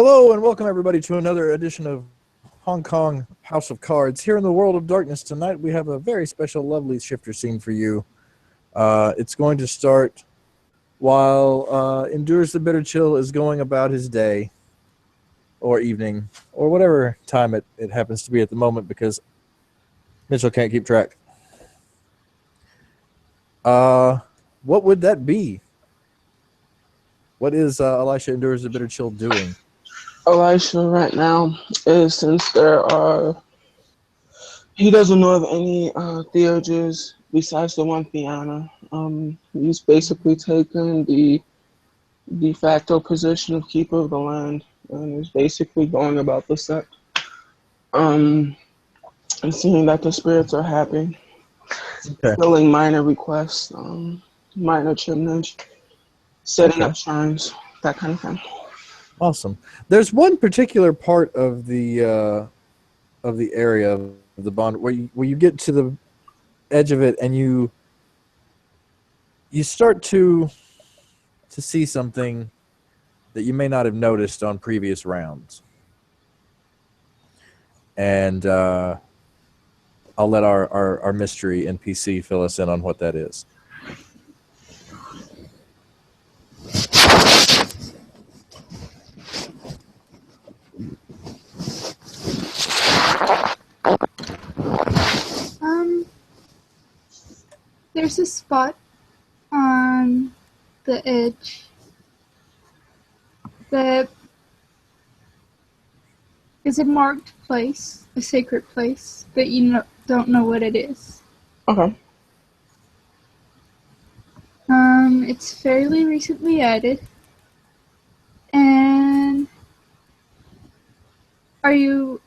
Hello and welcome everybody to another edition of Hong Kong House of Cards. Here in the world of darkness tonight, we have a very special, lovely shifter scene for you. It's going to start while Endures the Bitter Chill is going about his day or evening or whatever time it happens to be at the moment because Mitchell can't keep track. What would that be? What is Elisha Endures the Bitter Chill doing? Elisha right now is since he doesn't know of any theurges besides the one Fiona. He's basically taken the de facto position of keeper of the land and is basically going about the set. And seeing that the spirits are happy, filling minor requests, minor chimnage, setting up shrines, that kind of thing. Awesome. There's one particular part of the area of the bond where you get to the edge of it and you start to see something that you may not have noticed on previous rounds. And I'll let our mystery NPC fill us in on what that is. There's a spot on the edge that is a marked place, a sacred place, but you don't know what it is. Okay. It's fairly recently added. And are you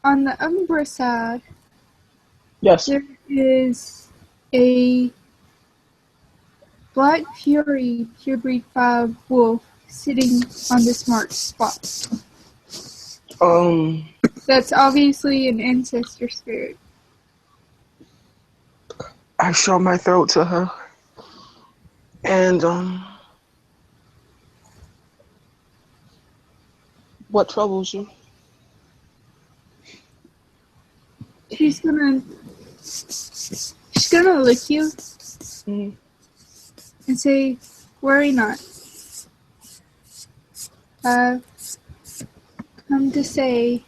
on the Umbra side? Yes. There is a Black Fury Purebreed 5 wolf sitting on this marked spot. That's obviously an ancestor spirit. I show my throat to her. And, what troubles you? She's gonna lick you and say, "Worry not. I've come to say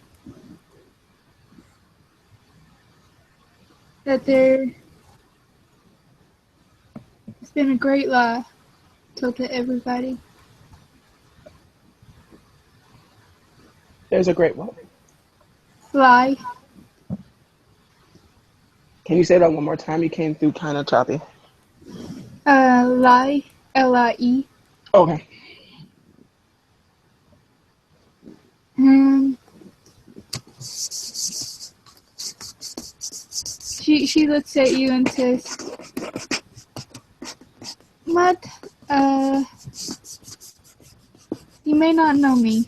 that there has been a great lie told to everybody." There's a great what? Lie. Can you say that one more time? You came through kind of choppy. Lie. L-I-E. Okay. And she looks at you and says, "What? You may not know me."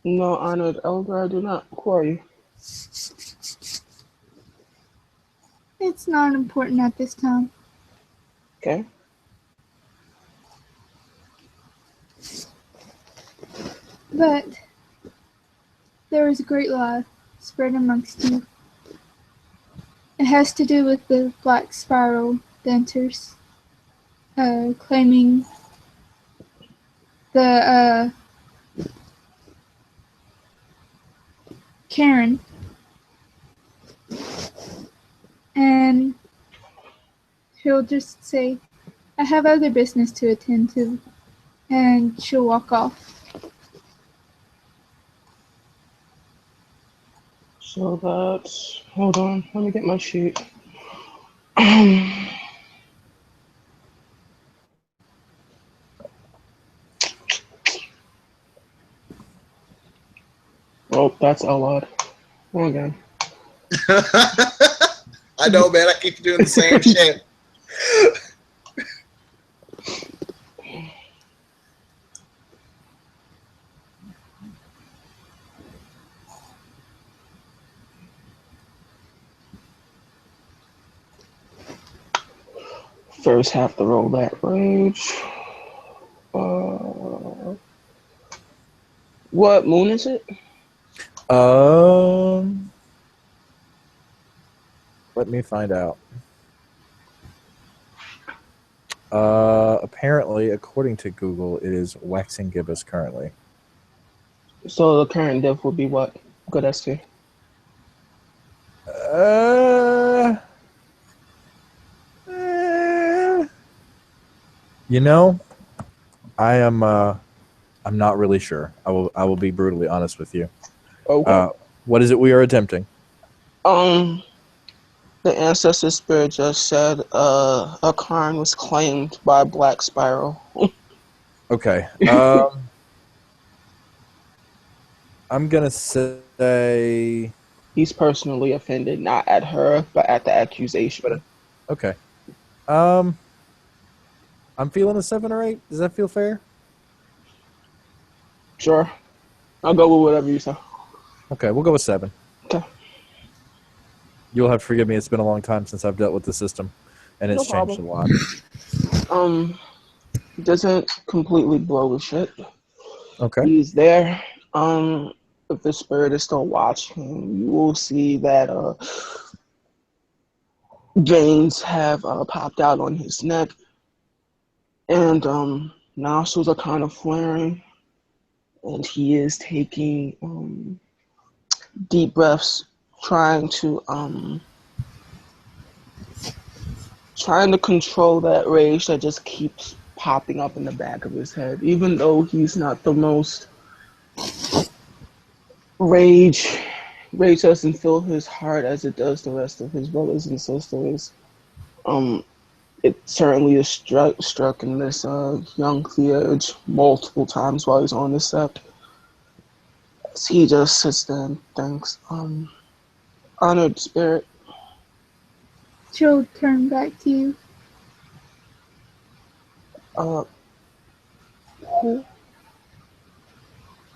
No, honored elder, I do not quarry. It's not important at this time. Okay. But there is a great lie spread amongst you. It has to do with the Black Spiral dancers, claiming the Karen, and she'll just say, "I have other business to attend to," and she'll walk off. So that's, hold on, let me get my sheet. Oh, that's a lot. Wrong again. I know, man. I keep doing the same shit. First have to roll that rage. What moon is it? Let me find out. Apparently, according to Google, it is waxing gibbous currently. So the current diff would be what? Good ST. Uh, eh, you know, I'm not really sure. I will be brutally honest with you. Okay. What is it we are attempting? The ancestor spirit just said a Karn was claimed by Black Spiral. Okay. I'm gonna say He's personally offended, not at her, but at the accusation. okay. I'm feeling a 7 or 8. Does that feel fair? Sure. I'll go with whatever you say. Okay, we'll go with 7. Okay. You'll have to forgive me. It's been a long time since I've dealt with the system, and it's No changed a problem. lot. Doesn't completely blow his shit. Okay. He's there. If the spirit is still watching, you will see that veins have popped out on his neck, and nostrils are kind of flaring, and he is taking deep breaths, trying to control that rage that just keeps popping up in the back of his head, even though he's not the most rage doesn't fill his heart as it does the rest of his brothers and sisters. It certainly is struck in this young Theurge multiple times while he's on the set. As he just sits there and thinks, honored spirit. She'll turn back to you.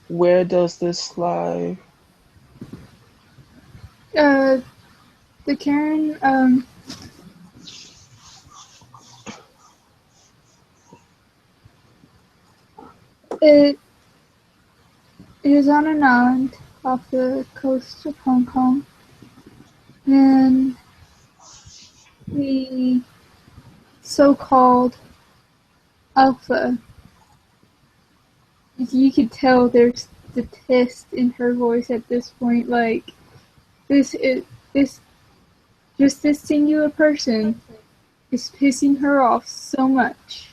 Where does this lie? The Karen, it is on an island off the coast of Hong Kong, and the so-called Alpha, you could tell there's the test in her voice at this point, like, this just this singular person is pissing her off so much.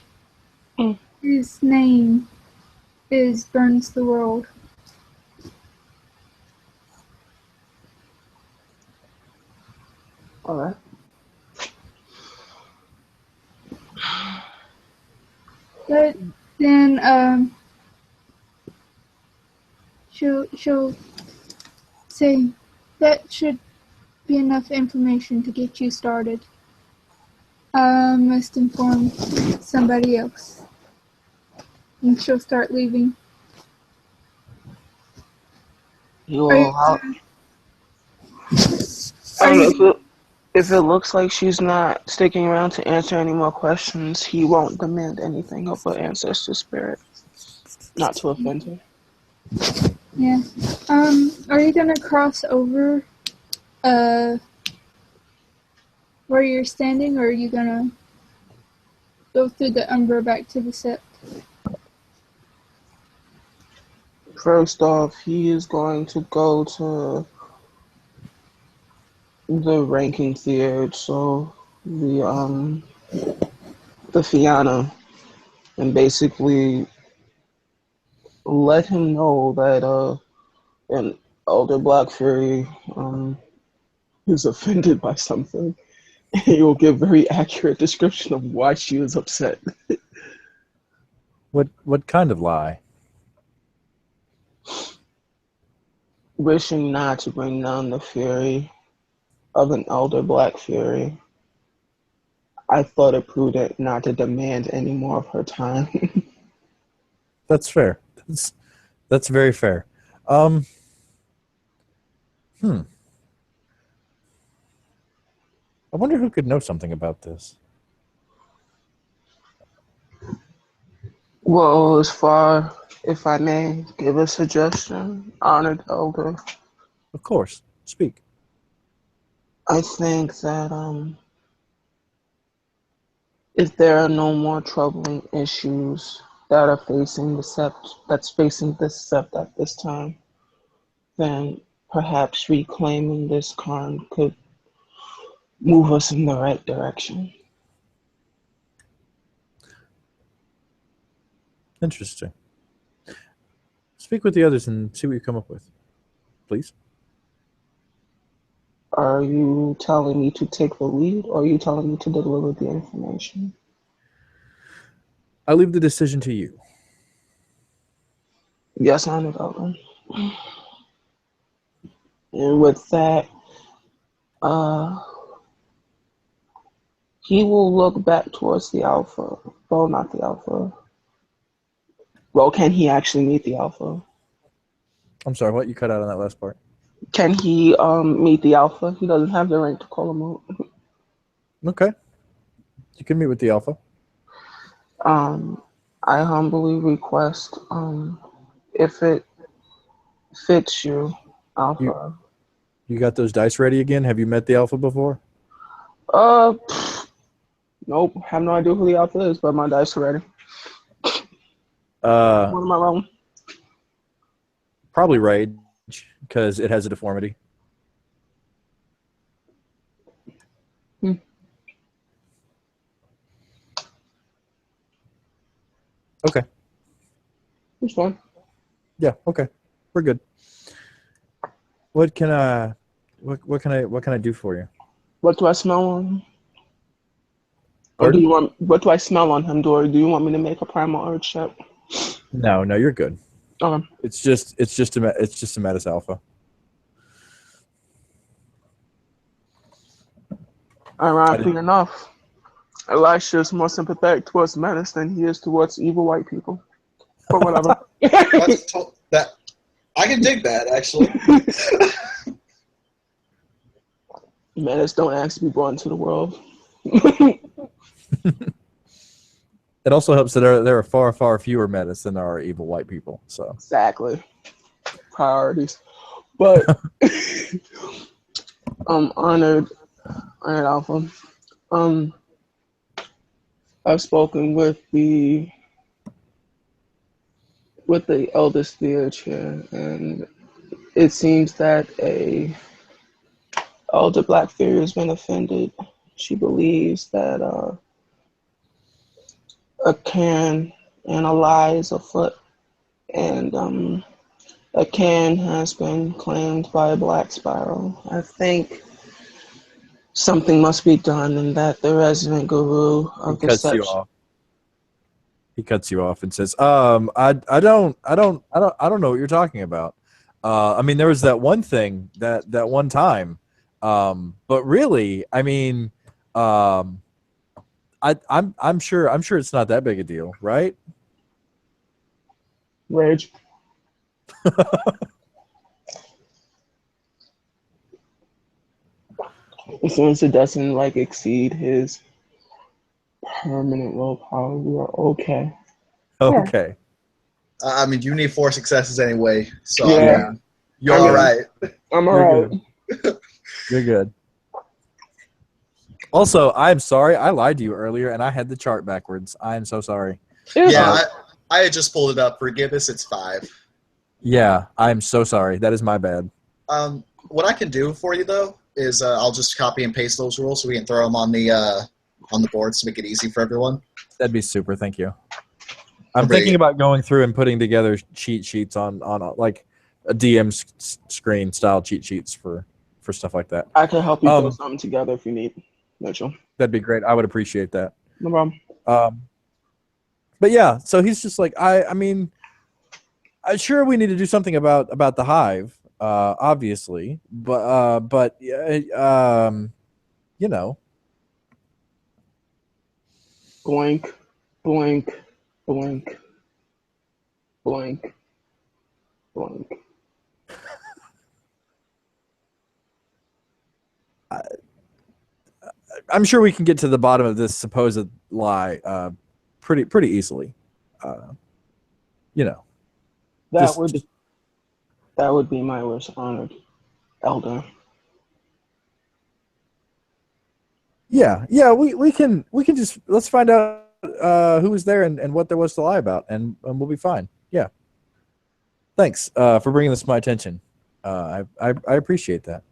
His name is Burns the World. Alright. But then she'll say that should be enough information to get you started. Must inform somebody else. And she'll start leaving. You will allow. If it looks like she's not sticking around to answer any more questions, he won't demand anything of her ancestor spirit. Not to offend her. Yeah. Are you gonna cross over where you're standing, or are you gonna go through the Umbra back to the set? First off, he is going to go to the ranking theater, so the Fianna, and basically let him know that an elder Black Fury is offended by something. He will give very accurate description of why she is upset. What kind of lie? Wishing not to bring down the fury of an elder Black Fury, I thought it prudent not to demand any more of her time. That's fair. That's very fair. I wonder who could know something about this. Well, as far if I may give a suggestion, honored elder, Of course. Speak. I think that if there are no more troubling issues that are facing the sept at this time, then perhaps reclaiming this Karn could move us in the right direction. Interesting. Speak with the others and see what you come up with, please. Are you telling me to take the lead, or are you telling me to deliver the information? I leave the decision to you. Yes, honored elder. And with that, uh, he will look back towards the Alpha. Well, not the Alpha. Well, can he actually meet the Alpha? I'm sorry, what? You cut out on that last part. Can he meet the Alpha? He doesn't have the rank to call him out. Okay. You can meet with the Alpha. I humbly request, if it fits you, Alpha. You got those dice ready again? Have you met the Alpha before? Nope. Have no idea who the Alpha is, but my dice are ready. What am I wrong? Probably Rage, because it has a deformity. Okay. It's fine. Yeah, okay. We're good. What can I do for you? What do I smell on him? Or Pardon? do you want? What do I smell on him, or do you want me to make a primal urge check? No, you're good. Okay. It's just a Metis Alpha. Ironically enough, Elisha is more sympathetic towards Menace than he is towards evil white people. But whatever. That I can dig that actually. Menace don't ask to be brought into the world. It also helps that there are far fewer Metis than there are evil white people. So Exactly. Priorities. But honored Alpha. I've spoken with the eldest theurge here, and it seems that a elder black theory has been offended. She believes that a cairn and a lie is afoot, and a cairn has been claimed by a black spiral. I think something must be done, and that the resident guru of the section. He cuts you off and says, I don't know what you're talking about. I mean, there was that one thing that one time, but really, I mean, I'm sure it's not that big a deal, right? Rage. As long as it doesn't exceed his permanent willpower, we are okay. Okay. I mean, you need 4 successes anyway, so Yeah. I mean, you're all right. I'm You're alright. good. You're good. Also, I'm sorry. I lied to you earlier, and I had the chart backwards. I am so sorry. Yeah, I had just pulled it up. Forgive us, it's 5. Yeah, I'm so sorry. That is my bad. What I can do for you though is I'll just copy and paste those rules so we can throw them on the boards to make it easy for everyone. That'd be super. Thank you. I'm thinking about going through and putting together cheat sheets on like a DM screen style cheat sheets for stuff like that. I can help you put something together if you need, Mitchell. That'd be great. I would appreciate that. No problem. But yeah, so he's just like, I mean, sure we need to do something about the hive, obviously, but you know. Blank, blank, blank, blank, blank. I'm sure we can get to the bottom of this supposed lie pretty easily. You know. That would be my wish, honored elder. Yeah, we can just let's find out who was there and what there was to lie about, and we'll be fine. Yeah. Thanks for bringing this to my attention. I appreciate that.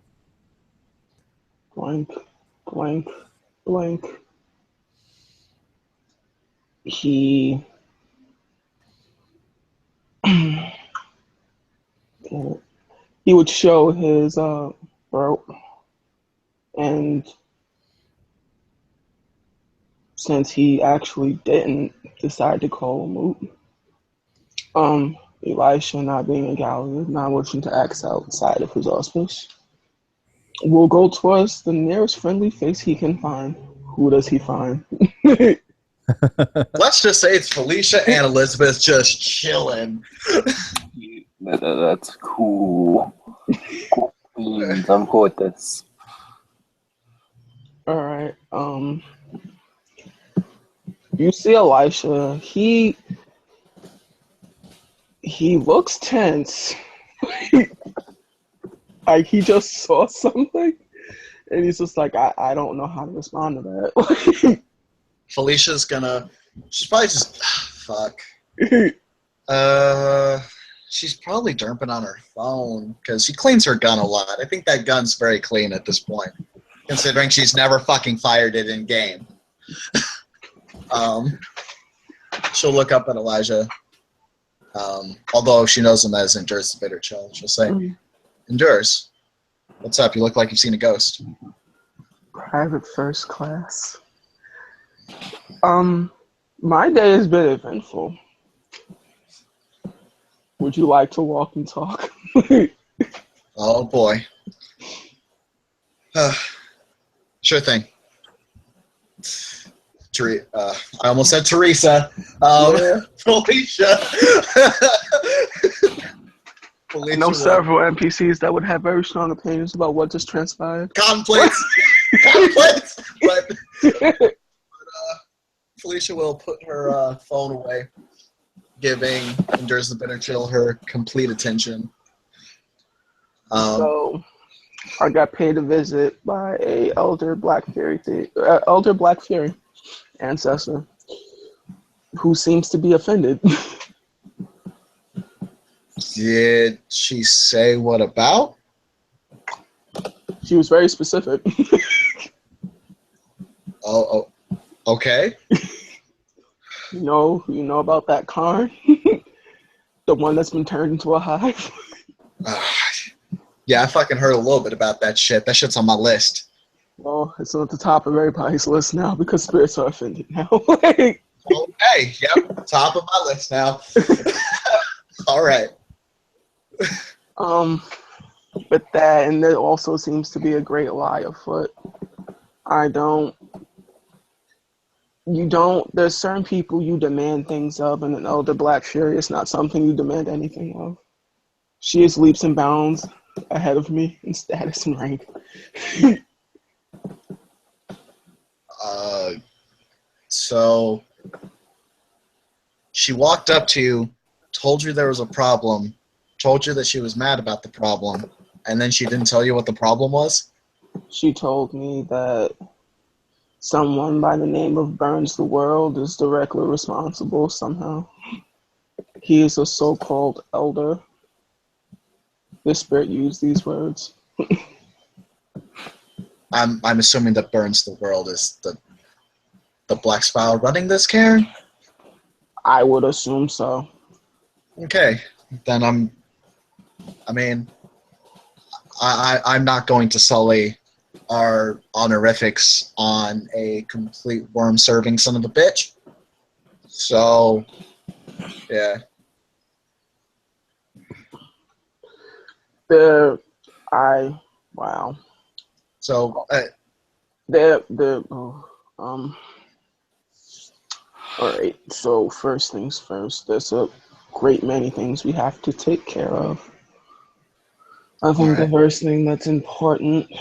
Blank, blank, blank. He he would show his throat, and since he actually didn't decide to call a moot, Elisha, not being a Gallagher, not wishing to act outside of his auspice, will go towards the nearest friendly face he can find. Who does he find? Let's just say it's Felicia and Elizabeth just chilling. That's cool. Cool beans. I'm cool with this. All right. You see Elisha. He looks tense. Like he just saw something, and he's just like, I don't know how to respond to that. Felicia's gonna. She's probably just. Fuck. She's probably derping on her phone because she cleans her gun a lot. I think that gun's very clean at this point, considering she's never fucking fired it in game. She'll look up at Elijah. Although she knows him as Endures the Bitter Chill, she'll say, Endures, what's up? You look like you've seen a ghost. Private first class. My day has been eventful. Would you like to walk and talk? Oh boy. Sure thing. I almost said Teresa. Yeah. Felicia. I know several NPCs that would have very strong opinions about what just transpired. Conflicts. But Felicia will put her phone away, giving Endures the Bitter Chill her complete attention. So I got paid a visit by a elder Black Fury ancestor who seems to be offended. Did she say what about? She was very specific. Oh, okay. You know about that Karn? The one that's been turned into a hive? Yeah, I fucking heard a little bit about that shit. That shit's on my list. Well, it's at the top of everybody's list now because spirits are offended now. Okay, yep, top of my list now. All right. But that, and there also seems to be a great lie afoot. There's certain people you demand things of, and an elder Black Fury is not something you demand anything of. She is leaps and bounds ahead of me in status and rank. So she walked up to you, told you there was a problem, told you that she was mad about the problem, and then she didn't tell you what the problem was? She told me that someone by the name of Burns the World is directly responsible somehow. He is a so-called elder. The spirit used these words. I'm assuming that Burns the World is the Black Spire running this cairn? I would assume so. Okay, then I'm not going to sully our honorifics on a complete worm-serving son of a bitch. So, yeah. Wow. So, all right, so first things first, there's a great many things we have to take care of. I think the first thing that's important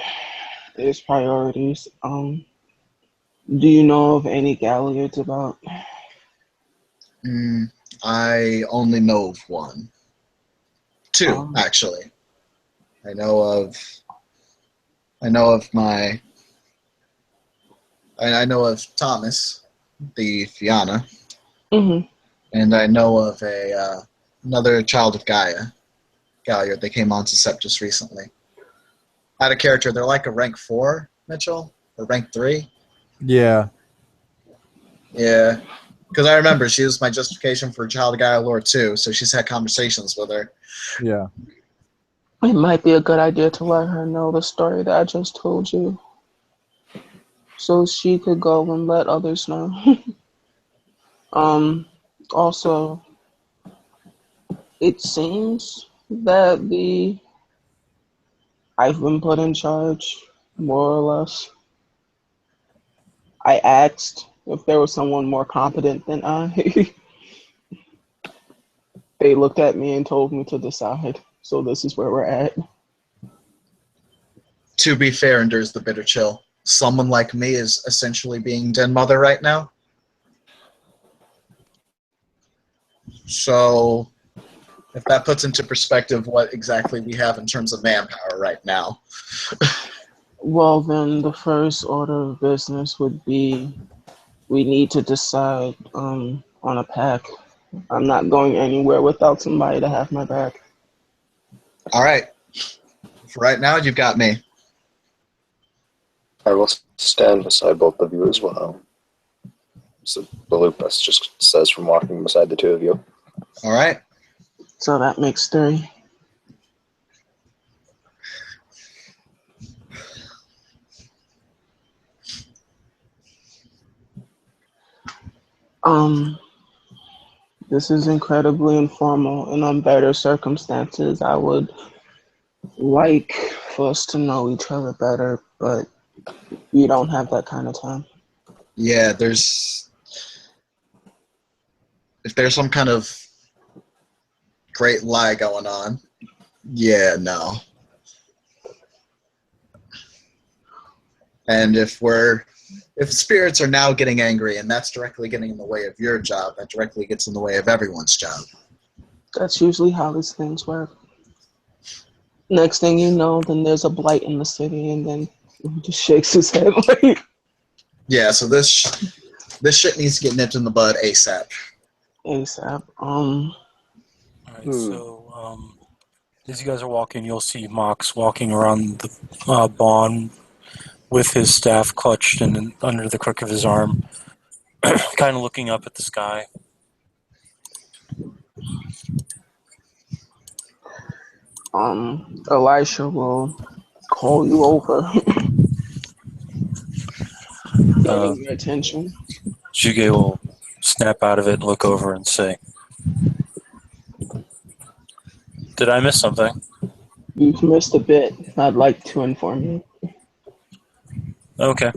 is priorities. Do you know of any Galliards about? I only know of one. Two, actually. I know of Thomas, the Fianna, Mm-hmm. and I know of another child of Galliard. They came on to Sept just recently. Out of character, they're like a rank 4, Mitchell, or rank 3. Yeah. Yeah, because I remember she was my justification for Child of Gaia lore too, so she's had conversations with her. Yeah. It might be a good idea to let her know the story that I just told you, so she could go and let others know. Also, it seems that I've been put in charge, more or less. I asked if there was someone more competent than I. They looked at me and told me to decide. So this is where we're at. To be fair, endures the bitter chill. Someone like me is essentially being Den Mother right now. So, if that puts into perspective what exactly we have in terms of manpower right now. Well, then the first order of business would be we need to decide on a pack. I'm not going anywhere without somebody to have my back. All right. For right now, you've got me. I will stand beside both of you as well. So the lupus just says from walking beside the two of you. All right. So that makes 3. This is incredibly informal, and on better circumstances, I would like for us to know each other better, but we don't have that kind of time. Yeah, if there's some kind of great lie going on, yeah, no. And if spirits are now getting angry and that's directly getting in the way of your job, that directly gets in the way of everyone's job. That's usually how these things work. Next thing you know, then there's a blight in the city, and then he just shakes his head like... Yeah, so this shit needs to get nipped in the bud ASAP. ASAP. Alright, so as you guys are walking, you'll see Mox walking around the barn with his staff clutched and under the crook of his arm, kind of looking up at the sky. Elisha will call you over. Getting your attention. Juge will snap out of it, look over, and say, "Did I miss something?" You've missed a bit. I'd like to inform you. Okay.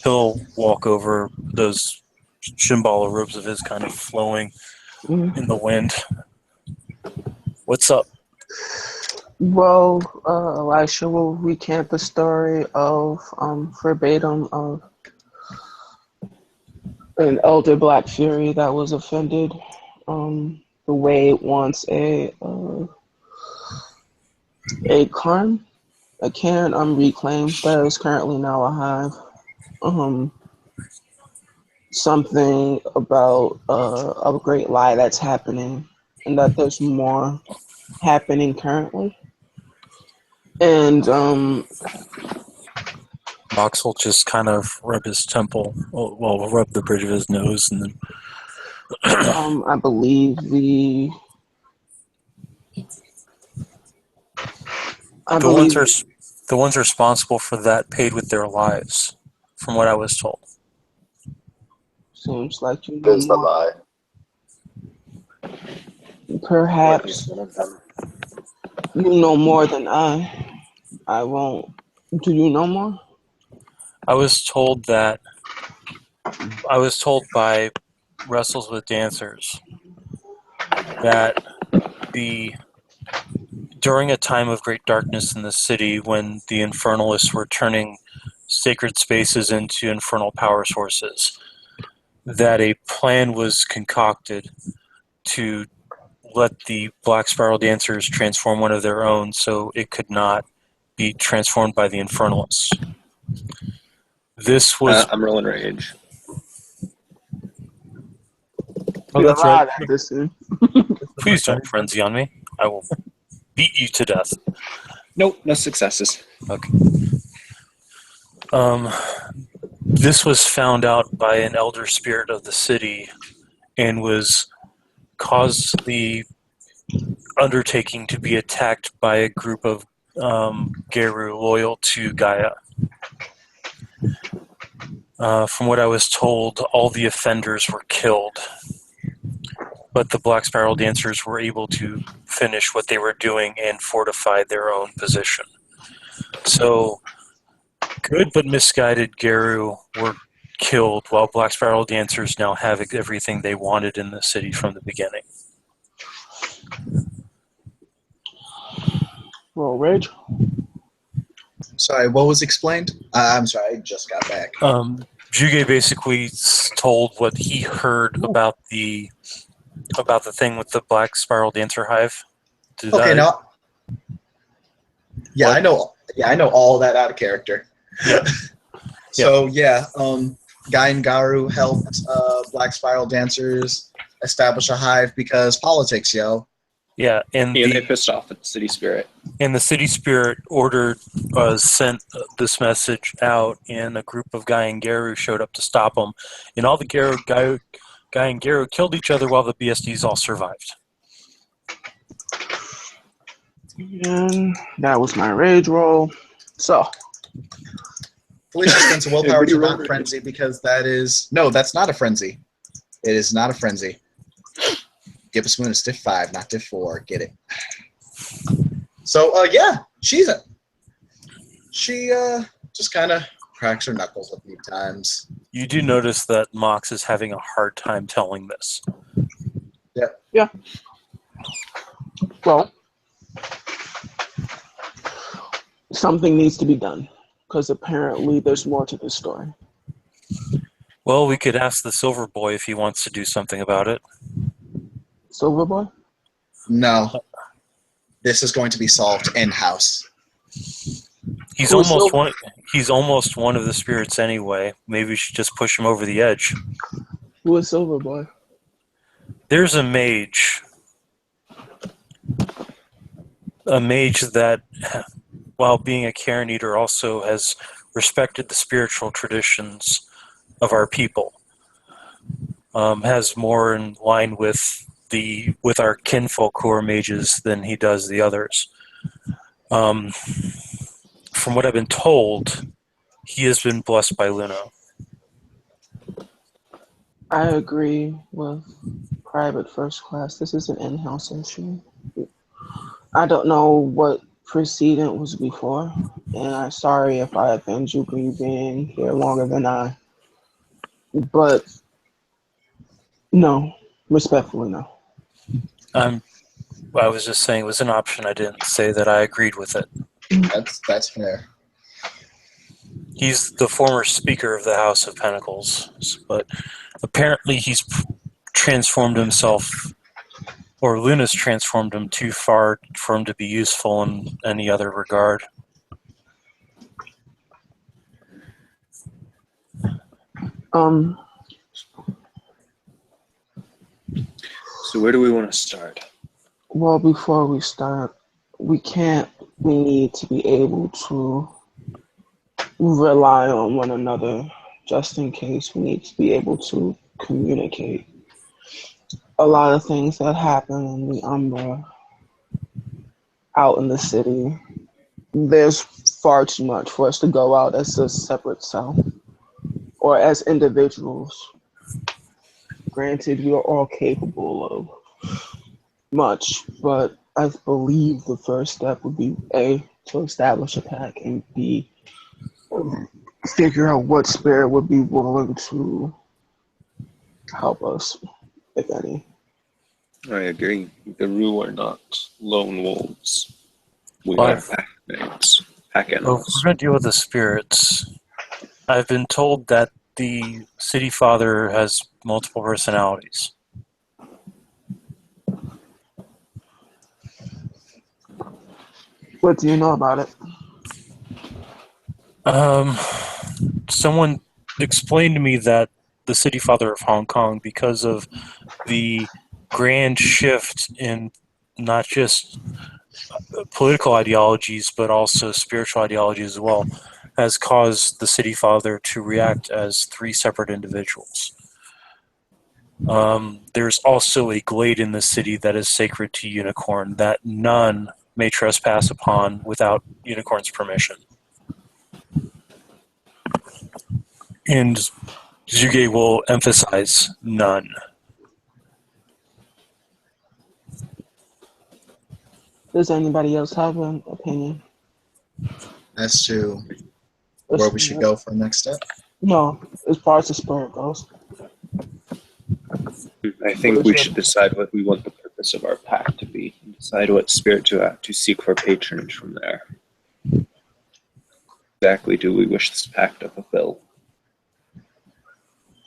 He'll walk over, those Shambhala robes of his kind of flowing in the wind. What's up? Well, Elisha will recant the story of verbatim of an elder Black Fury that was offended the way it wants a Karn, a Cairn reclaimed that is currently now a hive. Something about a great lie that's happening, and that there's more happening currently. And Mox will just kind of rub his temple, well, rub the bridge of his nose, and then I believe the ones responsible for that paid with their lives, from what I was told. Seems like you know Is the more. lie. Perhaps you know more than I. I won't. Do you know more? I was told by Wrestles with Dancers that during a time of great darkness in the city, when the Infernalists were turning sacred spaces into infernal power sources, that a plan was concocted to let the Black Spiral Dancers transform one of their own, so it could not be transformed by the Infernalists. This was... I'm rolling rage. oh, Be that's alive right. at this soon. Please don't frenzy on me. I will beat you to death. Nope, no successes. Okay. This was found out by an elder spirit of the city and was caused the undertaking to be attacked by a group of Geru loyal to Gaia. From what I was told, all the offenders were killed, but the Black Spiral Dancers were able to finish what they were doing and fortify their own position. So, good but misguided Geru were killed, while Black Spiral Dancers now have everything they wanted in the city from the beginning. Roll rage. Sorry, what was explained? I'm sorry, I just got back. Juge basically told what he heard about the thing with the Black Spiral Dancer Hive. Okay, now. Yeah, What? I know. Yeah, I know all that out of character. Yeah. So Guy and Garu helped Black Spiral Dancers establish a hive because politics, yo. Yeah, and They pissed off at the city spirit. And the city spirit sent this message out, and a group of Guy and Geru showed up to stop them. And all the Guy and Geru killed each other while the BSDs all survived. And that was my rage roll. So, Felicia spends a willpower Everybody to roll not rage. frenzy because that's not a frenzy. It is not a frenzy. Give us moon a stiff 5, not diff 4. Get it. So she just kind of cracks her knuckles a few times. You do notice that Mox is having a hard time telling this. well, something needs to be done because apparently there's more to this story. Well, we could ask the Silver Boy if he wants to do something about it. Silver Boy? No, this is going to be solved in house. He's Who's almost Silver? one. He's almost one of the spirits anyway. Maybe we should just push him over the edge. Who is Silver Boy? There's a mage that, while being a Karen Eater, also has respected the spiritual traditions of our people. Has more in line with our kinfolk who are mages than he does the others. From what I've been told, he has been blessed by Luna. I agree with Private First Class. This is an in-house issue. I don't know what precedent was before, and I'm sorry if I offend you for you being here longer than I. But no, respectfully, no. I was just saying it was an option. I didn't say that I agreed with it. That's fair. He's the former speaker of the House of Pentacles, but apparently he's transformed himself, or Luna's transformed him too far for him to be useful in any other regard. So where do we want to start? Well, before we start, we need to be able to rely on one another just in case. We need to be able to communicate. A lot of things that happen in the Umbra out in the city, there's far too much for us to go out as a separate self or as individuals. Granted, we are all capable of much, but I believe the first step would be A, to establish a pack, and B, figure out what spirit would be willing to help us, if any. I agree. The Rue are not lone wolves. We Well, are pack mates, pack Well, if animals. we're going to deal with the spirits, I've been told that the City Father has multiple personalities. What do you know about it? Someone explained to me that the City Father of Hong Kong, because of the grand shift in not just political ideologies but also spiritual ideologies as well, has caused the City Father to react as three separate individuals. There's also a glade in the city that is sacred to Unicorn that none may trespass upon without Unicorn's permission. And Zhuge will emphasize none. Does anybody else have an opinion? As to where we should go for the next step. No, as far as the spirit goes. I think we should decide what we want the purpose of our pact to be. And decide what spirit to seek for patronage from there. Exactly do we wish this pact to fulfill?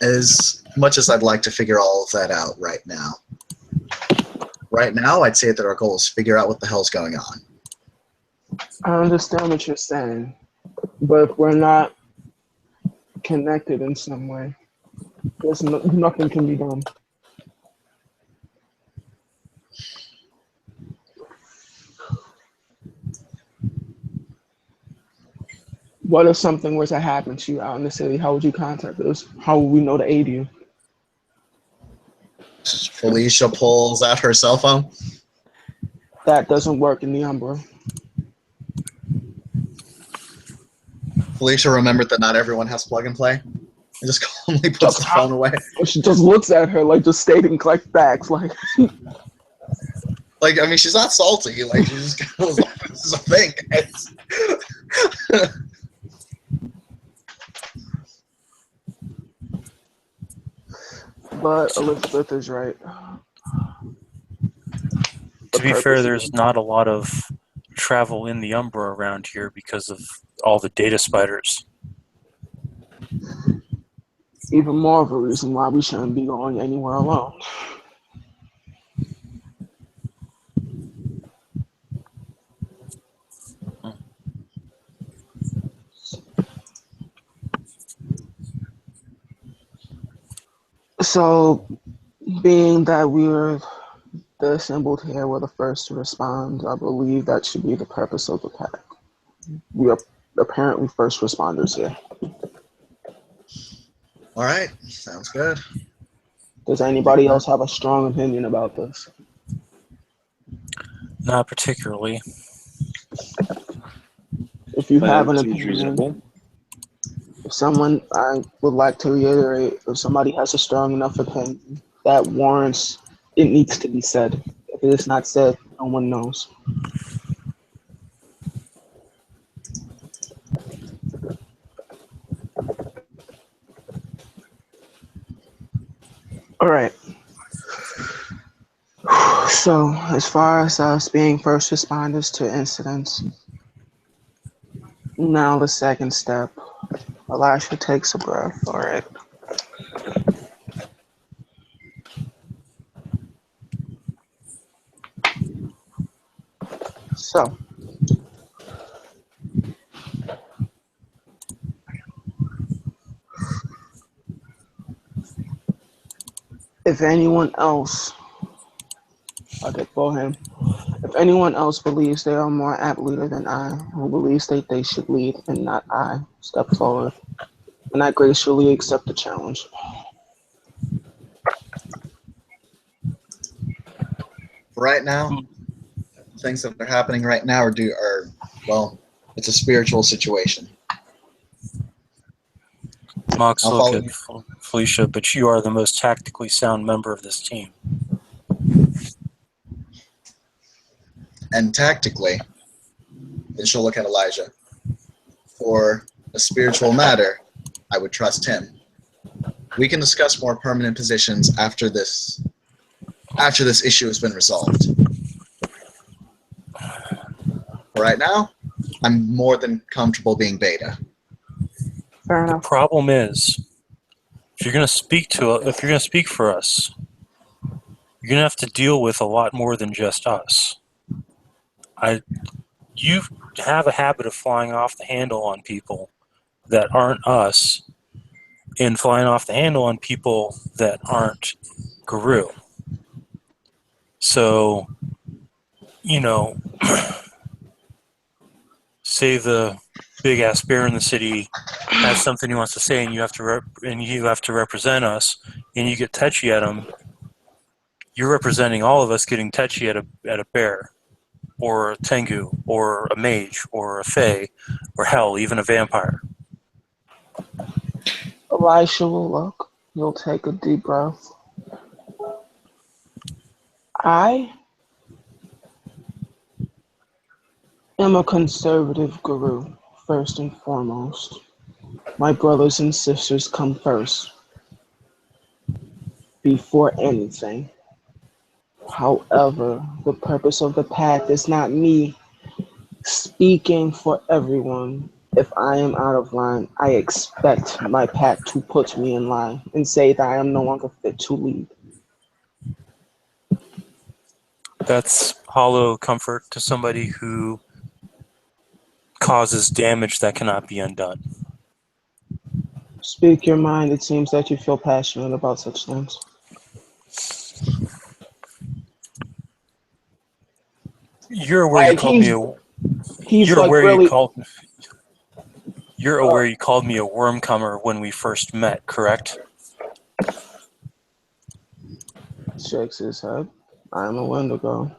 As much as I'd like to figure all of that out right now, I'd say that our goal is to figure out what the hell's going on. I understand what you're saying, but if we're not connected in some way, nothing can be done. What if something were to happen to you out in the city? How would you contact us? How would we know to aid you? Felicia pulls out her cell phone. That doesn't work in the Umbra. Felicia remembered that not everyone has plug and play. And just calmly puts the phone away. She just looks at her like just stating like facts. Like, I mean, she's not salty. Like, she just goes, this is a thing. but Elizabeth is right. To be fair, there's not a lot of travel in the Umbra around here because of all the data spiders. Even more of a reason why we shouldn't be going anywhere alone. So, being that we're the assembled here, we're the first to respond, I believe that should be the purpose of the pact. We are apparently first responders here. All right, sounds good. Does anybody else have a strong opinion about this? Not particularly. If you have an Seems opinion, reasonable. if someone, I would like to reiterate, if somebody has a strong enough opinion that warrants, it needs to be said. If it is not said, no one knows. All right. So, as far as us being first responders to incidents, now the second step. Elisha takes a breath. All right. So, if anyone else, okay, go ahead. If anyone else believes they are more apt leader than I, who believes that they should lead and not I, step forward, and I gracefully accept the challenge. Right now, things that are happening right now are well, it's a spiritual situation. Mox, I'll look follow at you. Felicia, but you are the most tactically sound member of this team. And tactically, then she'll look at Elijah. For a spiritual matter, I would trust him. We can discuss more permanent positions after this issue has been resolved. Right now, I'm more than comfortable being beta. Fair The enough. problem is, if you're going to speak for us, you're going to have to deal with a lot more than just us. you have a habit of flying off the handle on people that aren't us, and flying off the handle on people that aren't Guru. So, you know, say the big ass bear in the city has something he wants to say, and you have to represent us, and you get touchy at him. You're representing all of us getting touchy at a bear, or a tengu, or a mage, or a fae, or hell, even a vampire. Elisha will look. He'll take a deep breath. I am a conservative guru, first and foremost. My brothers and sisters come first, before anything. However, the purpose of the path is not me speaking for everyone. If I am out of line, I expect my pack to put me in line and say that I am no longer fit to lead. That's hollow comfort to somebody who causes damage that cannot be undone. Speak your mind. It seems that you feel passionate about such things. You're aware you Like, called me he's you're like aware really. you're aware you called me a wormcomer when we first met, correct? Shakes his head. I'm a Wendigo.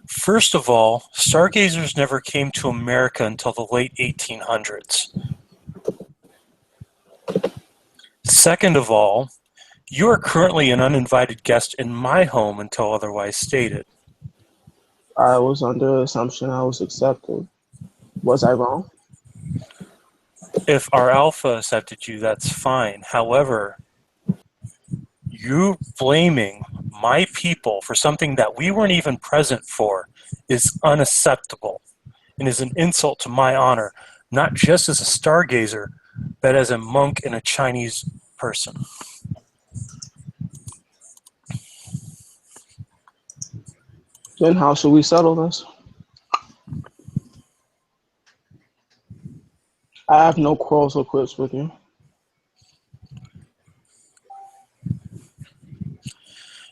First of all, stargazers never came to America until the late 1800s. Second of all, you are currently an uninvited guest in my home until otherwise stated. I was under the assumption I was accepted. Was I wrong? If our alpha accepted you, that's fine. However, you blaming my people for something that we weren't even present for is unacceptable and is an insult to my honor, not just as a stargazer, but as a monk and a Chinese person. Then how should we settle this? I have no quarrels or quips with you.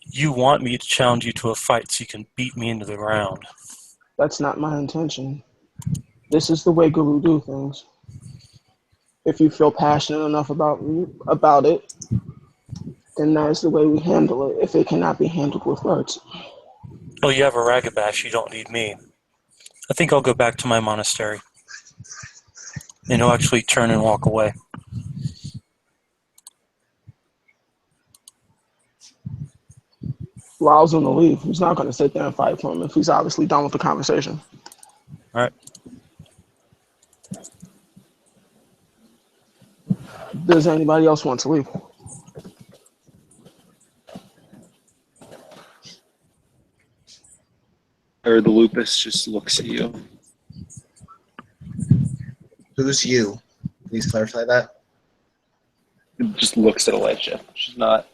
You want me to challenge you to a fight so you can beat me into the ground. That's not my intention. This is the way Guru do things. If you feel passionate enough about it, then that is the way we handle it. If it cannot be handled with words. Oh, you have a Ragabash, you don't need me. I think I'll go back to my monastery. And he'll actually turn and walk away. Allows him to leave. He's not going to sit there and fight for him if he's obviously done with the conversation. All right. Does anybody else want to leave? Or the lupus just looks at you. Who's you? Please clarify that. Just looks at Elijah. She's not.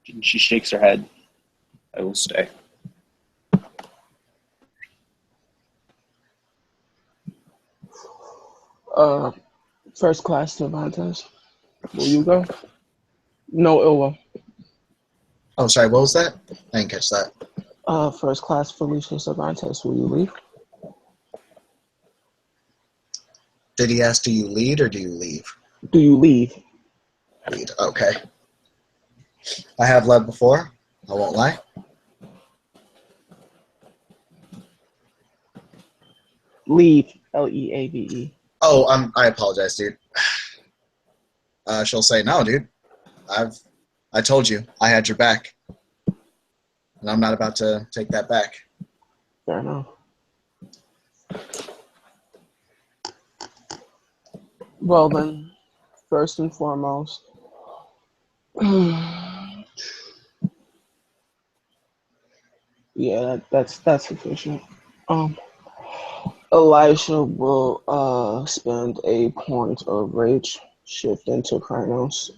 She shakes her head. I will stay. First class Cervantes. Will you go? No, Ilwa. Oh, sorry, what was that? I didn't catch that. First class Felicia Cervantes. Will you leave? Did he ask, do you lead or do you leave? Do you leave? Lead, okay. I have led before, I won't lie. Leave. Leave. Oh, I apologize, dude. She'll say, no, dude. I told you, I had your back. And I'm not about to take that back. Fair enough. Well then, first and foremost, yeah, that's sufficient. Elisha will spend a point of rage shift into Krynos.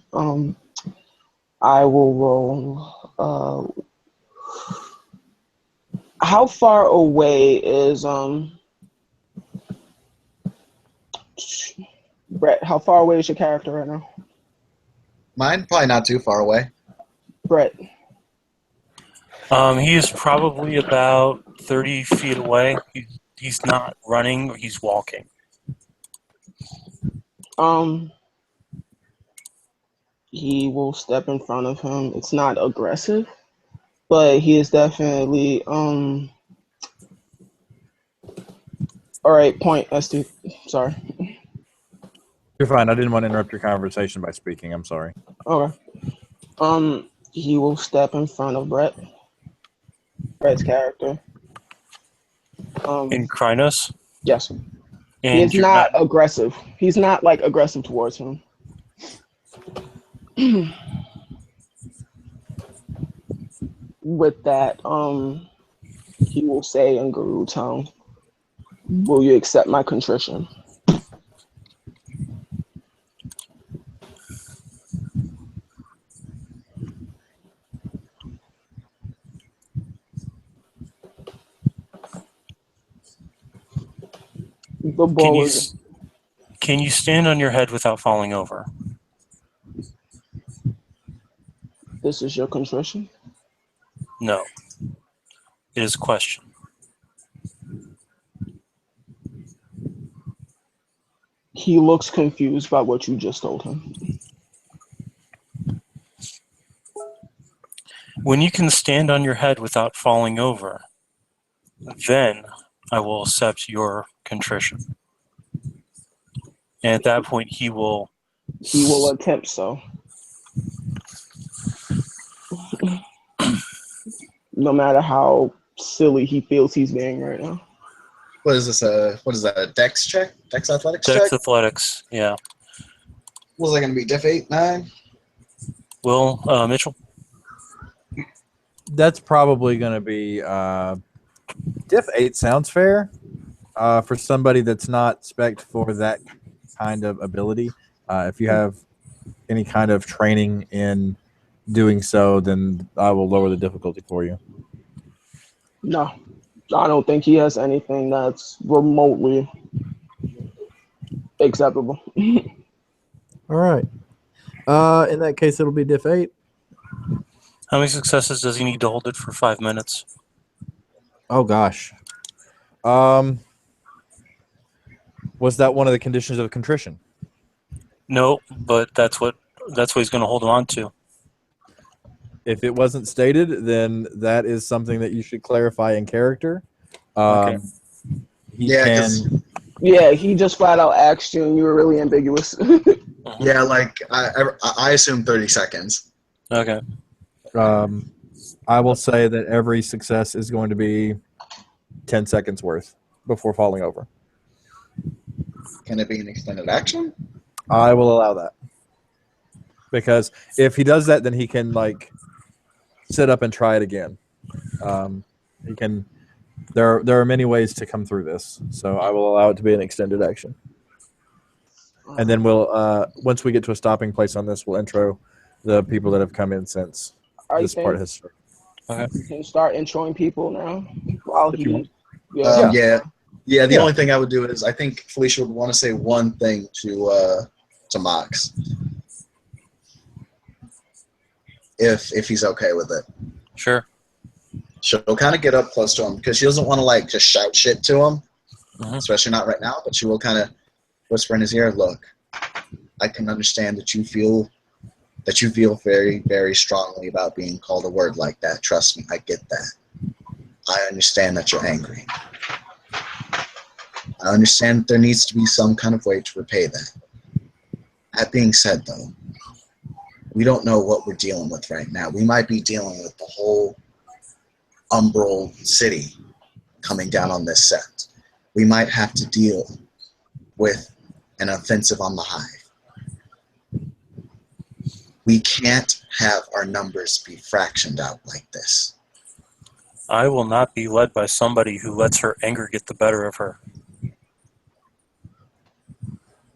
I will roll. How far away is Brett? How far away is your character right now? Mine probably not too far away. Brett. He is probably about 30 feet away. He's not running, he's walking. He will step in front of him. It's not aggressive, but he is definitely all right, point ST. Sorry. You're fine. I didn't want to interrupt your conversation by speaking. I'm sorry. Okay. He will step in front of Brett's character. In Krynos? Yes. And He's you're not aggressive. He's not like aggressive towards him. With that, he will say in Guru tongue, "Will you accept my contrition?" The ball is. Can you stand on your head without falling over? This is your contrition? No. It is a question. He looks confused by what you just told him. When you can stand on your head without falling over, then I will accept your contrition. And at that point, he will Attempt so. No matter how silly he feels he's being right now. What is this? What is that? A Dex check? Dex athletics Dex check? Athletics, yeah. What was that going to be? Diff 8, 9? Will, Mitchell? That's probably going to be Diff 8 sounds fair for somebody that's not spec'd for that kind of ability. If you have any kind of training in doing so, then I will lower the difficulty for you. No, I don't think he has anything that's remotely acceptable. All right. In that case, it'll be Diff 8. How many successes does he need to hold it for 5 minutes? Oh, gosh. Was that one of the conditions of contrition? No, but that's what he's going to hold on to. If it wasn't stated, then that is something that you should clarify in character. Okay. Yeah, he just flat out asked you, and you were really ambiguous. Yeah, like I assume 30 seconds. Okay. I will say that every success is going to be 10 seconds worth before falling over. Can it be an extended action? I will allow that. Because if he does that, then he can sit up and try it again. He can. There are many ways to come through this, so I will allow it to be an extended action. And then we'll once we get to a stopping place on this, we'll intro the people that have come in since this part has started. Okay. You can start introing people now while he. Yeah. The only thing I would do is I think Felicia would want to say one thing to Mox, if he's okay with it. Sure. She'll kind of get up close to him because she doesn't want to just shout shit to him, especially not right now. But she will kind of whisper in his ear, "Look, I can understand that you feel very, very strongly about being called a word like that. Trust me, I get that. I understand that you're angry. I understand that there needs to be some kind of way to repay that. That being said, though, we don't know what we're dealing with right now. We might be dealing with the whole Umbral city coming down on this set. We might have to deal with an offensive on the hive. We can't have our numbers be fractioned out like this. I will not be led by somebody who lets her anger get the better of her.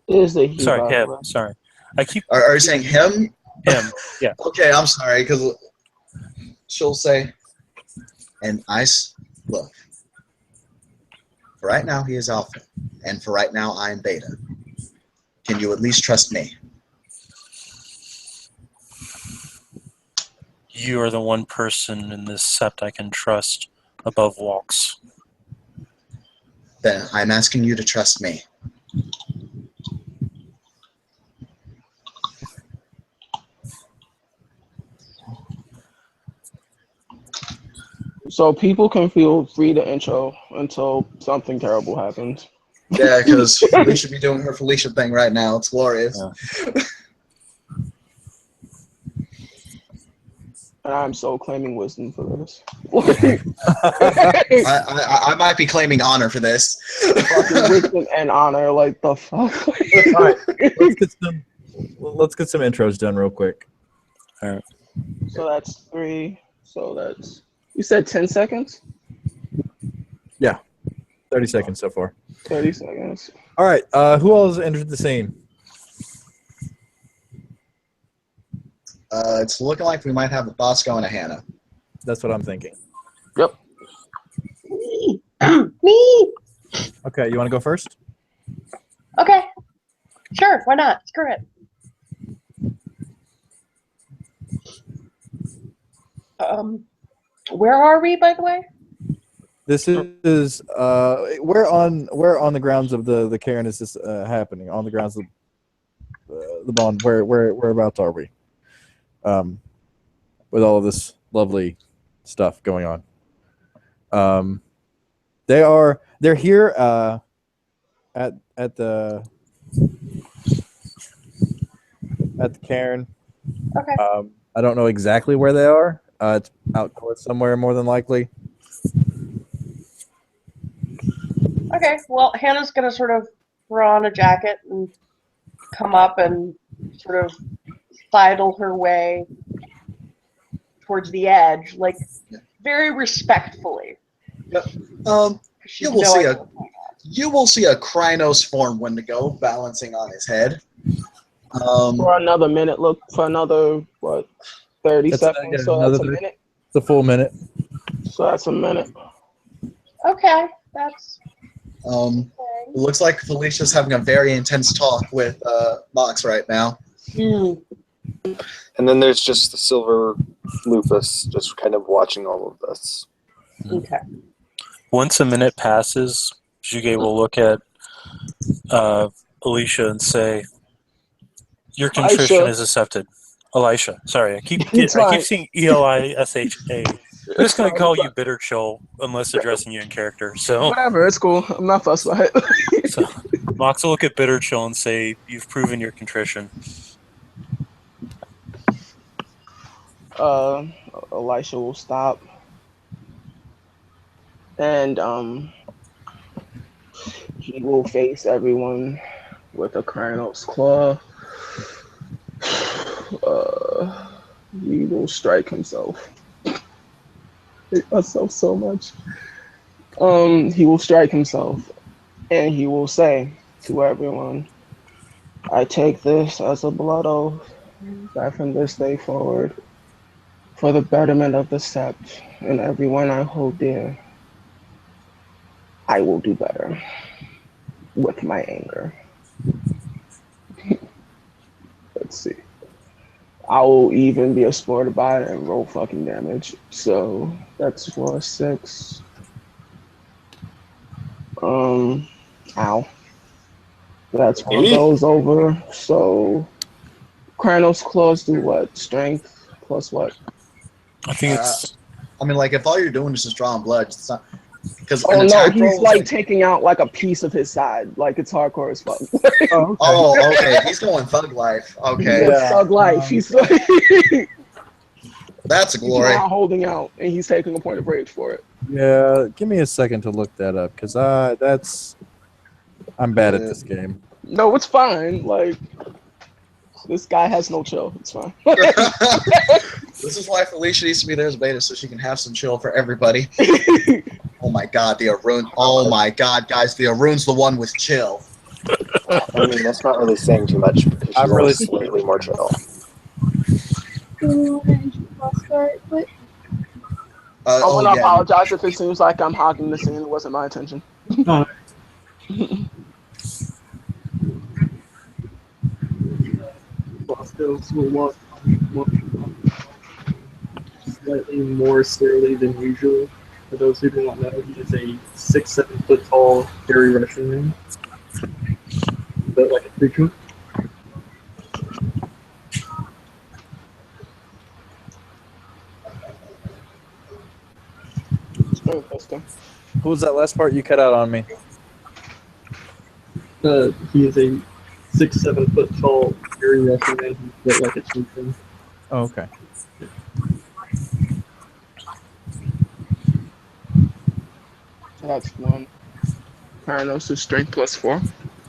Is the he? Sorry, him. Sorry. Are you saying him? Him, yeah. Okay, I'm sorry, because she'll say, and Look, for right now, he is Alpha, and for right now, I am Beta. Can you at least trust me? You are the one person in this sept I can trust above Walks. Then I'm asking you to trust me. So people can feel free to intro until something terrible happens. Yeah, because Felicia should be doing her Felicia thing right now. It's glorious. Yeah. And I'm so claiming wisdom for this. I might be claiming honor for this. Fucking wisdom and honor, like the fuck. All right, let's get some intros done real quick. So that's 3. So that's, you said 10 seconds? 30 seconds so far. 30 seconds. All right, who all has entered the scene? It's looking like we might have a Bosco and a Hannah. That's what I'm thinking. Yep. Me. Okay, you want to go first? Okay. Sure. Why not? Screw it. Where are we, by the way? This is we're on the grounds of the Karen is this happening on the grounds of the bond. Whereabouts are we? With all of this lovely stuff going on. They're here at the Cairn. Okay. I don't know exactly where they are. It's out north somewhere, more than likely. Okay. Well, Hannah's gonna sort of throw on a jacket and come up and sort of sidle her way towards the edge, like very respectfully. You will see a Krynos form Wendigo balancing on his head. For another minute, look, for another, what, 30 seconds? So that's a minute? It's a full minute. So that's a minute. Okay. That's It looks like Felicia's having a very intense talk with Mox right now. And then there's just the silver Lupus just kind of watching all of this. okay. Once a minute passes, Juge will look at Alicia and say, "Your contrition Aisha. is accepted." Elisha. Sorry, I keep It's fine. seeing Elisha. I'm just gonna call you Bitter Chill unless addressing you in character. So, Whatever, it's cool. I'm not fussed by it. so Mox will look at Bitter Chill and say, "You've proven your contrition." Elisha will stop. And he will face everyone with a Krynos claw. He will strike himself. I hate myself so much. He will strike himself, and he will say to everyone, "I take this as a blood oath that from this day forward, for the betterment of the Sept and everyone I hold dear, I will do better with my anger." Let's see. I will even be a sport about it and roll fucking damage. So that's 4, 6. Ow. That's one of those over. So Krynos claws do what? Strength plus what? I think it's I mean, like, if all you're doing is just drawing blood, it's not. Because Oh no, he's like taking out like a piece of his side. Like it's hardcore as fuck. Oh, okay. He's going thug life. Okay. He's thug life. He's like That's a he's glory. not holding out, and he's taking a point of rage for it. Yeah, give me a second to look that up because I'm bad at this game. No, it's fine. Like this guy has no chill. It's fine. This is why Felicia needs to be there as beta so she can have some chill for everybody. Oh my god, the Arun. Oh my god, guys, the Arun's the one with chill. I mean, that's not really saying too much because she's I'm really- slightly more chill. I want to yeah. apologize if it seems like I'm hogging the scene. It wasn't my intention. No. Bosco will walk slightly more slowly than usual. For those who do not know, he is a 6'7" foot tall, hairy Russian man. Built like a creature. Strength plus 2. What was that last part you cut out on me? He is a 6'7" foot tall, hairy Russian man who's built like a chieftain. Oh, okay. So that's 1. Paranos is strength plus 4.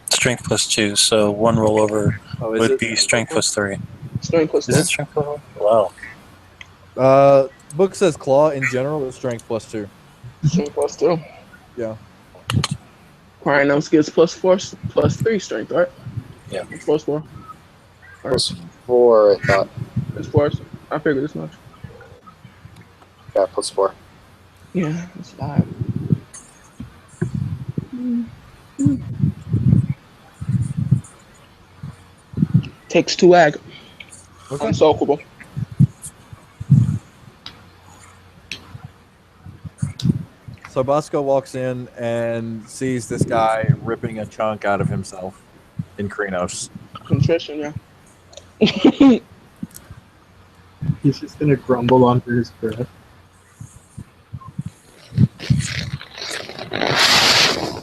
Strength plus 2, so one rollover Oh, is would it? be strength plus 3. Strength plus 4. Is it strength plus 1? Wow. Book says claw in general is strength plus 2. Strength plus 2. Yeah. Paranos gets plus 4, plus 3 strength, right? Yeah. It's plus 4. Plus 4, I thought. It's 4. I figured as much. Yeah, plus 4. Yeah, it's 5. Takes 2 ag. Okay. Unsoakable. So Bosco walks in and sees this guy ripping a chunk out of himself in Krenos. Contrition, yeah. He's just gonna grumble under his breath.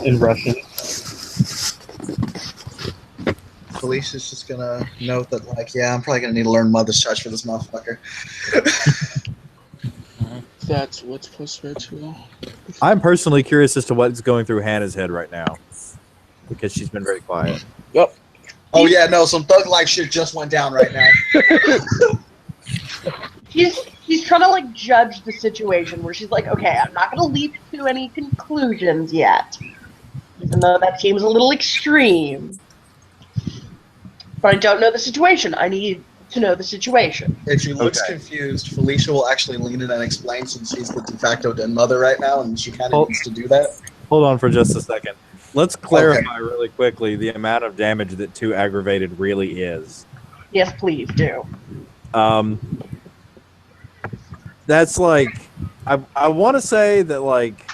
In Russian. Felicia's just gonna note that, like, yeah, I'm probably gonna need to learn Mother's Touch for this motherfucker. That's what's plus ritual. I'm personally curious as to what's going through Hannah's head right now, because she's been very quiet. Yep. Oh yeah, no, some thug life shit just went down right now. She's trying to like judge the situation where she's like, okay, I'm not gonna leap to any conclusions yet, even though that seems a little extreme. But I don't know the situation. I need to know the situation. If she looks Okay. confused, Felicia will actually lean in and explain, since she's the de facto den mother right now, and she kind of Oh. needs to do that. Hold on for just a second. Let's clarify really quickly the amount of damage that 2 aggravated really is. Yes, please do. That's like, I want to say that like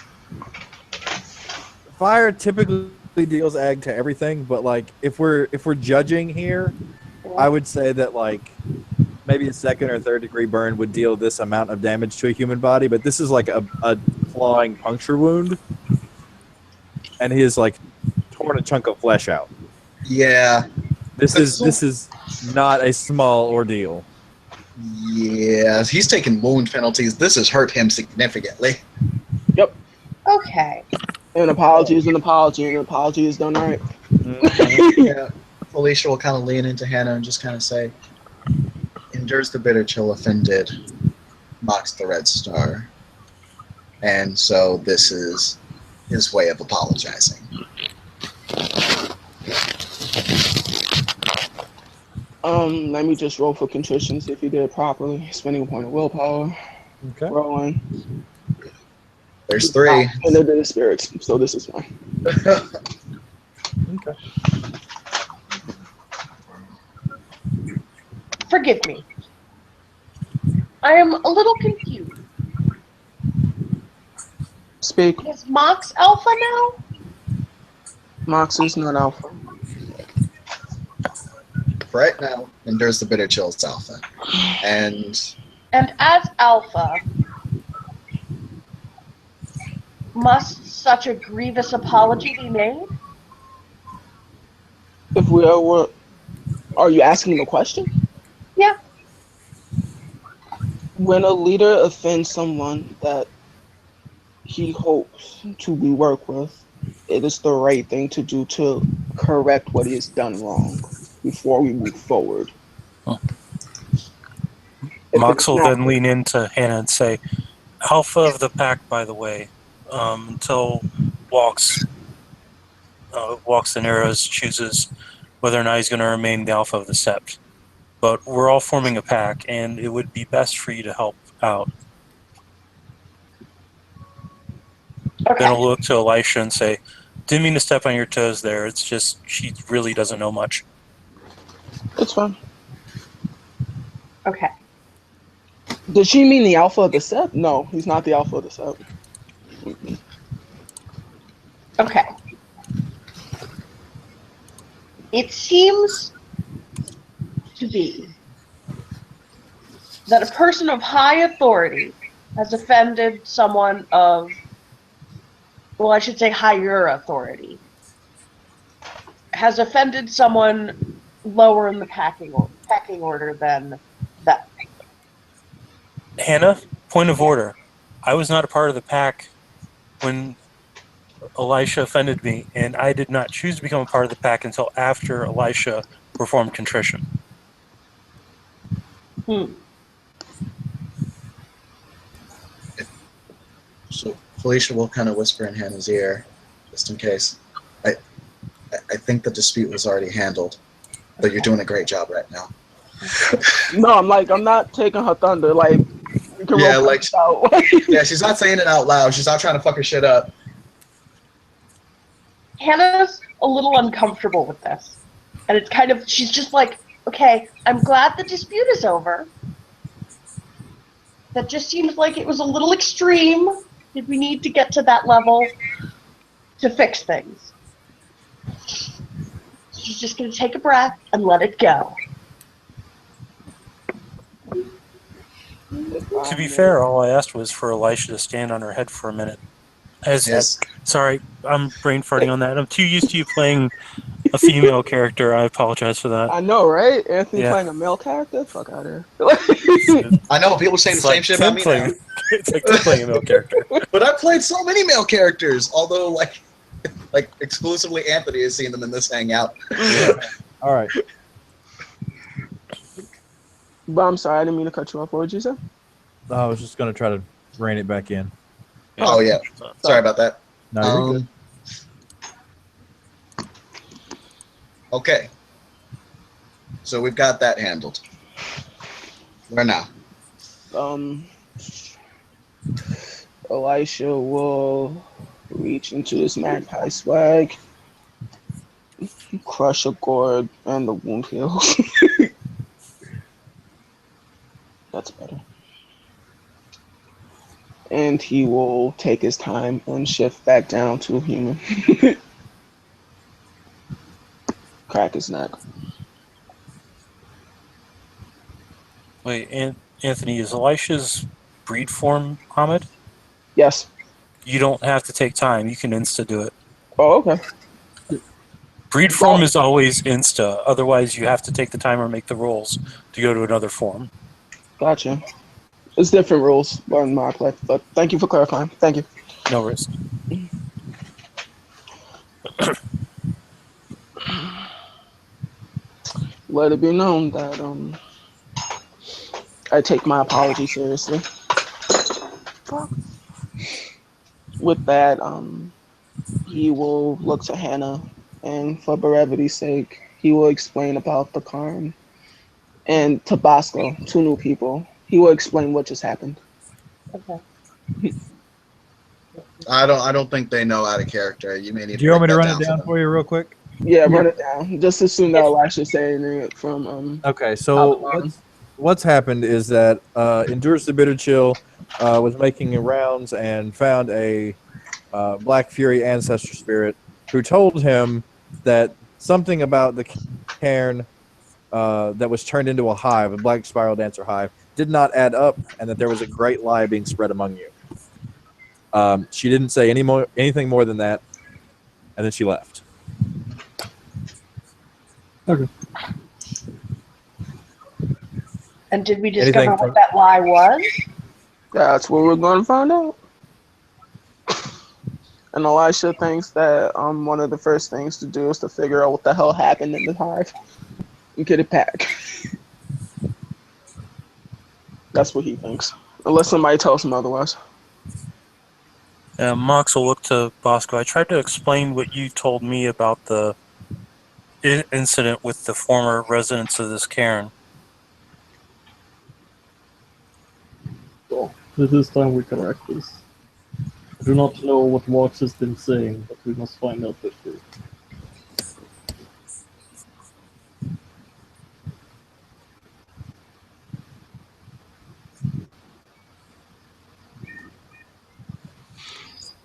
fire typically deals ag to everything, but like if we're judging here, I would say that like maybe a 2nd or 3rd degree burn would deal this amount of damage to a human body, but this is like a clawing puncture wound, and he has like torn a chunk of flesh out. Yeah, This is not a small ordeal. yeah, he's taking wound penalties. This has hurt him significantly. Okay. An apology is an apology, and an apology is done right. Yeah, Felicia will kind of lean into Hannah and just kind of say, endures the bitter chill offended, mocks the red star. And so this is his way of apologizing. Let me just roll for contrition, see if he did it properly. Spending a point of willpower. Okay. Rolling. There's 3. And they're the spirits, so this is fine. Okay. Forgive me. I am a little confused. Speak. Is Mox Alpha now? Mox is not alpha. Right now, endures the bitter chills alpha. And And as Alpha, must such a grievous apology be made? If we are you asking him a question? Yeah. When a leader offends someone that he hopes to be worked with, it is the right thing to do to correct what he has done wrong before we move forward. Huh. If Mox it's will not- then lean into Hannah and say, Alpha of the pack, by the way, until walks the Narrows chooses whether or not he's going to remain the Alpha of the Sept. But we're all forming a pack, and it would be best for you to help out. Okay. Then he'll look to Elisha and say, "Didn't mean to step on your toes there. It's just she really doesn't know much." It's fine. Okay. Does she mean the alpha of the set? No, he's not the alpha of the set. Okay. It seems to be that a person of high authority has offended someone of, well, I should say higher authority, has offended someone lower in the pecking order than that. Hannah, point of order. I was not a part of the pack when Elisha offended me, and I did not choose to become a part of the pack until after Elisha performed contrition. So Felicia will kind of whisper in Hannah's ear, just in case. I think the dispute was already handled, but you're doing a great job right now. No, I'm not taking her thunder. Like, we can Yeah, roll like- this out. Yeah, she's not saying it out loud. She's not trying to fuck her shit up. Hannah's a little uncomfortable with this. And it's kind of, she's just like, okay, I'm glad the dispute is over. That just seems like it was a little extreme. Did we need to get to that level to fix things? She's just going to take a breath and let it go. To be fair, all I asked was for Elisha to stand on her head for a minute. Yes. Sorry, I'm brain farting on that. I'm too used to you playing a female character. I apologize for that. I know, right? Anthony Yeah. playing a male character? Fuck out of here. I know people saying the same shit about me now. It's like Tim playing a male character. But I've played so many male characters, although like exclusively Anthony has seen them in this hangout. All right. But I'm sorry, I didn't mean to cut you off. What would you say? I was just going to try to rein it back in. Oh yeah, sorry about that. No, you're good. Okay, so we've got that handled. Where now? Elisha will reach into his magpie swag, crush a gourd, and the wound heals. That's better. And he will take his time and shift back down to a human. Crack his neck. Wait, Anthony, is Elisha's breed form Hamid? Yes. You don't have to take time. You can insta do it. Oh, okay. Breed form is always insta. Otherwise, you have to take the time or make the rolls to go to another form. Gotcha. It's different rules on my play, but thank you for clarifying. Thank you. No risk. Let it be known that I take my apology seriously. Fuck. With that, he will look to Hannah, and for brevity's sake, he will explain about the Karn and Tabasco, two new people. He will explain what just happened. Okay. I don't think they know out of character. You may need. Do you want me to break run that it down them. for you real quick? Yeah, run it down. Just assume that Elisha saying it from Okay, so what's happened is that Endurance the Bitter Chill was making rounds and found a Black Fury ancestor spirit who told him that something about the cairn that was turned into a hive, a black spiral dancer hive, did not add up, and that there was a great lie being spread among you. She didn't say anything more than that, and then she left. Okay. And did we Anything discover from- what that lie was? That's what we're going to find out. And Elisha thinks that one of the first things to do is to figure out what the hell happened in the hive and get it back. That's what he thinks. Unless somebody tells him otherwise. Mox will look to Bosco. I tried to explain what you told me about the incident with the former residents of this cairn. Cool. This time we correct this. I do not know what Watts has been saying, but we must find out the truth.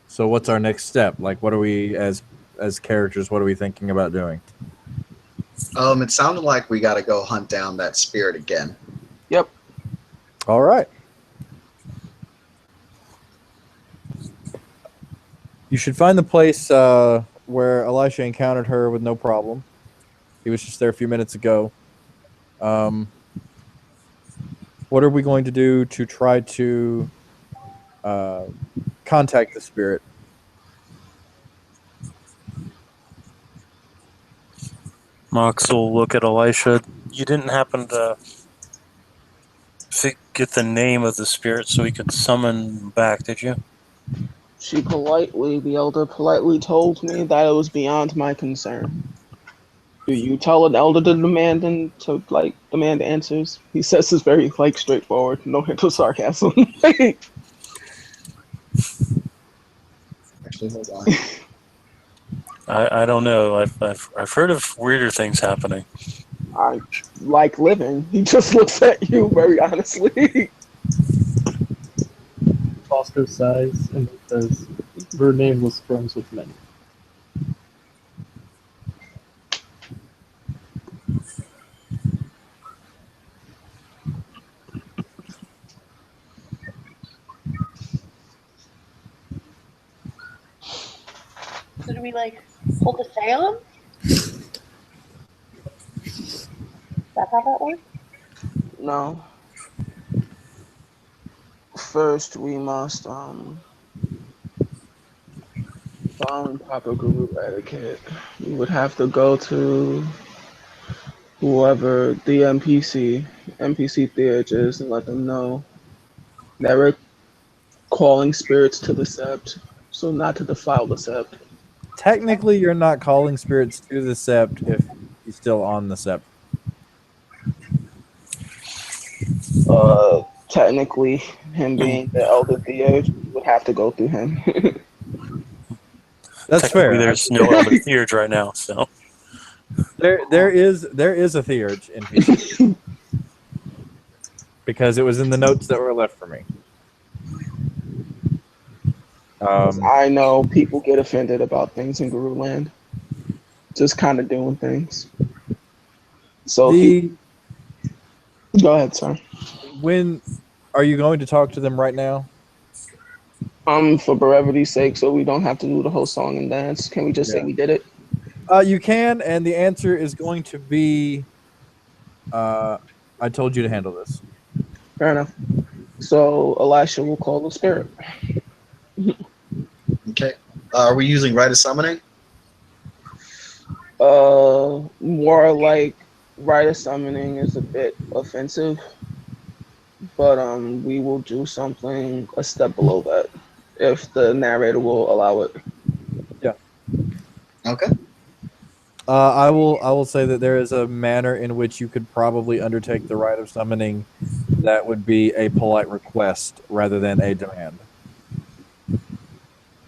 So what's our next step? Like, what are we as characters? What are we thinking about doing? It sounded like we got to go hunt down that spirit again. Yep. All right. You should find the place where Elisha encountered her with no problem. He was just there a few minutes ago. What are we going to do to try to contact the spirit? Mox will look at Elisha. You didn't happen to get the name of the spirit so he could summon back, did you? The elder politely told me that it was beyond my concern. Do you tell an elder to demand answers? He says it's very straightforward, no hint of sarcasm. Actually, hold on. I don't know. I've heard of weirder things happening. I like living. He just looks at you very honestly. Foster sighs and says, "Her name was friends with many." So do we hold the Salem? That's how that works? No. First, we must follow proper guru etiquette. We would have to go to whoever the NPC theurgist and let them know that we're calling spirits to the sept, so not to defile the sept. Technically, you're not calling spirits to the sept if he's still on the sept. Technically, him being the elder theurge would have to go through him. That's fair. There's no elder theurge right now, so There is a theurge in PC because it was in the notes that were left for me. I know people get offended about things in Guru Land. Just kind of doing things. So go ahead, sir. When are you going to talk to them right now? For brevity's sake, so we don't have to do the whole song and dance, can we just say we did it? You can, and the answer is going to be, I told you to handle this. Fair enough. So Elisha will call the spirit. Okay. Are we using Rite of Summoning? More like Rite of Summoning is a bit offensive, but we will do something a step below that if the narrator will allow it. Yeah. Okay. I will say that there is a manner in which you could probably undertake the rite of summoning that would be a polite request rather than a demand.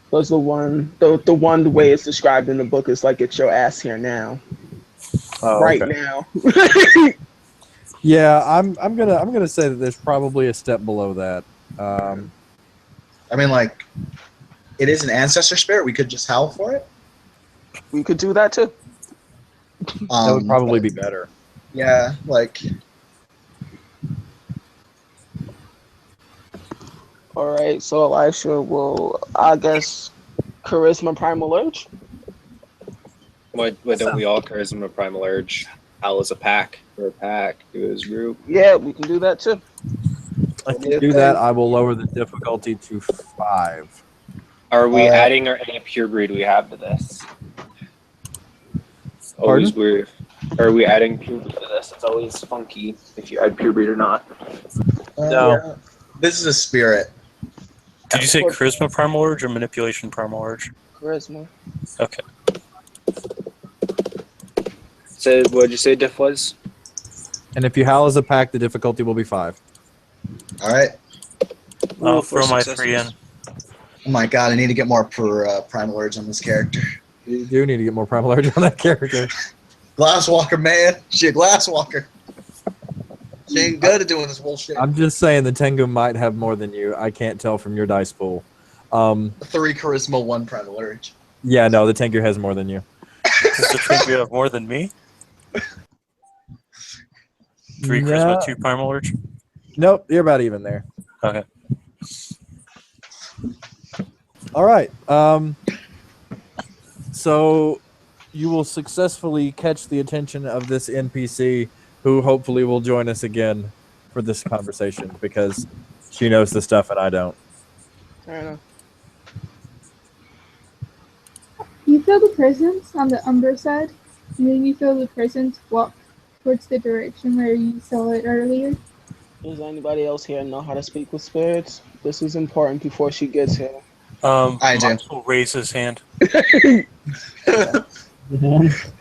Because the one way it's described in the book is like, get your ass here now. Okay. Now. Yeah, I'm gonna say that there's probably a step below that. I mean, it is an ancestor spirit. We could just howl for it. We could do that too. That would probably be better. Yeah, All right, so Elisha will, I guess, charisma primal urge. Why don't we all charisma primal urge? Howl as a pack, or a pack, do as group. Yeah, we can do that too. If you do that, I will lower the difficulty to 5. Are we adding any pure breed we have to this? It's always weird. Are we adding pure breed to this? It's always funky if you add pure breed or not. No. Yeah. This is a spirit. Did you say charisma primal urge or manipulation primal urge? Charisma. Okay. So what did you say diff was? And if you howl as a pack, the difficulty will be 5. All right. I'll throw my 3 in. Oh my god, I need to get more primal urge on this character. You do need to get more primal urge on that character. Glasswalker, man. She a glasswalker. She ain't good at doing this bullshit. I'm just saying the Tengu might have more than you. I can't tell from your dice pool. 3 charisma, 1 primal urge. Yeah, no, the Tengu has more than you. Does the Tengu have more than me? 3 charisma, 2 primal urge? Nope, you're about even there. Okay. All right. So you will successfully catch the attention of this NPC, who hopefully will join us again for this conversation because she knows the stuff and I don't. Fair enough. You feel the presence on the Umber side, and then you feel the presence walk towards the direction where you saw it earlier. Does anybody else here know how to speak with spirits? This is important before she gets here. I do. Max will raise his hand. It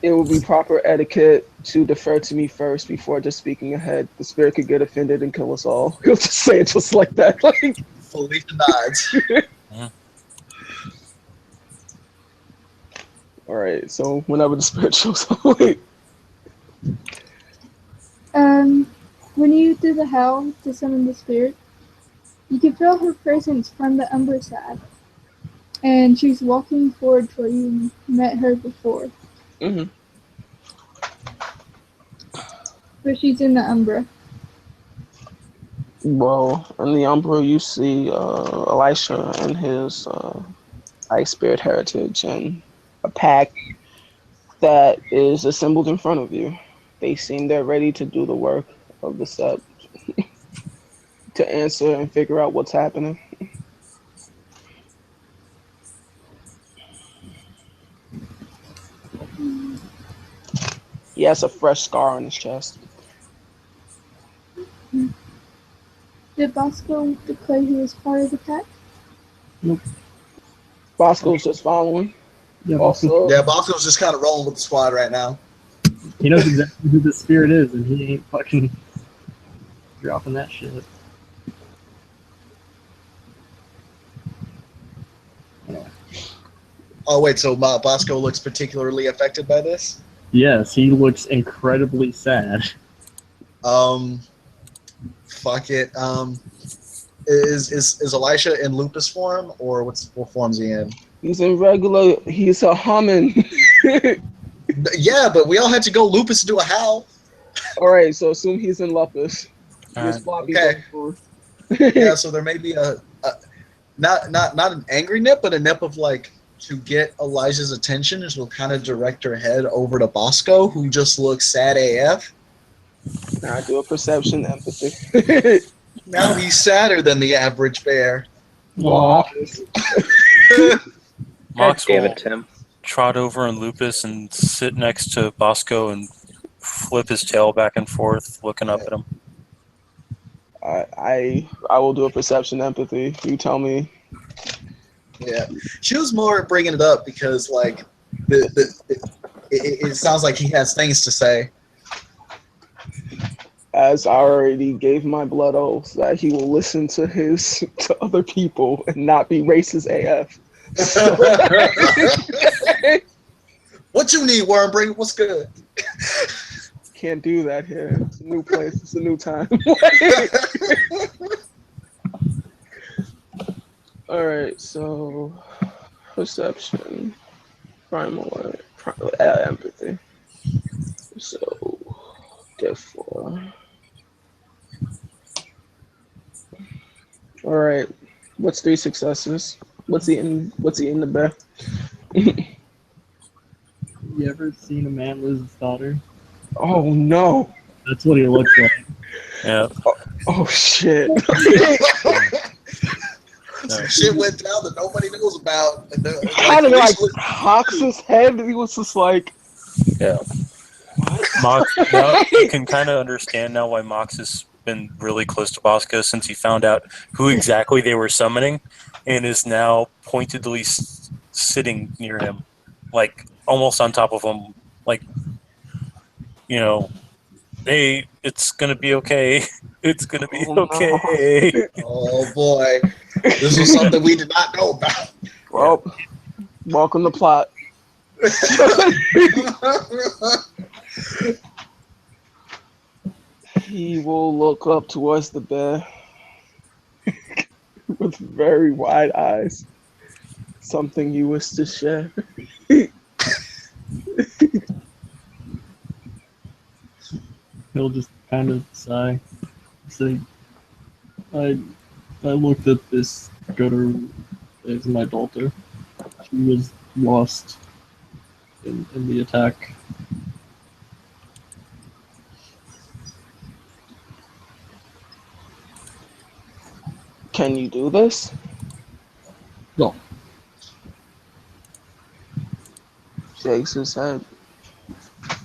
would be proper etiquette to defer to me first before just speaking ahead. The spirit could get offended and kill us all. He'll just say it just like that. Like, Felicia nods. all right, so whenever the spirit shows up, wait. When you do the howl to summon the spirit, you can feel her presence from the Umber side, and she's walking forward where you met her before. Mm-hmm. But she's in the Umbra. Well, in the Umbra, you see Elisha and his Ice Spirit heritage and a pack that is assembled in front of you. They seem they're ready to do the work of the Sept to answer and figure out what's happening. He has a fresh scar on his chest. Did Bosco declare he was part of the pack? Bosco's just following. Yeah, Also, Yeah, Bosco's just kind of rolling with the squad right now. he knows exactly who the spirit is, and he ain't fucking dropping that shit. Oh wait, so Bosco looks particularly affected by this? Yes, he looks incredibly sad. Fuck it. Is Elisha in lupus form, or what form's he in? he's in regular. He's a humming. Yeah, but we all had to go lupus to do a howl. All right, so assume he's in lupus. Alright, okay. Yeah, so there may be a not an angry nip, but a nip of like to get Elijah's attention, and she'll kind of direct her head over to Bosco, who just looks sad AF. Now do a perception empathy. Now he's sadder than the average bear. Wow. Mox Damn will it, Tim. trot over on Lupus and sit next to Bosco and flip his tail back and forth, looking up at him. I will do a perception empathy. You tell me. Yeah, she was more bringing it up because like it sounds like he has things to say. As I already gave my blood oath that he will listen to other people and not be racist AF. What you need, Wormbring? What's good? Can't do that here. It's a new place. It's a new time. All right, so perception, primal, empathy. So therefore, all right. What's 3 successes? What's he in the bear? You ever seen a man lose his daughter? Oh no! That's what he looks like. Yeah. Oh shit! Some shit went down that nobody knows about. And Kind of like cocks his head. He was just like, Yeah. Mox, now you can kind of understand now why Mox has been really close to Bosco since he found out who exactly they were summoning and is now pointedly sitting near him, like almost on top of him, like, you know, Hey, it's gonna be okay. It's gonna be Oh, no. okay. Oh boy, this was something we did not know about. Well, welcome to plot. He will look up towards the bear with very wide eyes. Something you wish to share. He'll just kind of sigh. Say, I looked at this gutter as my daughter. She was lost in the attack. Can you do this? No. Shakes his head.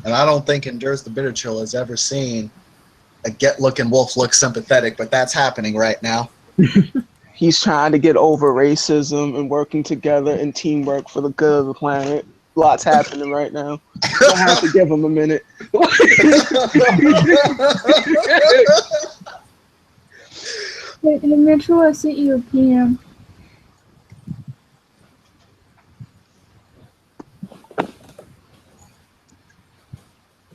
And I don't think Endures the Bitter Chill has ever seen a get-looking wolf look sympathetic, but that's happening right now. He's trying to get over racism and working together and teamwork for the good of the planet. Lots happening right now. You'll have to give him a minute. Hey, Mitchell, I sent you a PM.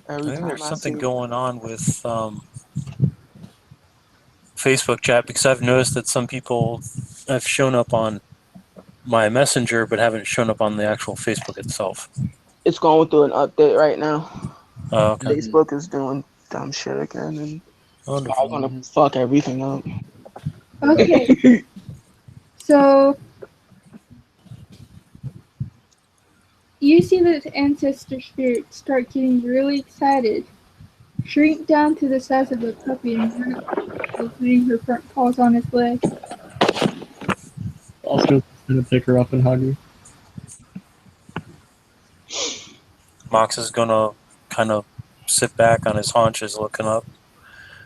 I think there's something going on with Facebook chat because I've noticed that some people have shown up on my messenger but haven't shown up on the actual Facebook itself. It's going through an update right now. Oh, okay. Facebook is doing dumb shit again, and it's Wonderful. probably gonna fuck everything up. Okay. So, you see the ancestor spirit start getting really excited, shrink down to the size of a puppy, and run up, putting her front paws on his leg. Oscar's gonna pick her up and hug her. Mox is gonna kind of sit back on his haunches looking up.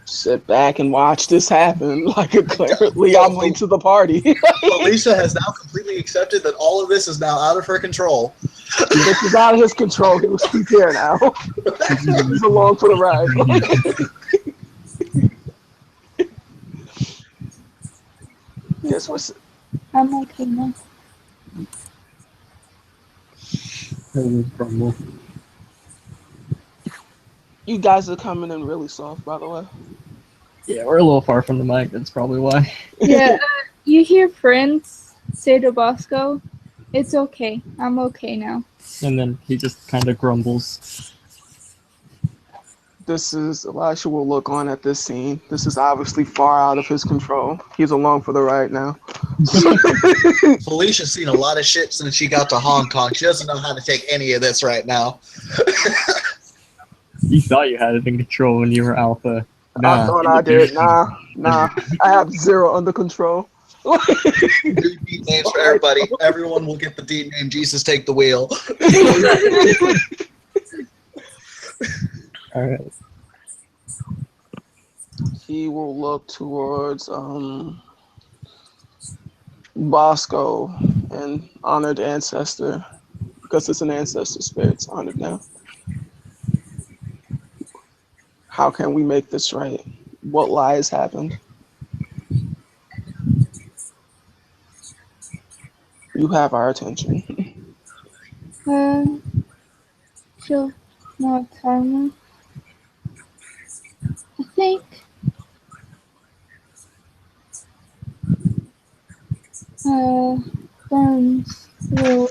Sit back and watch this happen. Like, clearly, I'm late to the party. Felicia has now completely accepted that all of this is now out of her control. This is out of his control. He was here now. He's along for the ride. Guess what's I'm okay now. Grumble. you guys are coming in really soft, by the way. Yeah, we're a little far from the mic. That's probably why. Yeah, you hear friends say to Bosco, "It's okay. I'm okay now." And then he just kind of grumbles. This is Elisha will look on at this scene. This is obviously far out of his control. He's along for the ride now. Felicia's seen a lot of shit since she got to Hong Kong. She doesn't know how to take any of this right now. You thought you had it in control when you were alpha. I thought I did. Nah. I have zero under control. New deed names for everybody. Everyone will get the deed name Jesus Take the Wheel. All right. He will look towards Bosco and honored ancestor, because it's an ancestor spirit. It's honored now. How can we make this right? What lies happened? You have our attention. Sure. No timer. I think Burns will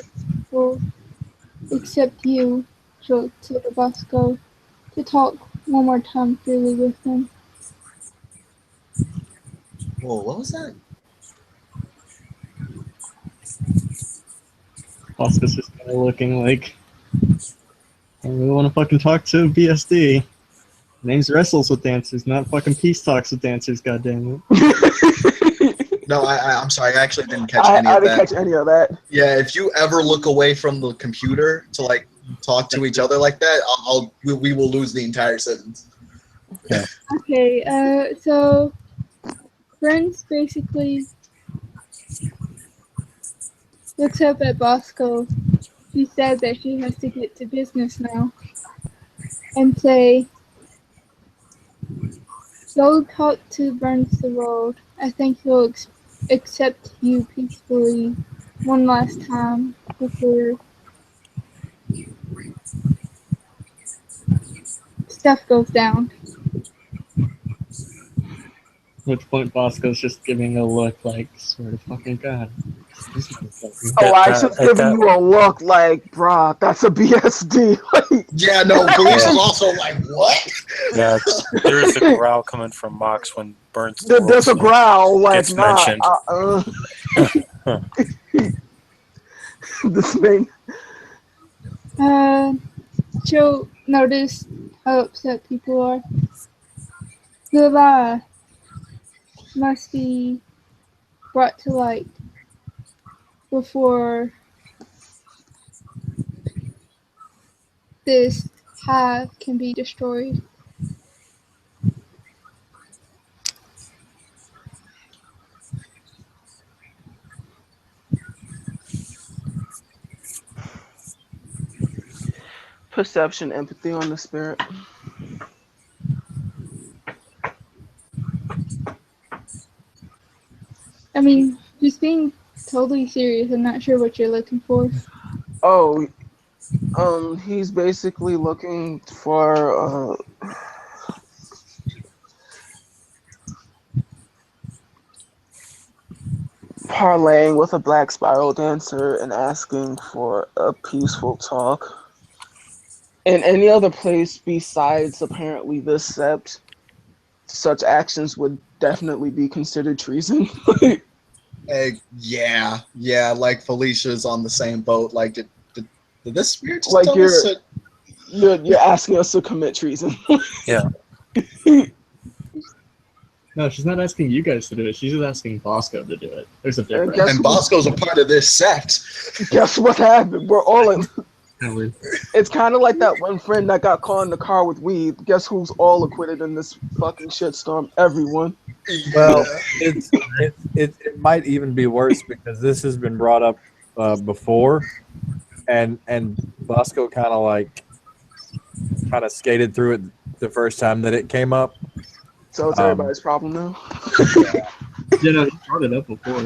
accept you, to the Bosco, to talk one more time freely with him. Whoa, what was that? Oscar's just kind of looking like, I really want to fucking talk to BSD. Name's Wrestles with Dancers, not fucking Peace Talks with Dancers, goddammit. No, I'm sorry. I actually didn't catch I any of didn't that. catch any of that. Yeah, if you ever look away from the computer to like talk to each other like that, we will lose the entire sentence. Okay, so Burns basically looks up at Bosco. She said that she has to get to business now and say, Go talk to Burns the World. I think he'll accept you peacefully one last time before stuff goes down. At which point Bosco's just giving a look like, swear to fucking God. Elijah's at giving that- you a look like, bruh, that's a BSD. Yeah, no, Felicia's also like, what? Yeah, there's a growl coming from Mox when Burns the World's There's a name growl like, gets nah. mentioned. This thing. She'll notice how upset people are. The lie must be brought to light before this hive can be destroyed. Perception, empathy on the spirit. I mean, just being totally serious, I'm not sure what you're looking for. Oh, he's basically looking for parlaying with a black spiral dancer and asking for a peaceful talk. In any other place besides apparently this sept, such actions would definitely be considered treason. Yeah, like Felicia's on the same boat. Like, did this spirit just Like tell us that? you're asking us to commit treason. Yeah. No, she's not asking you guys to do it. She's just asking Bosco to do it. There's a difference. guess- And Bosco's a part of this sept. Guess what happened? We're all in. Really. It's kind of like that one friend that got caught in the car with weed. Guess who's all acquitted in this fucking shitstorm? Everyone. Well, it might even be worse because this has been brought up before, and Bosco kind of skated through it the first time that it came up. So it's everybody's problem now. You know, you brought it up before.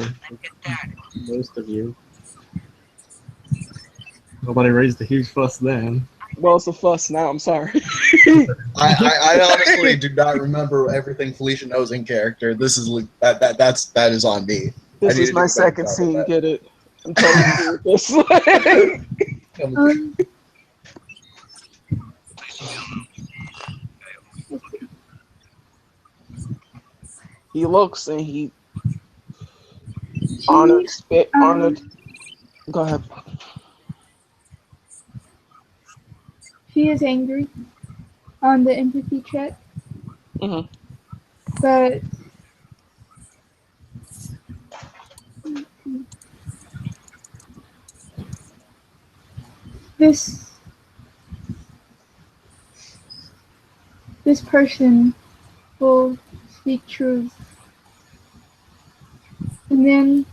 Most of you. Nobody raised a huge fuss then. Well, it's a fuss now. I'm sorry. I honestly do not remember everything Felicia knows in character. This is that is on me. This I need is to my do a better second job scene. of that. Get it? I'm totally with this. He looks and he honored. Go ahead. She is angry on the empathy check, Mhm. but this person will speak truth, and then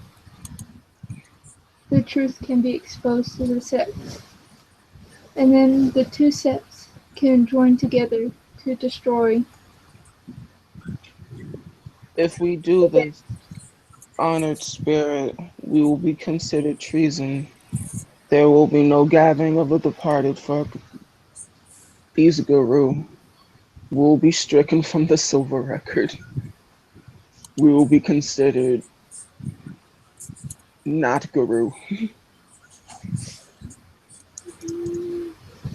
the truth can be exposed to the sept, and then the two septs can join together to destroy. If we do this, honored spirit, we will be considered treason. There will be no gathering of the departed for these guru. We will be stricken from the silver record. We will be considered not guru.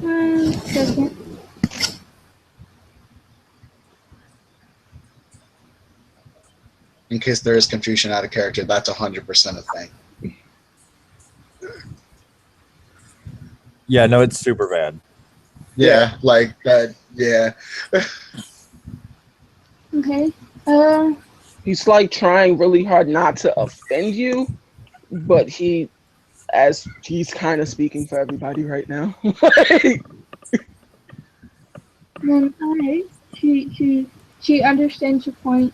Second. In case there is confusion out of character, that's 100% a thing. Yeah, no, it's super bad. Yeah, like that. Yeah. Okay. He's like trying really hard not to offend you, but he's kind of speaking for everybody right now. Then alright. She understands your point.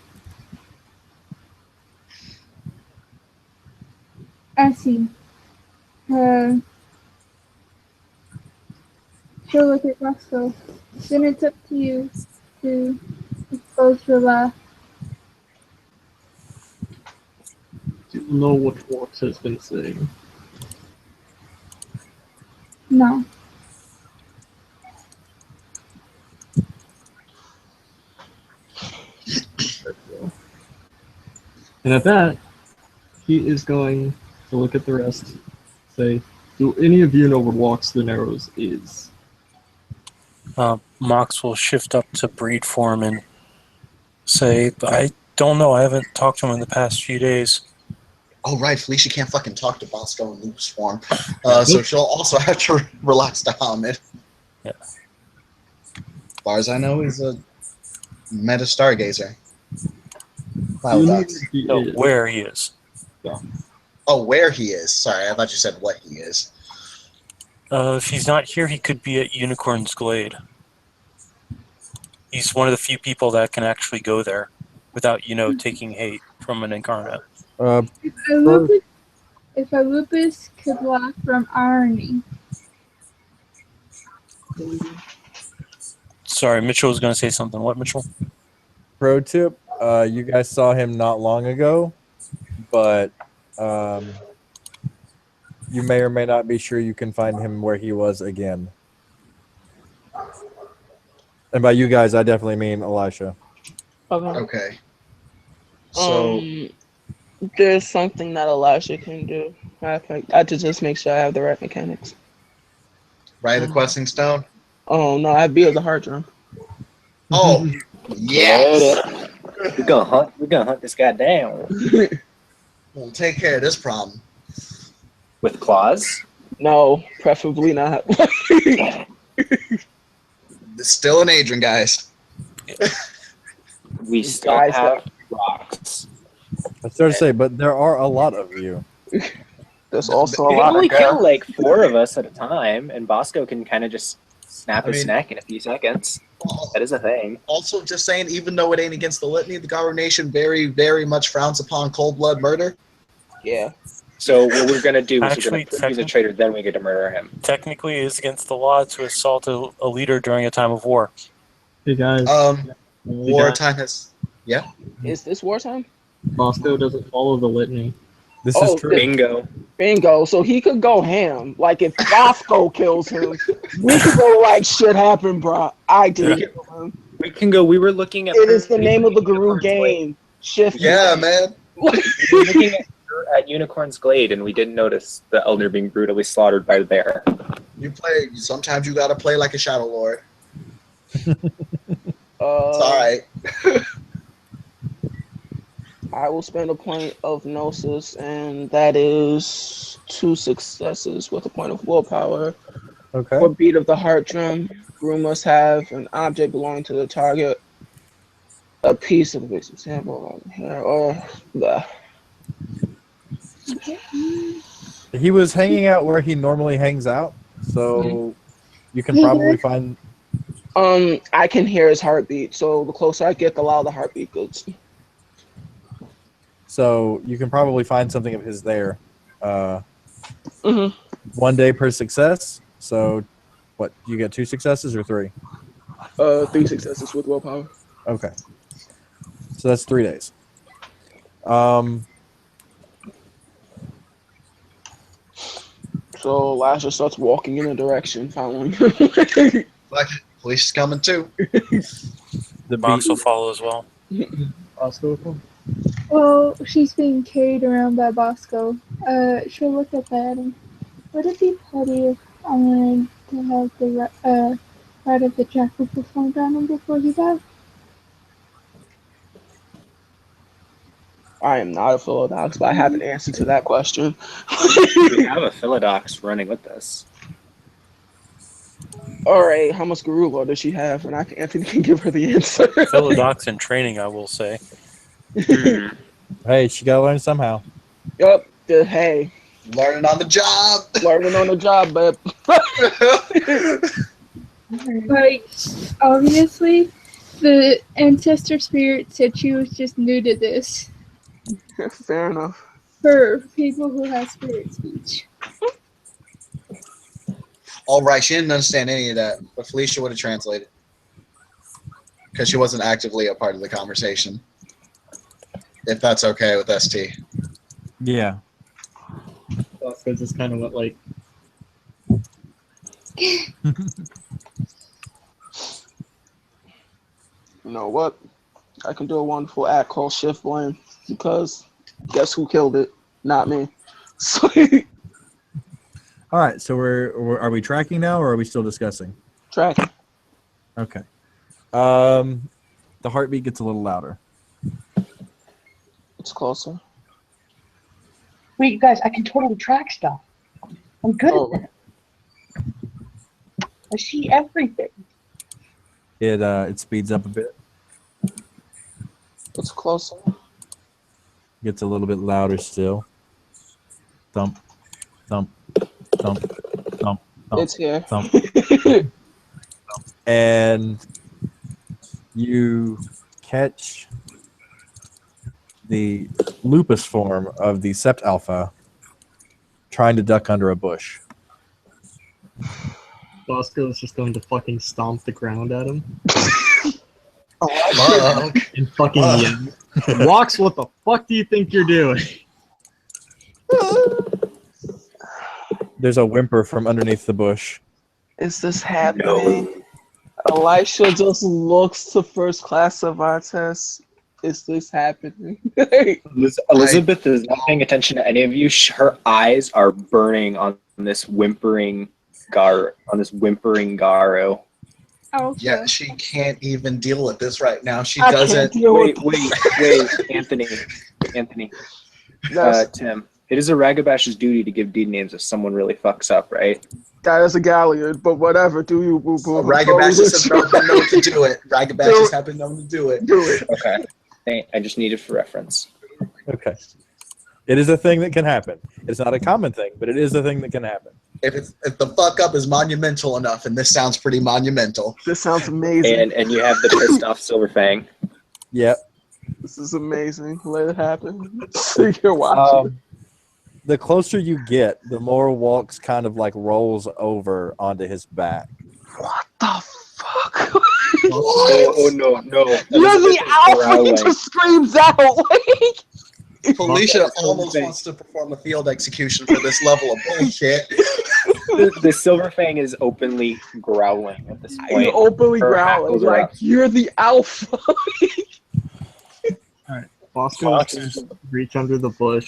I see. She'll look at Roscoe. Then it's up to you to both will laugh. Do you know what Walks has been saying? No. And at that, he is going to look at the rest, say, do any of you know where Walks the Narrows is? Mox will shift up to breed form and say, I don't know. I haven't talked to him in the past few days. Oh, right, Felicia can't fucking talk to Bosco in Loop's form. So she'll also have to relax to Hamid. Yeah. As far as I know, he's a meta stargazer. Do you know Paradox. where he So is? where he is. Oh, where he is. Sorry, I thought you said what he is. If he's not here, he could be at Unicorn's Glade. He's one of the few people that can actually go there without, taking hate from an incarnate. If a lupus could laugh from irony, Sorry, Mitchell was going to say something. What, Mitchell? Pro tip: you guys saw him not long ago, but you may or may not be sure you can find him where he was again. And by you guys, I definitely mean Elisha. Okay. So, There's something that Elisha can do. I have to just make sure I have the right mechanics. right, the questing stone? Oh no, I build the hard drum. Oh, yes! We're gonna hunt this guy down. We'll take care of this problem. With claws? No, preferably not. It's still an Adrian, guys. We still Guys, have rocks. I started to say, but there are a lot of you. There's also a We can lot only of kill like 4 of us at a time, and Bosco can kind of just snap his mean- neck in a few seconds. That is a thing. Also, just saying, even though it ain't against the litany, the Garu Nation very, very much frowns upon cold blood murder. Yeah. So what we're gonna do is Actually, we're gonna put he's a traitor, then we get to murder him. Technically, it is against the law to assault a leader during a time of war. Hey guys, Wartime has. Yeah. Is this wartime? Bosco doesn't follow the litany. This Oh, is true. Bingo. Bingo. So he could go ham. Like if Bosco kills him, we could go like shit happened, bro. I did kill him. We can go. We were looking at. It is the name of the Guru game. Shift. Yeah, man. We were looking at Unicorn's Glade, and we didn't notice the Elder being brutally slaughtered by the bear. Sometimes you gotta play like a Shadow Lord. It's All alright. I will spend a point of Gnosis, and that is 2 successes with a point of willpower. Okay. For beat of the heart drum, Guru must have an object belonging to the target, a piece of the victim's sample, or the. He was hanging out where he normally hangs out, so you can probably find. I can hear his heartbeat, so the closer I get, the louder the heartbeat goes. So you can probably find something of his there. Mm-hmm. 1 day per success. So, what? You get 2 successes or 3? 3 successes with willpower. Okay. So that's 3 days. So Lasher starts walking in a direction, following. Like, police is coming too. The Mox beat. will follow as well. Bosco? well, she's being carried around by Bosco. She'll look at that and would it be petty if I wanted to have the rite of the jackal performed on him before he died? I am not a Philodox, but I have an answer to that question. We have a Philodox running with us. All right, how much Garula does she have? And Anthony can give her the answer. Philodox in training, I will say. Hey, she gotta learn somehow. Yup. Hey, Learning on the job. learning on the job, but Like, obviously, the ancestor spirit said she was just new to this. fair enough. For people who have spirit speech. All right, she didn't understand any of that, but Felicia would have translated. because she wasn't actively a part of the conversation. If that's okay with ST. Yeah. Bosco just kind of went like, You know what? I can do a wonderful act called shift blame because guess who killed it? Not me. So All right. So are we tracking now, or are we still discussing? tracking. Okay. The heartbeat gets a little louder. It's closer. Wait, you guys, I can totally track stuff. I'm good Oh. at that. I see everything. It speeds up a bit. It's closer. Gets a little bit louder still. Thump, thump, thump, thump, thump, It's here. thump. And you catch the lupus form of the Sept Alpha trying to duck under a bush. Bosco is just going to fucking stomp the ground at him Fuck. and fucking yell. Walks, what the fuck do you think you're doing? There's a whimper from underneath the bush. Is this happening? Elisha just looks to first class Cervantes. Is this happening? Elizabeth is not paying attention to any of you. Her eyes are burning on this whimpering Garo. Oh, Yeah, she can't even deal with this right now. She I doesn't. can't deal Wait, with Anthony. Yes, Tim. It is a Ragabash's duty to give deed names if someone really fucks up, right? that is a galliard, but whatever. Do you, boo boo? Ragabashes have been known to do it. Ragabashes have been known to do it. Do it. Okay. I just need it for reference. Okay. It is a thing that can happen. It's not a common thing, but it is a thing that can happen. If the fuck up is monumental enough, and this sounds pretty monumental. This sounds amazing. And you have the pissed off Silverfang. Yep. This is amazing. Let it happen. So you're watching. The closer you get, the more Walks kind of like rolls over onto his back. What the fuck? Oh no. You're the alpha. He just screams out. Like, Felicia almost wants to perform a field execution for this level of bullshit. The Silverfang is openly growling at this point. he's openly Her growling. hackles are Like, up. you're the alpha. Bosco is going to reach under the bush,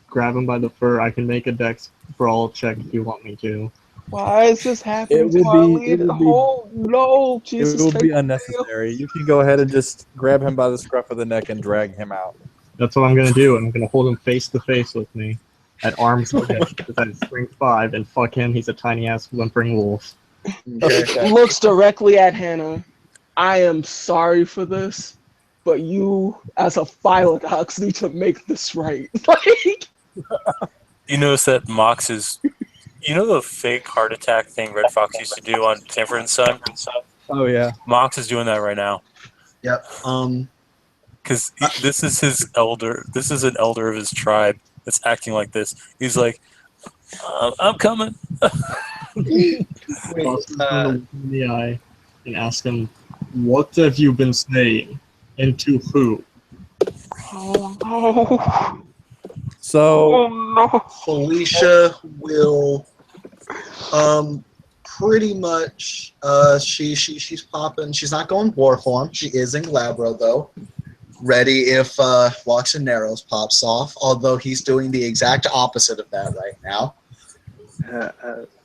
grab him by the fur. I can make a dex brawl check if you want me to. Why is this happening? It would be- Marlene? it would be- Oh, no. Jesus. it will be take- unnecessary. You can go ahead and just grab him by the scruff of the neck and drag him out. That's what I'm going to do. I'm going to hold him face to face with me at arm's length because that's strength 5, and fuck him, he's a tiny ass whimpering wolf. Okay. Looks directly at Hannah. I am sorry for this, but you, as a Philodox, need to make this right. Like, You notice that Mox is, you know, the fake heart attack thing Red Fox used to do on Sanford and Son? Oh yeah. Mox is doing that right now. Yep. Because this is his elder. This is an elder of his tribe that's acting like this. He's like, I'm coming. Bosco's going to look him in the eye and ask him, what have you been saying? And to who? oh no. So Oh no. Felicia will pretty much she's popping. She's not going war form. She is in Glabro though. Ready if Walks and Narrows pops off, although he's doing the exact opposite of that right now.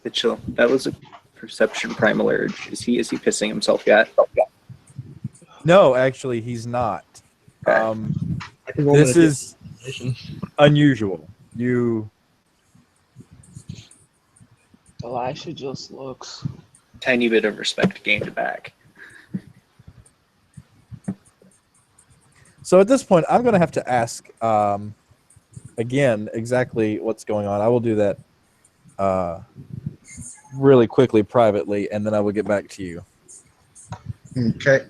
Mitchell, that was a perception primal urge. Is he pissing himself yet? no, actually, he's not. Okay. I can roll This an is unusual. You Elisha just looks. Tiny bit of respect gained back. So at this point, I'm going to have to ask again exactly what's going on. I will do that really quickly, privately, and then I will get back to you. Okay.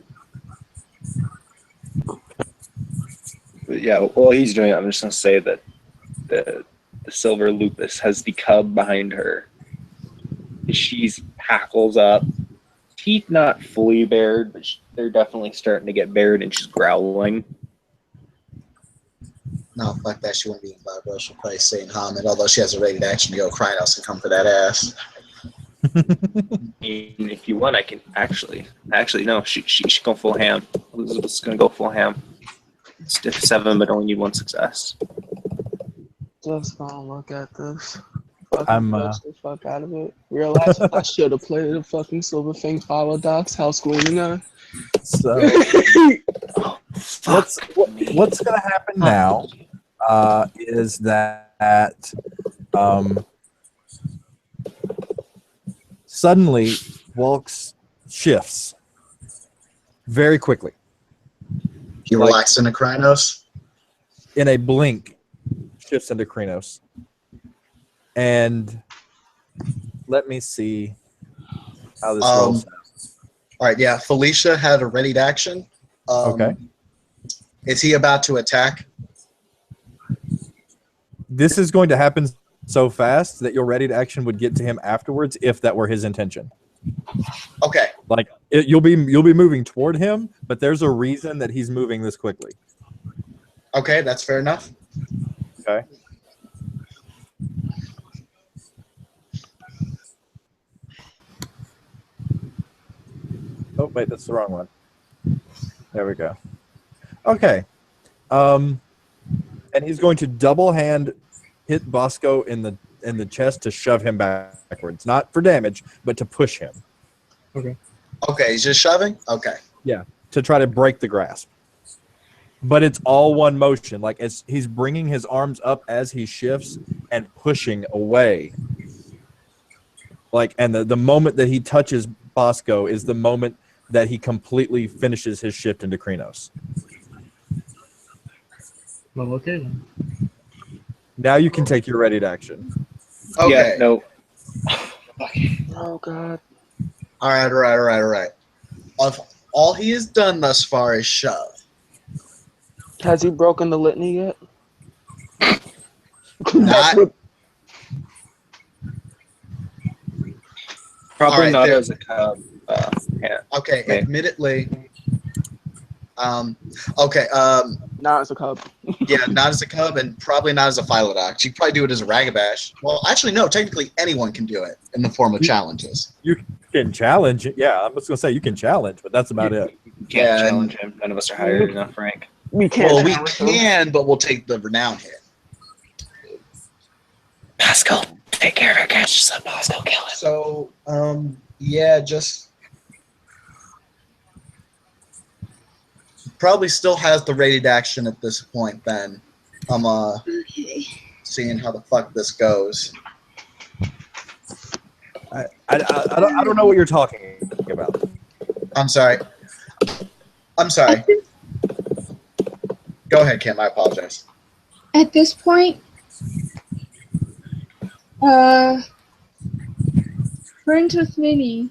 But yeah, while he's doing it, I'm just gonna say that the silver lupus has the cub behind her. She's hackles up. teeth not fully bared, but they're definitely starting to get bared, and she's growling. No, fuck that. She wouldn't be in Barbara. She'll probably stay in Hamid, although she has a rated action to go Krynos and come for that ass. If you want, I can actually no. She go full ham. Elizabeth's gonna go full ham. Stiff 7, but only need 1 success. Just gonna look at this. I'm, Fucking the fuck out of it. Realize I should have played a fucking Silverfang Paradox House Queen. So what's going to happen now is that suddenly Walks shifts very quickly. He relaxed into Krynos. In a blink, shifts into Krynos. And let me see how this rolls. All right, yeah. Felicia had a readied action. Okay. Is he about to attack? This is going to happen so fast that your readied action would get to him afterwards if that were his intention. Okay. Like you'll be moving toward him, but there's a reason that he's moving this quickly. Okay, that's fair enough. Okay. Oh, wait, that's the wrong one. There we go. Okay. And he's going to double hand hit Bosco in the chest to shove him backwards. Not for damage, but to push him. Okay. Okay, he's just shoving? Okay. Yeah, to try to break the grasp. But it's all one motion. Like he's bringing his arms up as he shifts and pushing away. Like, and the moment that he touches Bosco is the moment that he completely finishes his shift into Krynos. Well, okay then. Now you can take your readied action. Okay. Yeah, no. Oh god. All right. All he has done thus far is shove. Has he broken the litany yet? Not. Probably All right, not there. as a cub. Yeah. Okay, Okay. admittedly. Not as a cub. Yeah, not as a cub and probably not as a Philodox. You could probably do it as a Ragabash. Well, actually, no. Technically, anyone can do it in the form of challenges. You can challenge. Yeah, I was going to say you can challenge, but that's about it. You can't Yeah, challenge him. None of us are higher enough rank. We can't. Well, we challenge him. can, but we'll take the renown hit. Pascal, take care of her catch. Just let Pascal kill him. So, yeah, just probably still has the rated action at this point. Then I'm seeing how the fuck this goes. I don't know what you're talking about. I'm sorry. Go ahead, Kim. I apologize. At this point, Friends with Minnie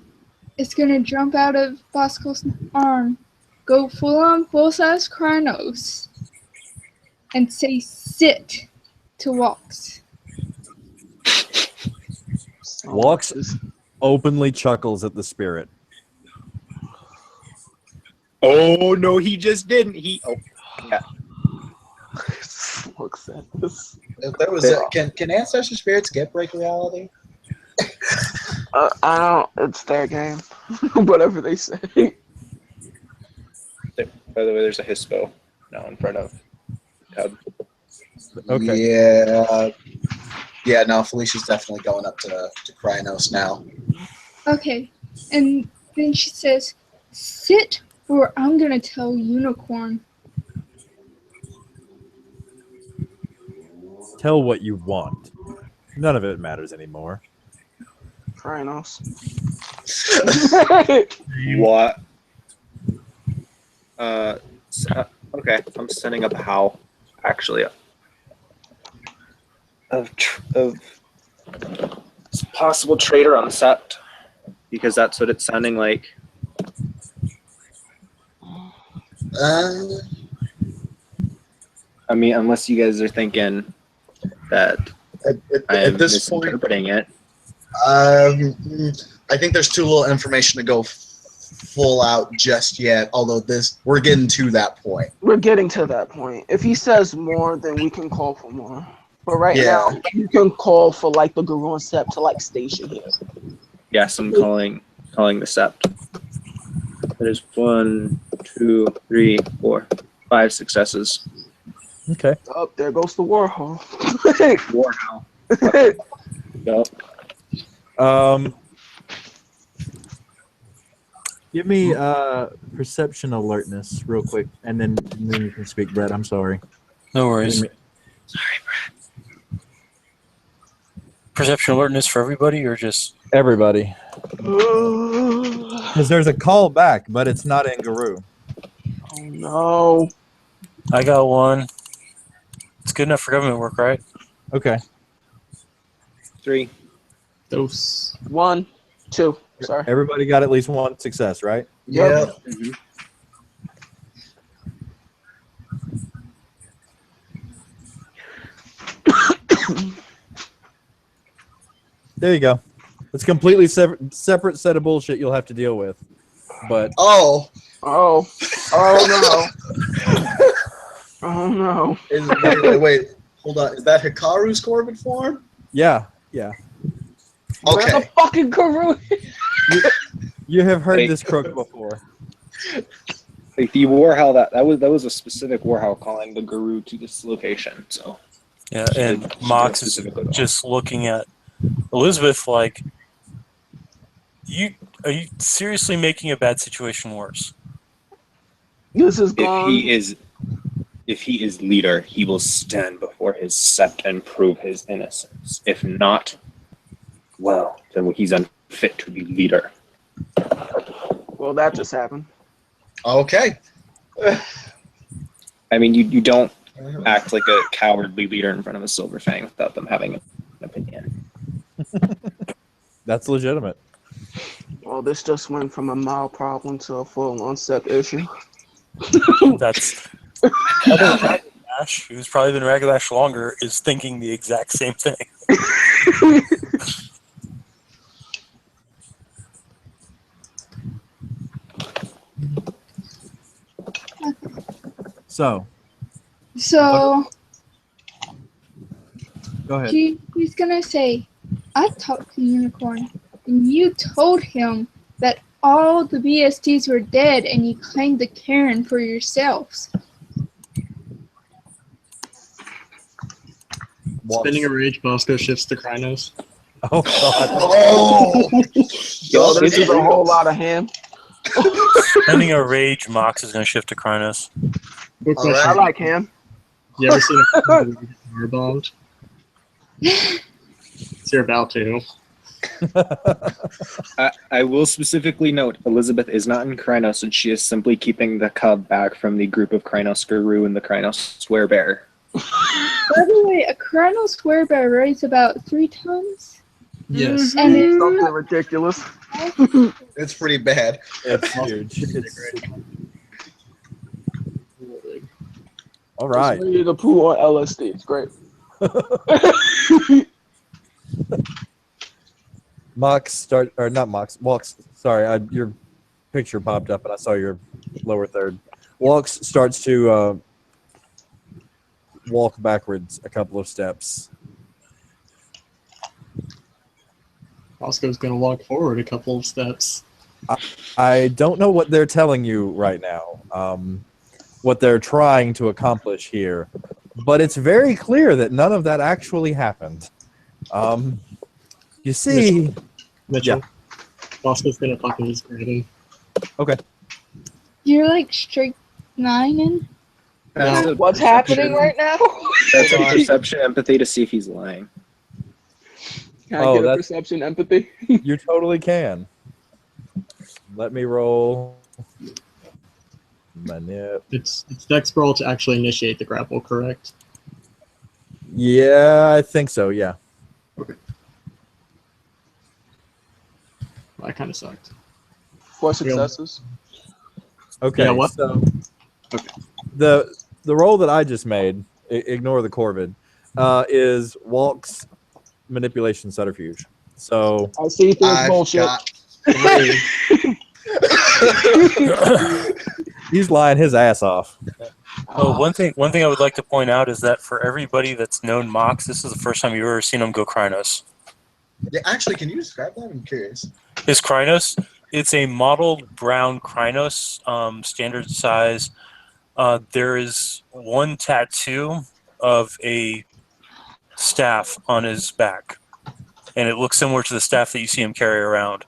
is gonna jump out of Bosco's arm, go full on full-size Krynos, and say "sit" to Walks. Walks openly chuckles at the spirit. Oh no, he just didn't. Yeah. Looks at this. If there was can ancestral spirits get break reality? I don't. It's their game. Whatever they say. By the way, there's a Hispo now in front of Cub. Okay. Yeah. No, Felicia's definitely going up to Krynos now. Okay, and then she says, "Sit, or I'm gonna tell Unicorn." Tell what you want. None of it matters anymore. Krynos. What? Okay, I'm setting up a howl, actually, of possible traitor on the set, because that's what it's sounding like. I mean, unless you guys are thinking that I am at this point, misinterpreting it. I think there's too little information to go full out just yet, although we're getting to that point. We're getting to that point. If he says more, then we can call for more. But right Yeah. now, you can call for like the Guru and Sept to like station here. Yes, I'm calling the sept. That is 1, 2, 3, 4, 5 successes. Okay. Oh, there goes the Warhol. Warhowl. Yup. Give me perception alertness real quick, and then you can speak, Brett. I'm sorry. No worries. Give me- Perception alertness for everybody, or just Everybody. Because there's a call back, but it's not in Guru. Oh no. I got one. It's good enough for government work, right? Okay. 3. Dose. 1, 2. Sorry. Everybody got at least one success, right? Yep. Mhm. There you go. It's completely separate set of bullshit you'll have to deal with. But Oh no. Oh no. Wait, hold on. Is that Hikaru's Corbin form? yeah. Where the Okay. fucking Guru? You have heard Wait. this croak before. Like the Warhowl, that was a specific Warhowl calling the Guru to this location. So Yeah, and Mox is just looking at Elizabeth like, are you seriously making a bad situation worse? This is gone. if he is leader, he will stand before his sept and prove his innocence. If not, well, then he's unfit to be leader. Well, that just happened. Okay. I mean, you don't act like a cowardly leader in front of a Silver Fang without them having an opinion. That's legitimate. Well, this just went from a mild problem to a full-on Sept issue. That's Ragabash, who's probably been Ragabash longer, is thinking the exact same thing. So, So go ahead. he's gonna say, I talked to Unicorn, and you told him that all the BSTs were dead, and you claimed the Karen for yourselves. Spinning a rage, Bosco shifts to Krynos. Oh, God. Oh. Yo, this is a whole lot of ham. Spending a rage, Mox is going to shift to Krynos. Quick All question. I like ham. You ever seen a movie with fire bombed? So you're about to. I will specifically note, Elizabeth is not in Krynos, and she is simply keeping the cub back from the group of Krynos Guru and the Krynos Swearbear. By the way, a Chronos Squarebear weighs about 3 tons. Yes. And it's Something ridiculous. It's pretty bad. It's huge. All right. It's ready to poo on LSD. It's great. Walks. Sorry, your picture popped up and I saw your lower third. Walks starts to walk backwards a couple of steps. Bosco's gonna walk forward a couple of steps. I don't know what they're telling you right now, what they're trying to accomplish here, but it's very clear that none of that actually happened. You see, Mitchell. Bosco's gonna fucking just grab him. You're like straight 9 in. That's a What's perception- happening right now? That's a perception empathy to see if he's lying. Can I Oh, get a that's- perception empathy? you totally can. Let me roll. Manip. It's Dex roll to actually initiate the grapple, correct? Yeah, I think so. Yeah. That kind of sucked. 4 successes. Okay. Yeah, what? So Okay. the roll that I just made, ignore the Corvid, is Walk's manipulation subterfuge. So I see through his I've bullshit. got 3. He's lying his ass off. Oh, one thing I would like to point out is that for everybody that's known Mox, this is the first time you've ever seen him go Krynos. Yeah, actually, can you describe that? I'm curious. His Krynos, it's a modeled brown Krynos, standard size. There is one tattoo of a staff on his back, and it looks similar to the staff that you see him carry around.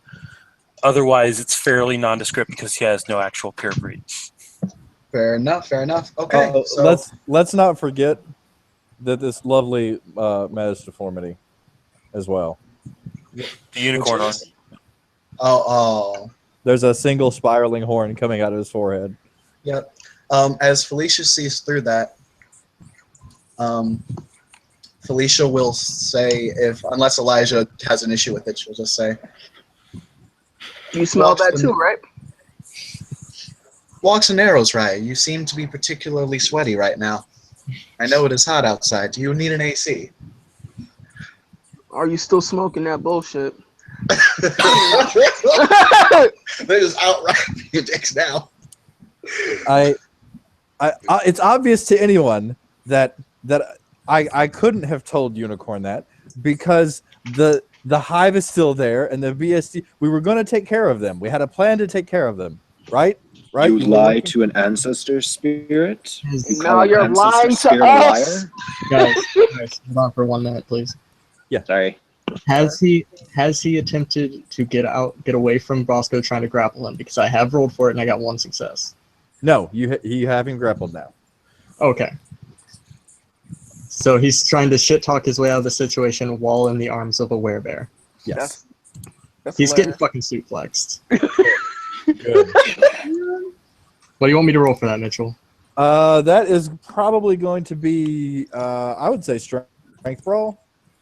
Otherwise, it's fairly nondescript because he has no actual pure breed. Fair enough. Okay, so Let's not forget that this lovely Metis deformity as well. The unicorn horn. Oh. There's a single spiraling horn coming out of his forehead. Yep. As Felicia sees through that, Felicia will say, unless Elijah has an issue with it, she'll just say, You smell that too, right? Walks and arrows, right? You seem to be particularly sweaty right now. I know it is hot outside. Do you need an AC? Are you still smoking that bullshit? They're just outright your dicks now. It's obvious to anyone that I couldn't have told Unicorn that because the hive is still there and the BSD. We were going to take care of them. We had a plan to take care of them, right? Right? You lie to an ancestor spirit? You Now call an you're ancestor lying to spirit a us. liar? Guys, hold on for 1 minute, please. Sorry. Has he attempted to get away from Bosco trying to grapple him? Because I have rolled for it and I got 1 success. No, you have him grappled now. Okay. So he's trying to shit talk his way out of the situation while in the arms of a werebear. Yes. That's He's getting hilarious. fucking suplexed. Good. What do you want me to roll for that, Mitchell? That is probably going to be, I would say, strength brawl.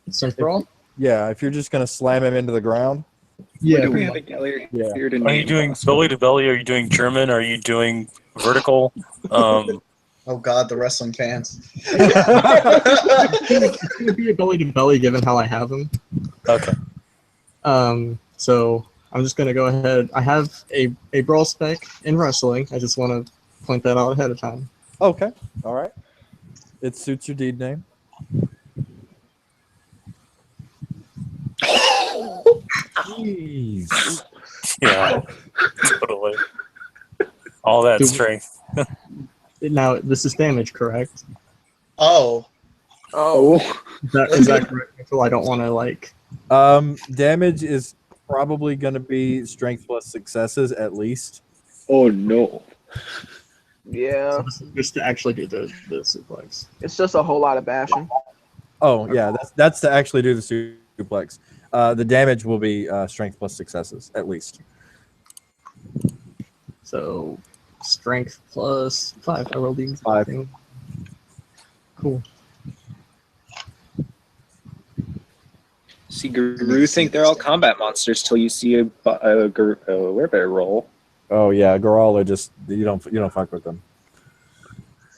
Strength brawl? Yeah, if you're just going to slam him into the ground. Yeah. Do we have a gallery Yeah. here to Are you name doing Bosco? belly to belly? Are you doing German? Are you doing vertical? Oh God, the wrestling fans. It's going to be a belly to belly given how I have him. Okay. So I'm just going to go ahead. I have a brawl spec in wrestling. I just want to point that out ahead of time. Okay. All right. It suits your deed name. Jeez. Yeah. Totally. All that Do- strength. Now, this is damage, correct? Oh, Oh, Is that correct, Mitchell? I don't want to, Damage is probably going to be strength plus successes at least. Oh no. yeah. So this is just to actually do the suplex. It's just a whole lot of bashing. Oh yeah, that's to actually do the suplex. The damage will be strength plus successes at least. So strength plus 5. I rolled the exact 5. thing. Cool. See, Guru think they're all combat monsters till you see a werebear roll. Oh yeah, Goral are just you don't fuck with them.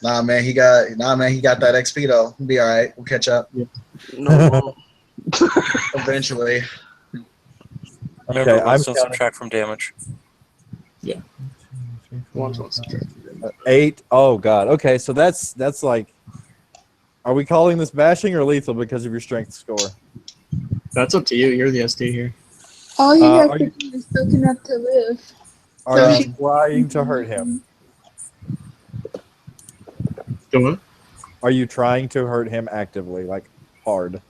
nah, man, he got that XP though. We'll be all right. We'll catch up No, eventually. Remember, Okay, I'm ones don't counting. subtract from damage. One's one subtract. 8. Oh god. Okay, so that's like, are we calling this bashing or lethal because of your strength score? That's up to you. You're the ST here. All you Are have to do is soak enough to live. Are So you she- trying to hurt him? Go on. Are you trying to hurt him actively, like hard?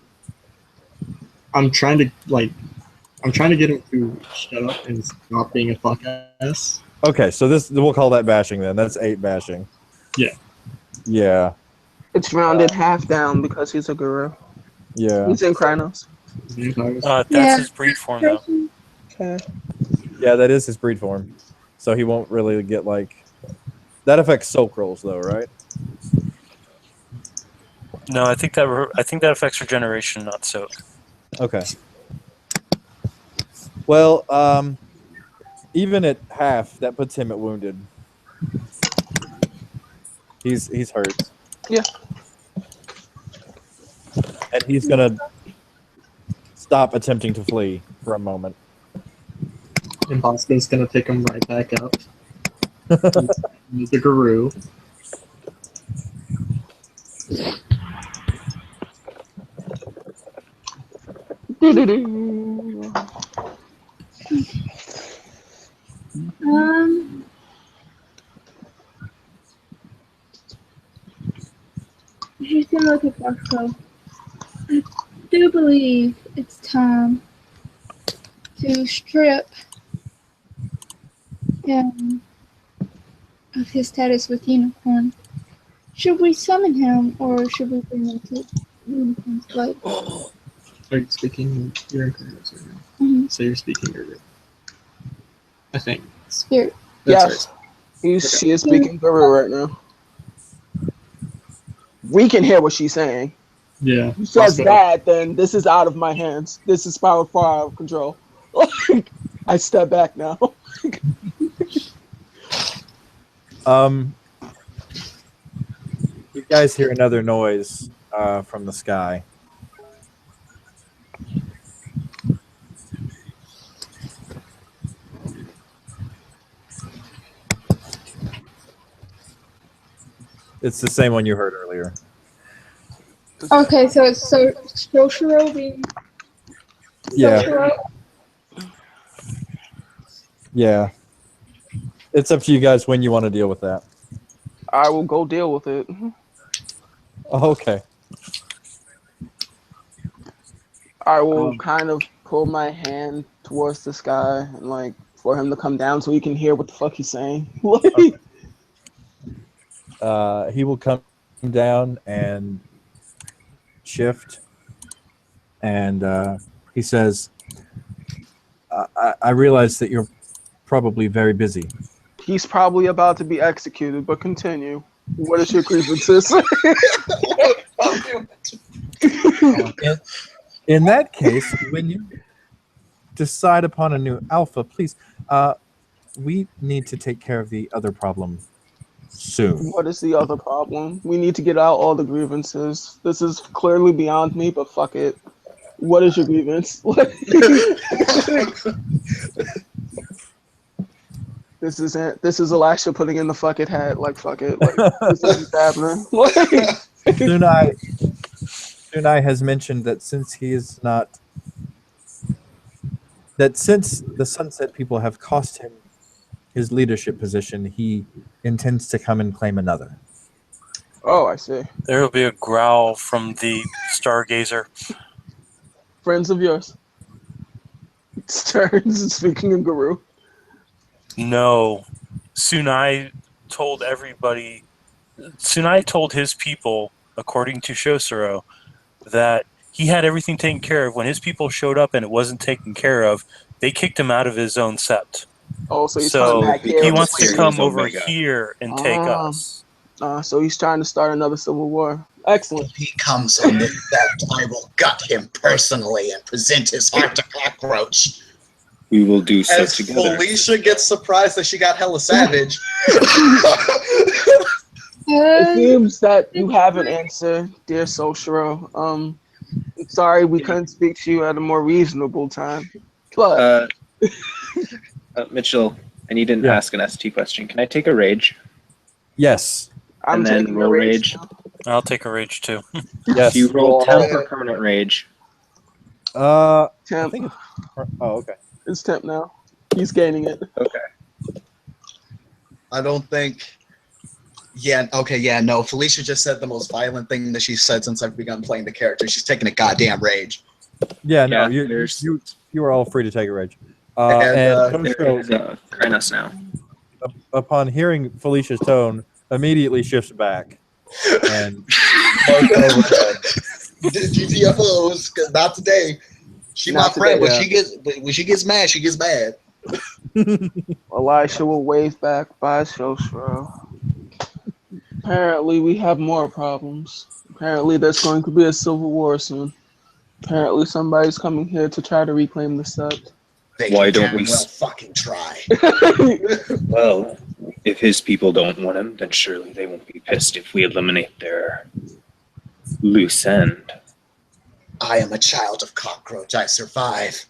I'm trying to get him to shut up and stop being a fuck ass. Okay, so we'll call that bashing then. That's 8 bashing. Yeah. Yeah. it's rounded half down because he's a guru. Yeah. He's in Krynos. That's Yeah. his breed form, though. Okay. Yeah, that is his breed form. So he won't really get like. That affects soak rolls though, right? No, I think that affects regeneration, not soak. Okay. Well, even at half, that puts him at wounded. He's hurt. Yeah. And he's gonna stop attempting to flee for a moment. and Boston's gonna pick him right back up. He's the guru. She's gonna look at Foxglove. I do believe it's time to strip him of his status with Unicorn. Should we summon him, or should we bring him to Unicorn's blade? Are you speaking? You're in Chronos right now. Mm-hmm. So you're speaking Guru. I think. Spirit. Yes. She is speaking Guru right now. We can hear what she's saying. Yeah. If she says that, then this is out of my hands. This is far out of control. I step back now. You guys hear another noise from the sky. It's the same one you heard earlier. Okay, so it's Shoshiro being Yeah, Shoshiro. yeah. It's up to you guys when you want to deal with that. I will go deal with it. Oh, okay. I will kind of pull my hand towards the sky and like for him to come down so he can hear what the fuck he's saying. Okay. He will come down and shift, and he says, I realize that you're probably very busy. He's probably about to be executed, but continue. What is your grievances? In that case, when you decide upon a new alpha, please, we need to take care of the other problem soon. What is the other problem? We need to get out all the grievances. This is clearly beyond me, but fuck it. What is your grievance? This is it. This is Elisha putting in the fuck it hat. Like, fuck it. Like, this isn't happening. Sunai has mentioned that since he is not, that since the Sunset people have cost him his leadership position, he intends to come and claim another. Oh, I see. There will be a growl from the Stargazer. Friends of yours. Stearns speaking of Guru. No. Sunai told everybody, Sunai told his people, according to Shosuro, that he had everything taken care of. When his people showed up and it wasn't taken care of, they kicked him out of his own sept. Oh, so he's So coming back here. he wants to come over Omega. here and take us. So he's trying to start another civil war. Excellent. If he comes on this theft, I will gut him personally and present his heart to Cockroach. We will do so As together. Felicia gets surprised that she got hella savage. It seems that you have an answer, dear Soshiro. Sorry we couldn't speak to you at a more reasonable time. But Mitchell, I need to ask an ST question. Can I take a rage? Yes. I'm and then taking roll a rage. I'll take a rage too. Yes. Do you roll temp or permanent rage? I Temp. think it's, oh, okay. It's temp now. He's gaining it. Okay. I don't think. Yeah, okay, yeah, no. Felicia just said the most violent thing that she's said since I've begun playing the character. She's taking a goddamn rage. Yeah, no, Yeah, you are all free to take a rage. And, There is Krynos now. Upon hearing Felicia's tone, immediately shifts back. And GTFOs, not today. She Not my friend, today, but when she gets mad, she gets mad. Elisha will wave back by Shoshro. Apparently we have more problems. Apparently there's going to be a civil war soon. Apparently somebody's coming here to try to reclaim the sept. They Why can don't we damn well fucking try. Well, if his people don't want him, then surely they won't be pissed if we eliminate their loose end. I am a child of Cockroach. I survive.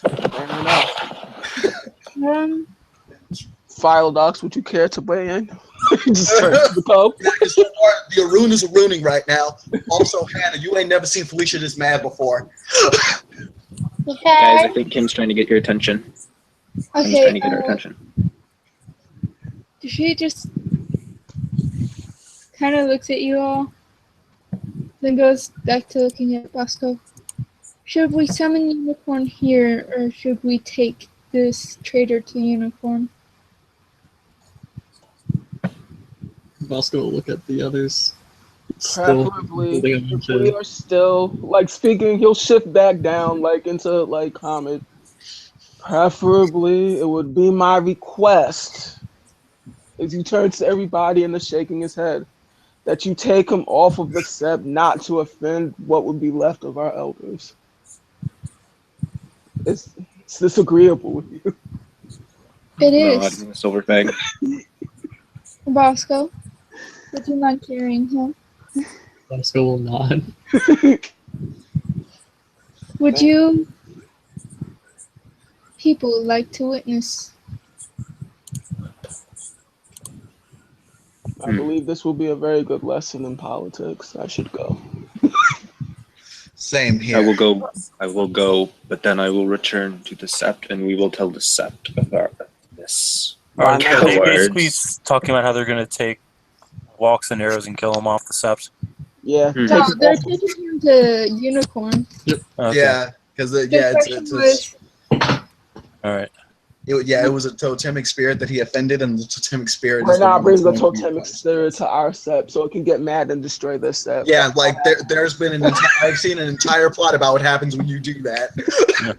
Fair enough. Philodox, would you care to weigh in? Just turn to the Pope. Yeah, 'cause so far, the Arun is Aruning right now. Also, Hannah, you ain't never seen Felicia this mad before. Guys, Okay. I think Kim's trying to get your attention. Kim's trying Okay, to get her attention. she just kind of looks at you all, then goes back to looking at Bosco. Should we summon Unicorn here, or should we take this traitor to Unicorn? Bosco will look at the others. Still Preferably, holding on if to- we are still like speaking, he'll shift back down like into like comment. Preferably, it would be my request, as he turns to everybody and is shaking his head, that you take him off of the sept, not to offend what would be left of our elders. It's disagreeable with you. It No, is. I'm a silver fang. Bosco, would you mind carrying him? Bosco will nod. Would you people like to witness? I believe this will be a very good lesson in politics. I should go. Same here. I will go, but then I will return to the sept, and we will tell the sept about this. Are they Afterwards. basically talking about how they're going to take walks and arrows and kill him off the sept? Yeah. Hmm. No, take him they're off. taking him to Unicorn. Okay. Yeah, because The yeah, question it's All right. it was a totemic spirit that he offended, and the totemic spirit. We're is the not one that's bringing a going to be totemic punished. spirit to our sept, so it can get mad and destroy this sept. Yeah, like there's been I've seen an entire plot about what happens when you do that.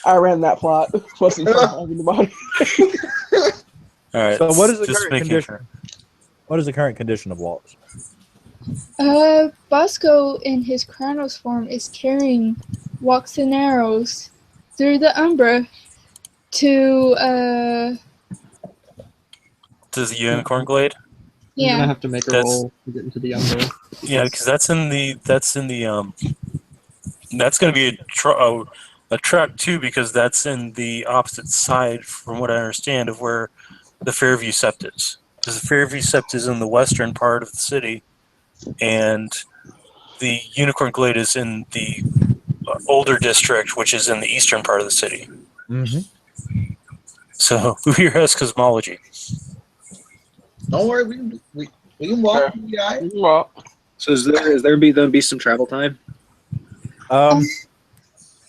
I ran that plot. Wasn't talking about it. All right. So what is the Just current making condition? sure. What is the current condition of walks? Bosco in his Chronos form is carrying walks and arrows through the Umbra to Does the unicorn glade? You're gonna yeah. have to make a That's- roll to get into the umbrella. Yeah, because that's in the that's going to be a trap too, because that's in the opposite side, from what I understand, of where the Fairview Sept is. Because the Fairview Sept is in the western part of the city, and the Unicorn Glade is in the older district, which is in the eastern part of the city. Mm-hmm. So who here has cosmology? Don't worry, we can walk. Yeah, Well, So is there be some travel time?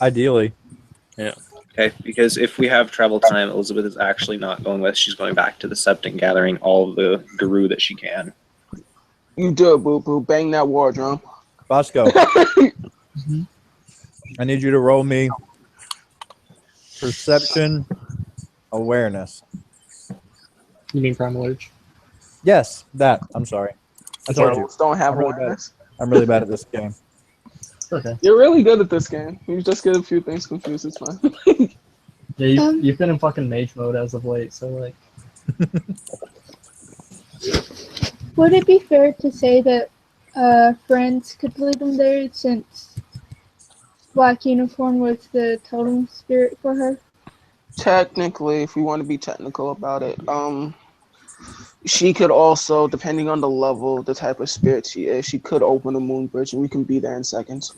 Ideally. Okay, because if we have travel time, Elizabeth is actually not going with. She's going back to the sept and gathering all of the Guru that she can. you do it, boo boo. Bang that war drum. Bosco, I need you to roll me perception awareness. You mean primal urge? Yes, that. I'm sorry. I told you. Werewolves don't have I'm really bad. awareness. I'm really bad at this game. Okay. You're really good at this game. You just get a few things confused. It's fine. Yeah, Um, you've been in fucking mage mode as of late, so like. Would it be fair to say that friends could lead them there, since Black Unicorn was the totem spirit for her? Technically, if we want to be technical about it, she could also, depending on the level, the type of spirit she is, she could open a moon bridge, and we can be there in seconds.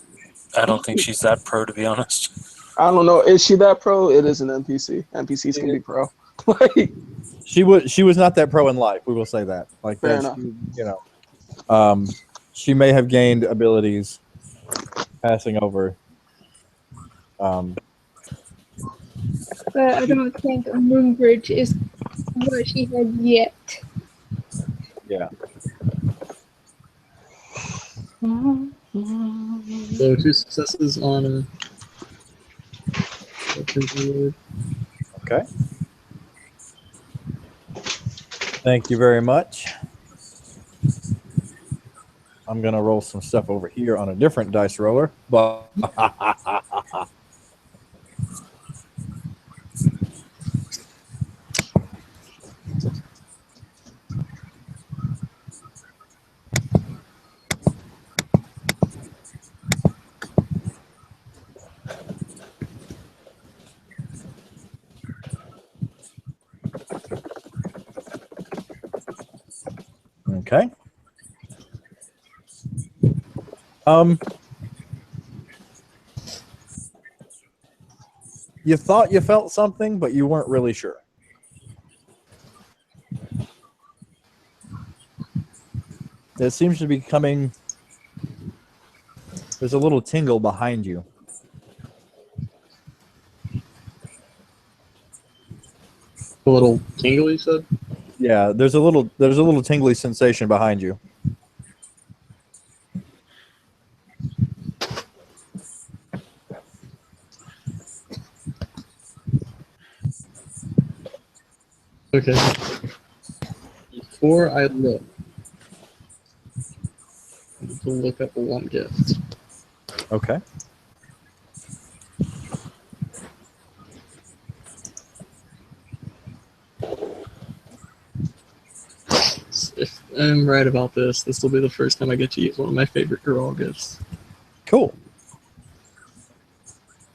I don't think she's that pro, to be honest. I don't know. Is she that pro? It is an NPC. NPCs can be pro. Like, She was not that pro in life. We will say that. Like Fair that. enough. She may have gained abilities passing over. But I don't think a moon bridge is what she had yet. Yeah. So 2 successes on a. Okay. Thank you very much. I'm gonna roll some stuff over here on a different dice roller, but You thought you felt something, but you weren't really sure. It seems to be coming. There's a little tingle behind you. A little tingle, you said? Yeah, there's a little tingly sensation behind you. Okay. Before I look, I need to look up one gift. Okay. If I'm right about this, this will be the first time I get to use one of my favorite girl gifts. Cool.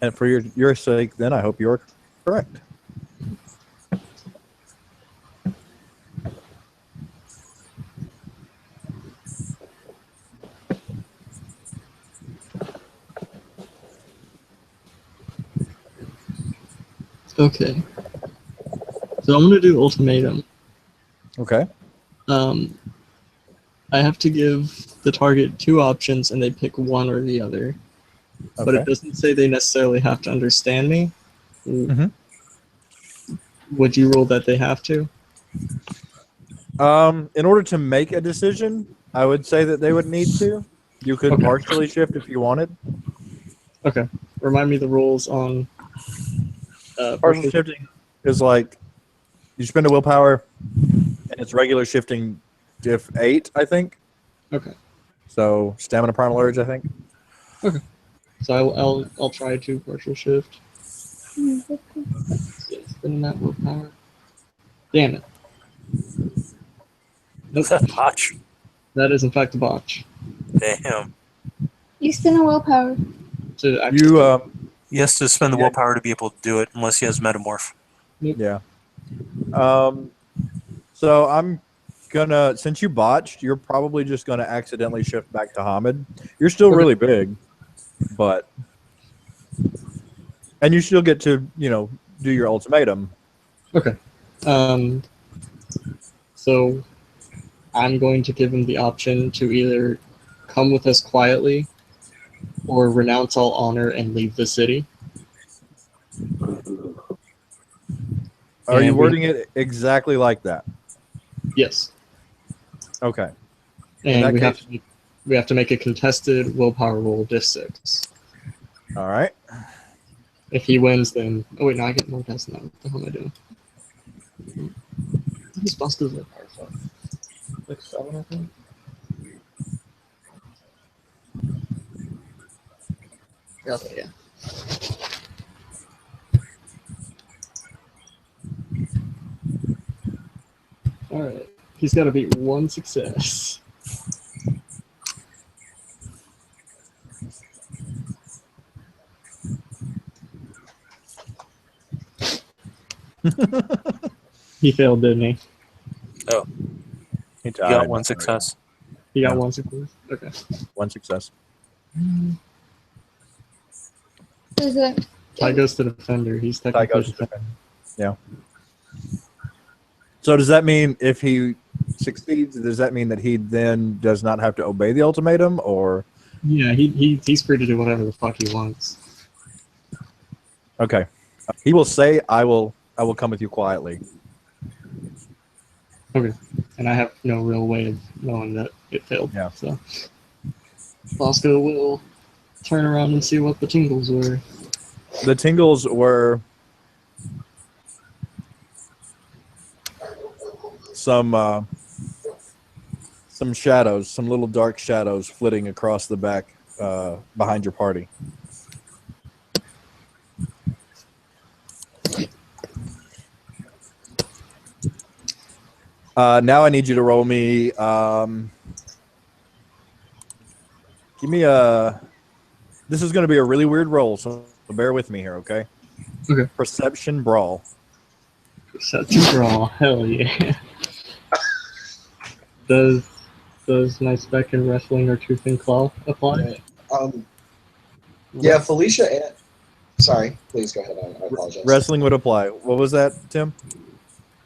And for your sake, then I hope you're correct. Okay. So I'm gonna do ultimatum. Okay. I have to give the target two options and they pick one or the other. But Okay. it doesn't say they necessarily have to understand me. Mhm. Would you rule that they have to? In order to make a decision, I would say that they would need to. You could Okay. partially shift if you wanted. Okay. Remind me the rules on Partial shifting is like you spend a willpower, and it's regular shifting diff 8, I think. Okay. So stamina primal urge, I think. So I'll try to partial shift. Mm, Yeah, spending that willpower. Damn it. Nope. Is that botch? That is in fact a botch. Damn. You spend a willpower. To actually, You He has to spend the Yeah. willpower to be able to do it, unless he has metamorph. yeah. So I'm gonna, since you botched, you're probably just gonna accidentally shift back to Hamid. You're still Okay. really big, but and you still get to, do your ultimatum. Okay. So I'm going to give him the option to either come with us quietly or renounce all honor and leave the city. Are you And wording it exactly like that? Yes. Okay. In And that we have to make a contested willpower roll diff 6. All right. If he wins, then wait, no, I get more tests now. What the hell am I doing? His Buster's willpower fuck. Like 7, I think. Okay, yeah. Alright. He's got to beat one success. He failed, didn't he? He You got one success. He got Yeah. one success? Okay. One success. Is it? Ty goes to defender. He's Ty technically goes to defender. Yeah. So does that mean if he succeeds, does that mean that he then does not have to obey the ultimatum, or? Yeah, he's free to do whatever the fuck he wants. Okay. He will say, I will come with you quietly. Okay. And I have no real way of knowing that it failed. Yeah. So Bosco will turn around and see what the tingles were. The tingles were some shadows, some little dark shadows flitting across the back behind your party. Now I need you to roll me. Give me a. This is going to be a really weird roll, so bear with me here, okay? Okay. Perception brawl. Perception brawl. Hell yeah. Does Does my spec in wrestling or tooth and claw apply? Yeah, Felicia. Sorry, please go ahead. I apologize. Wrestling would apply. What was that, Tim?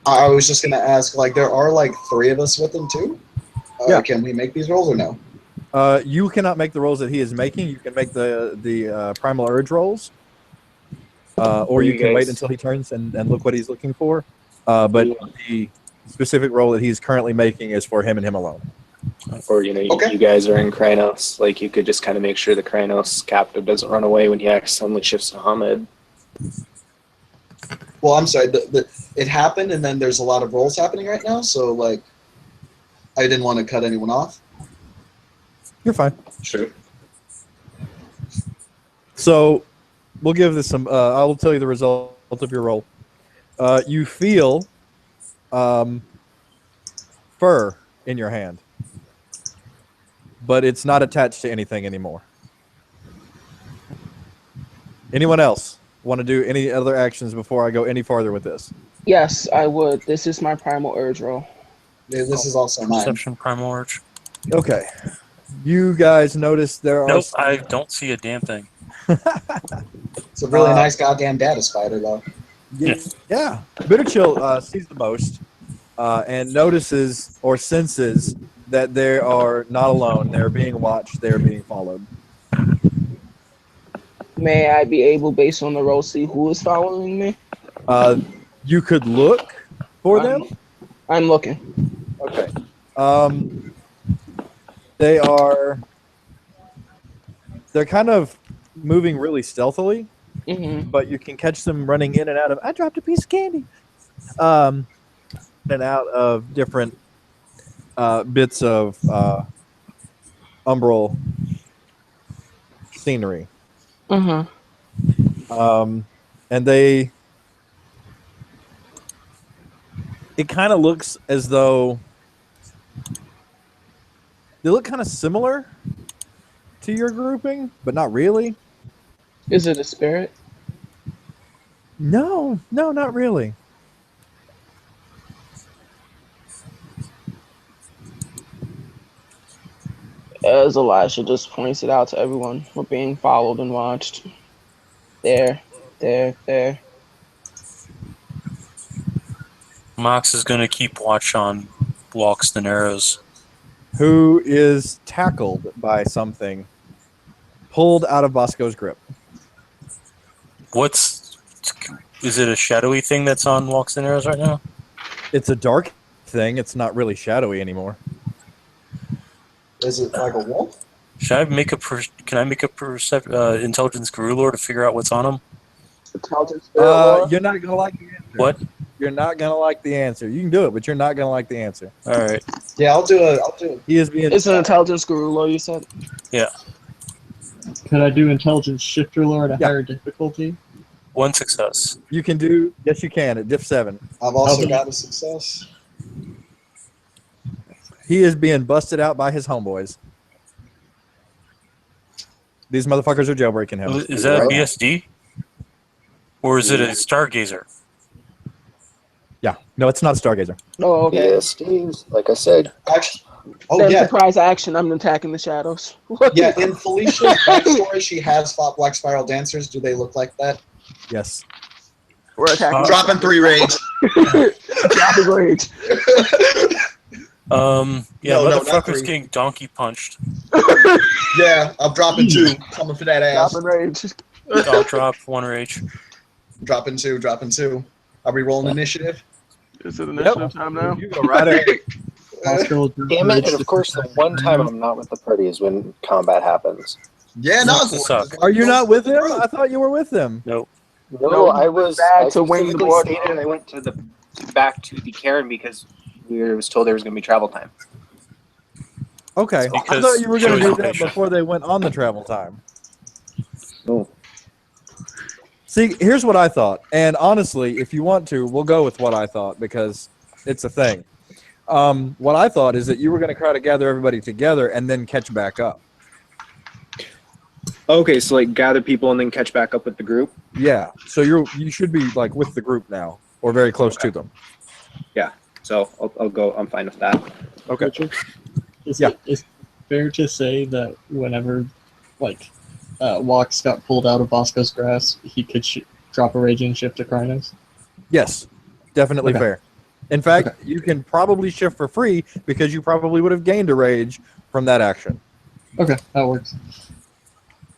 I was just gonna ask. Like, there are like 3 of us with him too. Yeah. Can we make these rolls or no? You cannot make the rolls that he is making. You can make the primal urge rolls, or you can wait until he turns and look what he's looking for. But the specific roll that he's currently making is for him and him alone. Or, you know, Okay. you guys are in Krynos. Like, you could just kind of make sure the Krynos captive doesn't run away when he accidentally shifts to Hamid. Well, I'm sorry. It happened, and then there's a lot of rolls happening right now. So, like, I didn't want to cut anyone off. You're fine. Sure. So we'll give this some. I will tell you the result of your roll. You feel fur in your hand, but it's not attached to anything anymore. Anyone else want to do any other actions before I go any farther with this? Yes, I would. This is my primal urge roll. Yeah, this is also mine. Perception, primal urge. Okay. You guys notice there are. Nope, I don't see a damn thing. It's a really nice goddamn data spider, though. Yeah. Bitterchill sees the most and notices or senses that they are not alone. They're being watched. They're being followed. May I be able, based on the roll, see who is following me? You could look for them. I'm looking. Okay. They're kind of moving really stealthily, but you can catch them running in and out of. I dropped a piece of candy. In and out of different bits of umbral scenery. And it kind of looks as though they look kind of similar to your grouping, but not really. Is it a spirit? No, not really. As Elisha just points it out to everyone, we're being followed and watched. There. Mox is going to keep watch on Walks the Narrows. Who is tackled by something pulled out of Bosco's grip. Is it a shadowy thing that's on Walks the Narrows right now? It's a dark thing. It's not really shadowy anymore. Is it like a wolf? Should I make can I make a intelligence guru lore to figure out what's on him? Intelligence spirit lore? You're not gonna like the answer. What? You're not gonna like the answer. You can do it, but you're not gonna like the answer. All right. Yeah, I'll do it. He is being. It's an intelligence guru lore, you said? Yeah. Could I do intelligence shifter lore at a higher difficulty? 1 success. You can do. Yes, you can at diff 7. I've also got a success. He is being busted out by his homeboys. These motherfuckers are jailbreaking him. Is that a BSD? Or is it a Stargazer? Yeah. No, it's not Stargazer. Oh, okay. Yeah, Steve, like I said. Actually, Then yeah. surprise action, I'm attacking the shadows. Yeah, in Felicia's backstory, she has fought Black Spiral Dancers. Do they look like that? Yes. We're attacking. Dropping 3 rage. Dropping rage. Yeah, No, not motherfucker's 3. getting donkey punched. Yeah, I'm dropping 2. Coming for that ass. Dropping rage. I'll drop 1 rage. Dropping 2. Are we rolling initiative? Is it initiative time now? You go right ahead. Hospital Damn it, and of course the one time I'm not with the party is when combat happens. Yeah, Sucks to suck. Are you not with him? I thought you were with him. Nope. No, I was back I to wing the specifically board. stated I went to back to the Karen because we was told there was going to be travel time. Okay. I Because thought you were going to do chosen that patient. before they went on the travel time. Oh. See, here's what I thought. And honestly, if you want to, we'll go with what I thought because it's a thing. What I thought is that you were going to try to gather everybody together and then catch back up. Okay, so like gather people and then catch back up with the group. Yeah. So you should be like with the group now or very close to them. So I'll go. I'm fine with that. Okay. Is Yeah. it fair to say that whenever, like, Walks got pulled out of Bosco's grasp, he could drop a raging shift to Krynos? Yes, definitely Okay. fair. In fact, Okay. you can probably shift for free because you probably would have gained a rage from that action. Okay, that works.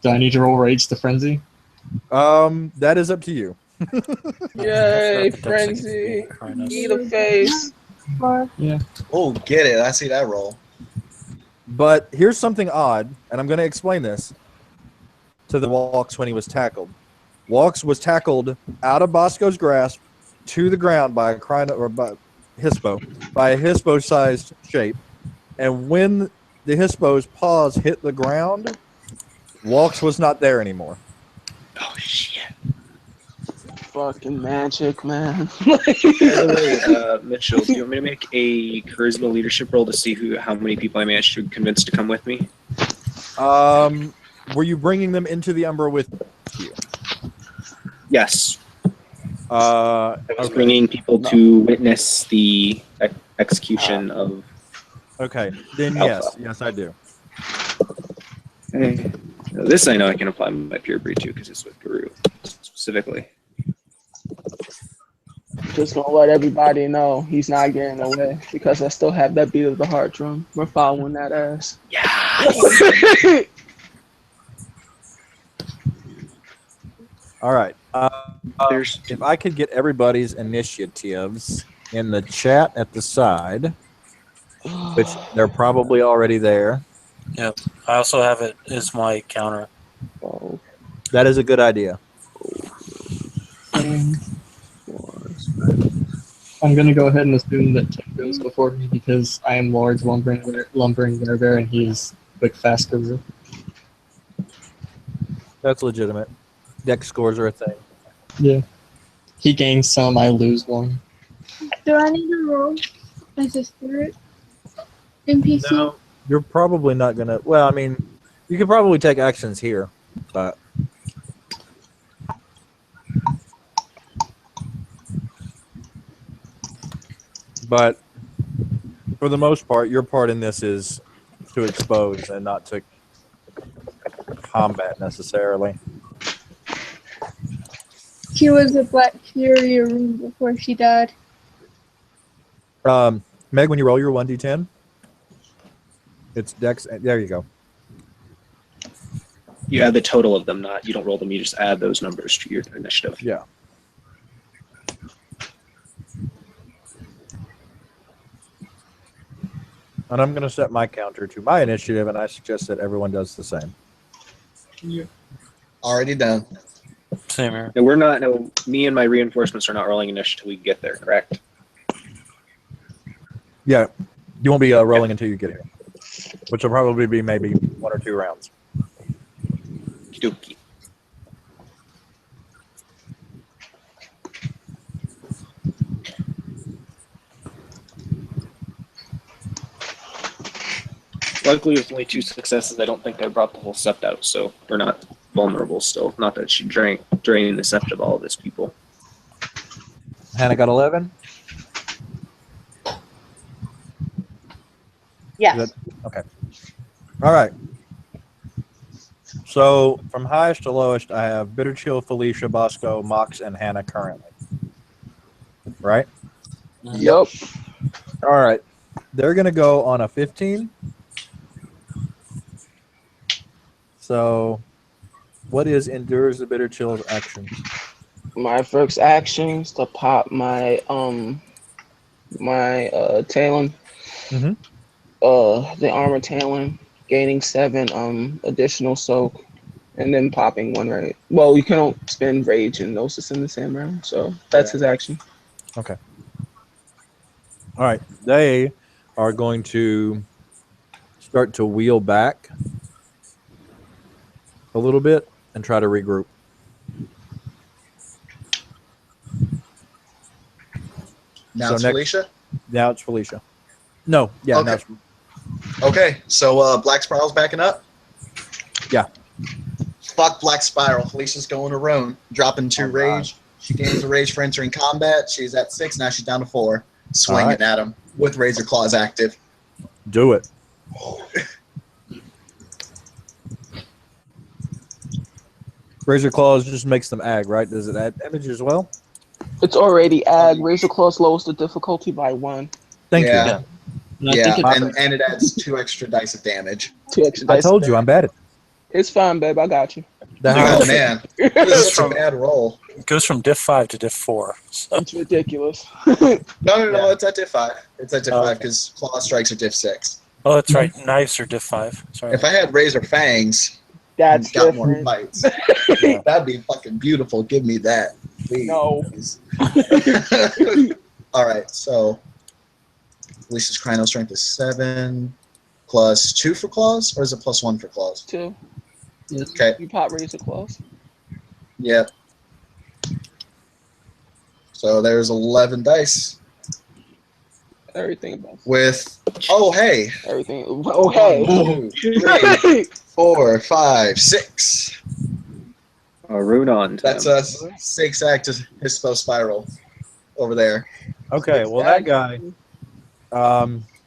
Do I need to roll Rage to Frenzy? That is up to you. Yay, Forgot the Dex frenzy! against Krynos. Eat a face. Or Oh, get it. I see that roll. But here's something odd, and I'm going to explain this to the Walks when he was tackled. Walks was tackled out of Bosco's grasp to the ground by a Hispo-sized shape, and when the Hispo's paws hit the ground, Walks was not there anymore. Oh shit! Fucking magic, man. By the way, Mitchell, do you want me to make a charisma leadership roll to see how many people I managed to convince to come with me? Were you bringing them into the Umbra with you? Yes. I I was bringing people to witness the execution of. Okay, then Alpha. yes, I do. Hey, this I know I can apply my pure breed to because it's with Guru specifically. Just gonna let everybody know he's not getting away because I still have that beat of the heart drum. We're following that ass. Yeah. All right. There's If I could get everybody's initiatives in the chat at the side, which they're probably already there. Yep. I also have it as my counter. Oh, That is a good idea. I'm going to go ahead and assume that Tim goes before me because I am Lord's Lumbering Bear and he's quick, fast guru. That's legitimate. Dex scores are a thing. Yeah. He gains some, I lose one. do I need to roll as a spirit? NPC? No, you're probably not gonna. Well, I mean, you could probably take actions here, but for the most part, your part in this is to expose and not to combat necessarily. She was a Black Fury room before she died. Meg, when you roll your 1d10, it's Dex. There you go. you add the total of them, not you don't roll them. You just add those numbers to your initiative. Yeah. And I'm going to set my counter to my initiative, and I suggest that everyone does the same. Already done. Same here. No, we're not. No, me and my reinforcements are not rolling initiative till we get there. Correct. Yeah, you won't be rolling until you get here, which will probably be maybe 1 or 2 rounds. Okey-dokey. Luckily, with only 2 successes, I don't think I brought the whole sept out, so we're not vulnerable still. Not that she drained the sept of all of this people. Hannah got 11. Yes. Good. Okay. All right. So from highest to lowest, I have Bitter Chill, Felicia, Bosco, Mox, and Hannah currently. Right? Yup. All right. They're going to go on a 15. So what is Endures the Bitter Chill's action? My first action is to pop my Talon. Mhm. The armor Talon, gaining 7 additional soak, and then popping 1 rage. Well, you can't spend rage and gnosis in the same round, so that's his action. Okay. All right. They are going to start to wheel back a little bit and try to regroup. Now So it's next- Felicia. Now it's Felicia. No, yeah, Okay. now it's, Okay, so Black Spiral's backing up. Yeah. Fuck Black Spiral. Felicia's going to Roan, dropping 2 All right. rage. She gains a rage for entering combat. She's at 6 now. She's down to 4. Swinging right. at him with Razor Claws active. do it. Razor Claws just makes them ag, right? Does it add damage as well? It's already ag. Razor Claws lowers the difficulty by 1. Thank Yeah. you. Yeah. And I Yeah, think it's and it adds 2 extra dice of damage. 2 extra I dice. told you I'm bad at It's fine, babe. I got you. the Yeah. Oh house. man, this is such a bad roll. It goes from diff 5 to diff 4. So, It's ridiculous. No, Yeah. it's at diff 5. It's at diff Oh, 5 because claw strikes are diff 6. oh, that's right. Knives are diff 5. Sorry. If I had razor fangs, That's got more different. bites. Yeah. That'd be fucking beautiful. Give me that, please. No. All right, so Lisa's Crino strength is 7 plus 2 for claws, or is it plus 1 for claws? 2. yes. Okay, You pop Razor Claws. yep. So there's 11 dice Everything above. with, oh hey, Everything. Oh, hey. 1, 2, 3, 4, 5, 6. A rune on. That's a 6 active Hispo spiral over there. Okay, well that guy,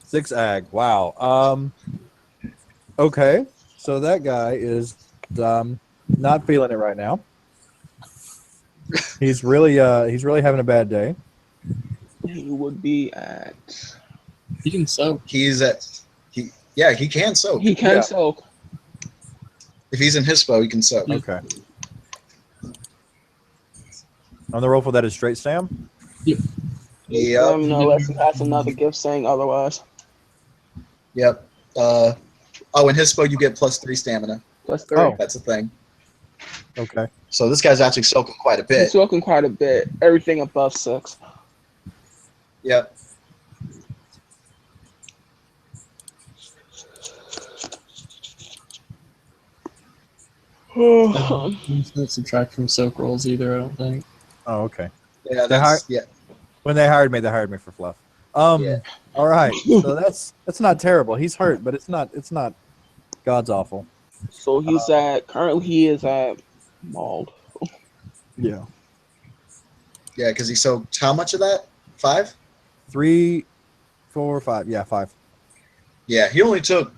6 ag. Wow. Okay, so that guy is not feeling it right now. He's really having a bad day. He would be at. You can soak. He can soak. He can Yeah. soak. If he's in Hispo, he can soak. Okay. On the roll for that is straight Sam. Yep. No, unless he has another gift saying otherwise. Yep. In Hispo, you get plus 3 stamina. Plus 3. Oh. That's a thing. Okay. So this guy's actually soaking quite a He's bit. soaking quite a bit. Everything above 6. Yep. It's not subtract from soak rolls either, I don't think. Oh, okay. Yeah. They That's, yeah. When they hired me for fluff. Yeah. All right. So that's not terrible. He's hurt, but it's not God's awful. So he's currently he is at mauled. Yeah. Yeah, because he soaked how much of that? 5? 3, 4, 5. Yeah, 5. Yeah, he only took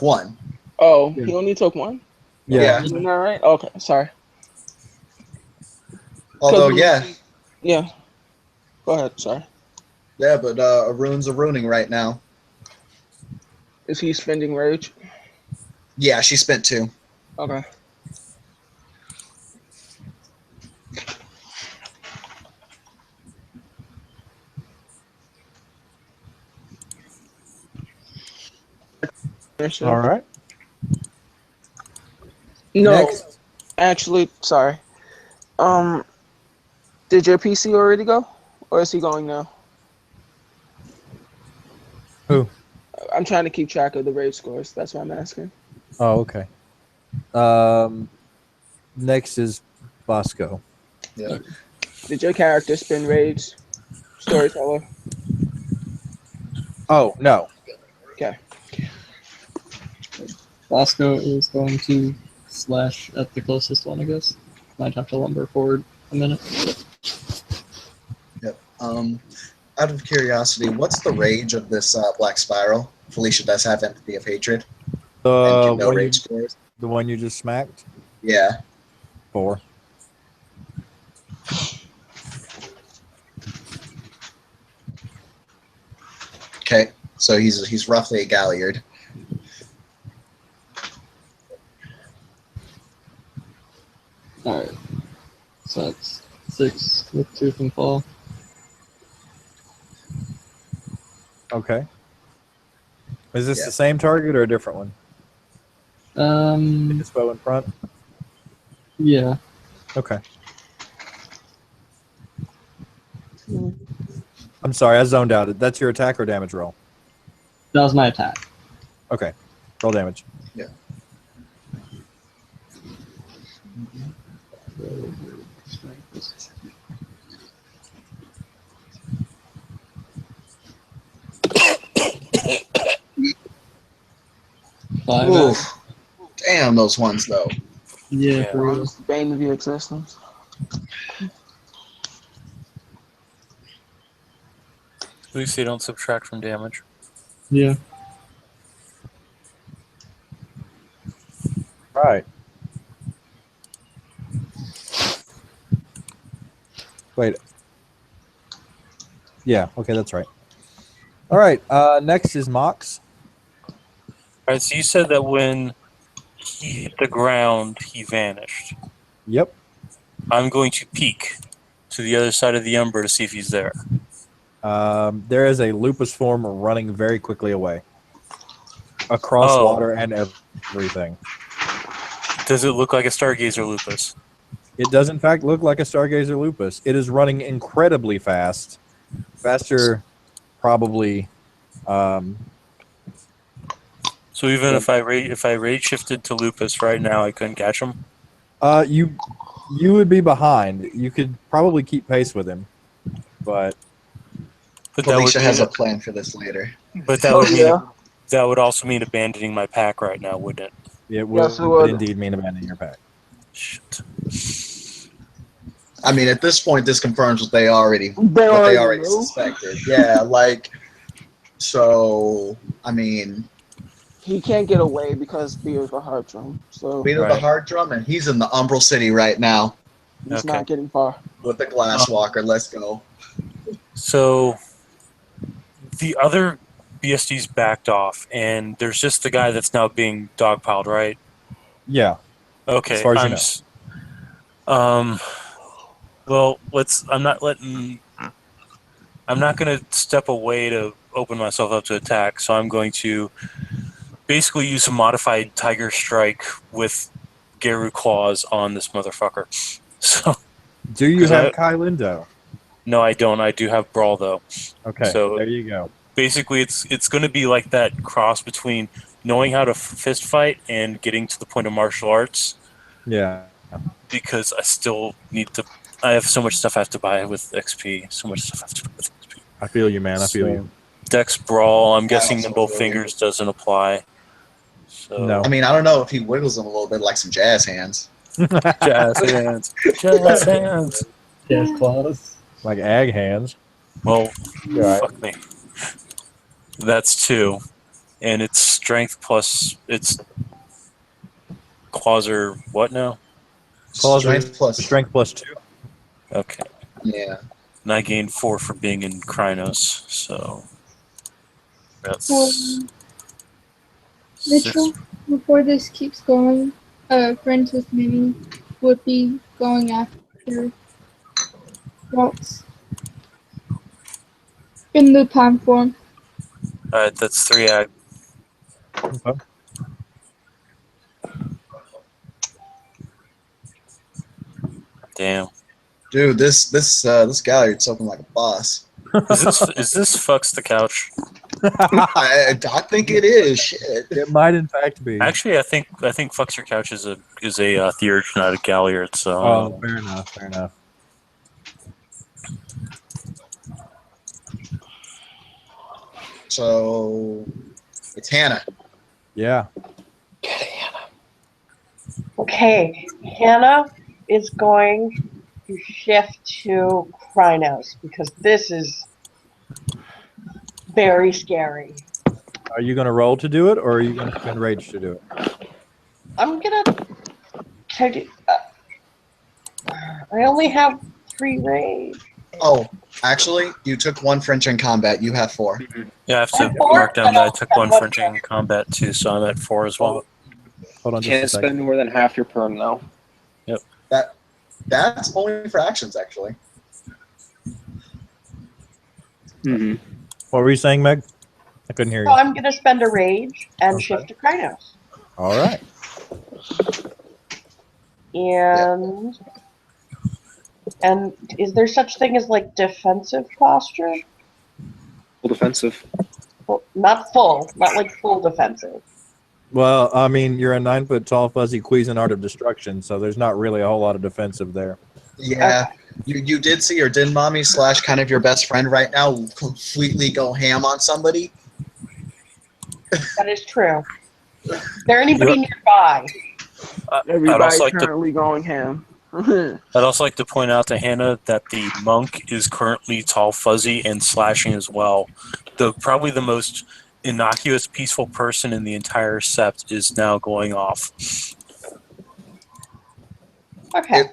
1. Oh, Yeah. he only took 1? Yeah. Isn't that right? Okay, sorry. Although, 'Cause- yeah. Yeah. Go ahead, sorry. Yeah, but Arun's a ruining right now. Is he spending rage? Yeah, she spent 2. Okay. All right. No, Next. actually, sorry. Did your PC already go, or is he going now? Who? I'm trying to keep track of the rage scores. That's why I'm asking. Oh, okay. Next is Bosco. Yeah. Did your character spin rage? Storyteller. Oh no. Bosco is going to slash at the closest one, I guess. Might have to lumber forward a minute. Yep. Out of curiosity, what's the rage of this black spiral? Felicia does have empathy of hatred and can know one rage you, scores. the one you just smacked. Yeah. 4. Okay. So he's roughly a Galliard. Alright. So that's 6 with 2 from fall. Okay. Is this Yeah. the same target or a different one? His bow in front. Yeah. Okay. I'm sorry, I zoned out. That's your attack or damage roll? That was my attack. Okay. Roll damage. Yeah. Five. Oof. Damn those ones though. Yeah, Yeah. for real. It's the bane of your existence. At least they don't subtract from damage. Yeah. Right. Wait. Yeah, okay, that's right. All right, next is Mox. All right, so you said that when he hit the ground, he vanished. Yep. I'm going to peek to the other side of the Umber to see if he's there. There is a lupus form running very quickly away. Across Oh. water and everything. Does it look like a Stargazer Lupus? It does, in fact, look like a Stargazer lupus. It is running incredibly fast. Faster, probably. So even if I rage shifted to Lupus right now, I couldn't catch him? You would be behind. You could probably keep pace with him, but But that would Felicia has a mean, plan for this later. but that would mean that would also mean abandoning my pack right now, wouldn't it? it would, Yes, it would. indeed mean abandoning your pack. Shit. I mean, at this point, this confirms what they already Knew. suspected. Yeah, like, so, I mean, He can't get away because Theo's the hard drum. So Beat of the Right. Hard Drum, and he's in the Umbral City right now he's Okay. not getting far. with the Glasswalker. Let's go. So the other BSD's backed off, and there's just the guy that's now being dogpiled, right? Yeah. Okay. As far as you I'm know. s- well, I'm not going to step away to open myself up to attack, so I'm going to basically use a modified Tiger Strike with Geru Claws on this motherfucker. So, Do you 'Cause have I- Kai Lindo? no, I don't. I do have Brawl, though. Okay, So- there you go. Basically, it's going to be like that cross between knowing how to fist fight and getting to the point of martial arts, Yeah. because I still need to. I have so much stuff I have to buy with XP. So much stuff I have to buy with XP. I feel you, man. I feel So- you. Dex Brawl, I'm guessing also nimble feel you. fingers doesn't apply. So, No. I mean, I don't know if he wiggles them a little bit like some jazz hands. Jazz hands. Jazz hands. Jazz claws. Like ag hands. Well, Right. fuck me. That's 2. And it's strength plus it's claws are what now? Claws are Strength plus. Strength plus 2. Okay. Yeah. And I gained 4 for being in Krynos, so that's Mitchell, before this keeps going, friends with Minnie would be going after Waltz in the time form. Alright, that's 3 ag. Okay. Damn. Dude, this gallery is open like a boss. Is this fucks the couch? I think it is. Shit. It might, in fact, be. Actually, I think fucks your couch is a theurge, not a galliard. So Oh, fair enough. Fair enough. So it's Hannah. Yeah. Okay, Hannah is going to shift to Krynos because this is very scary. Are you going to roll to do it, or are you going to spend rage to do it? I'm gonna take it. I only have 3 rage. Oh, actually, you took 1 French in combat. You have 4. yeah, I have to I'm bored, mark down that I took but 1 I'll- French in combat too, so I'm at 4 as well. Hold on just Can't a second. spend more than half your perm though. That's only for actions, actually. Mm-hmm. What were you saying, Meg? I couldn't hear So you. I'm gonna spend a rage and Okay. shift to Krynos. All right. And is there such thing as like defensive posture? Full defensive. Well, not full, not like full defensive. Well, I mean, you're a 9-foot tall, fuzzy Cuisinart art of destruction, so there's not really a whole lot of defensive there. Yeah. You did see your din mommy / kind of your best friend right now completely go ham on somebody. That is true. Is there anybody nearby? Everybody's like to- currently going ham. I'd also like to point out to Hannah that the monk is currently tall, fuzzy, and slashing as well. Probably the most innocuous, peaceful person in the entire sept is now going off. Okay.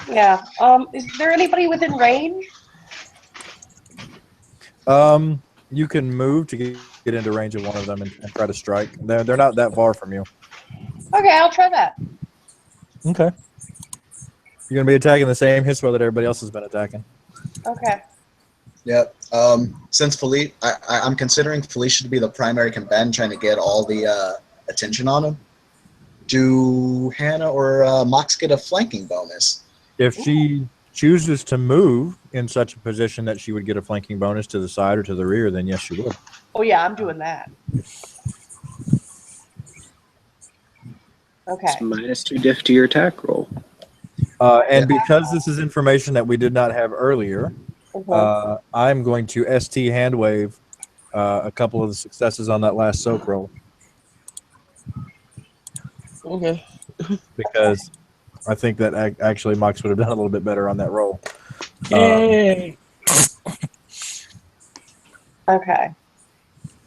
Yeah. Is there anybody within range? You can move to get into range of one of them and try to strike. They're not that far from you. Okay, I'll try that. Okay. You're gonna be attacking the same hit spell that everybody else has been attacking. Okay. Yep. Since Felice, I'm considering Felicia to be the primary combatant, trying to get all the attention on him. Do Hannah or Mox get a flanking bonus? If she chooses to move in such a position that she would get a flanking bonus to the side or to the rear, then yes, she would. Oh yeah, I'm doing that. Okay. It's -2 diff to your attack roll. And because this is information that we did not have earlier, I'm going to ST handwave a couple of the successes on that last soak roll Okay. because I think that actually Mox would have done a little bit better on that roll. Yay! Okay.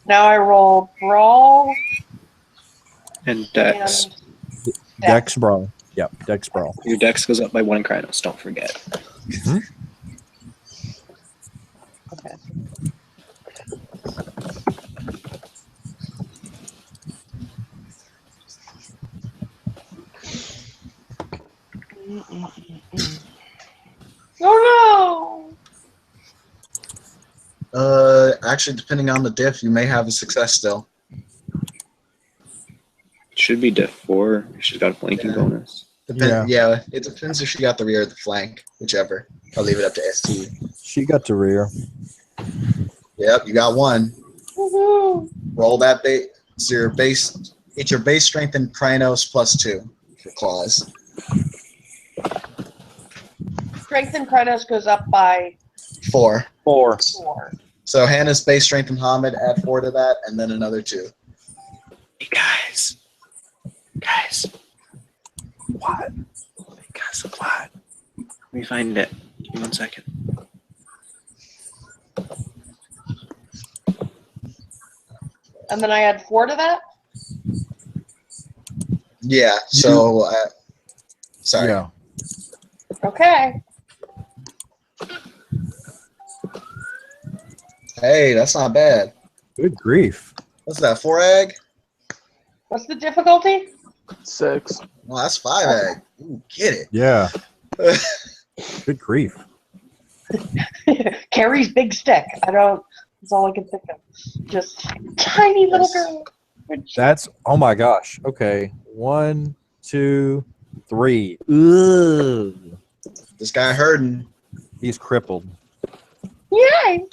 Now I roll brawl And Dex. and Dex brawl. Yep, Dex brawl. Your Dex goes up by 1 Krynos, don't forget. Okay. Oh Actually, depending on the diff, you may have a success still. Should be diff 4. She's got a flanking bonus. Yeah, it depends if she got the rear or the flank, whichever. I'll leave it up to ST. She got to rear. Yep, you got one. no! Roll that base. It's your base. It's your base strength in Krynos +2 for claws. Strength in Krynos goes up by 4. 4. 4. So Hannah's base strength in Hamid, add 4 to that, and then another 2. Hey guys. Guys. What? Guys, what? Let me find it. Give me 1 second. And then I add 4 to that? Yeah. So, sorry. Yeah. Okay. Hey, that's not bad. Good grief. What's that? 4 egg? What's the difficulty? 6. Well, that's 5 egg. Ooh, get it. Yeah. Good grief. Carrie's big stick. That's all I can think of. Just tiny little Yes. girl. That's, oh my gosh. Okay. 1, 2, 3. Ugh. This guy hurting. He's crippled. Yay!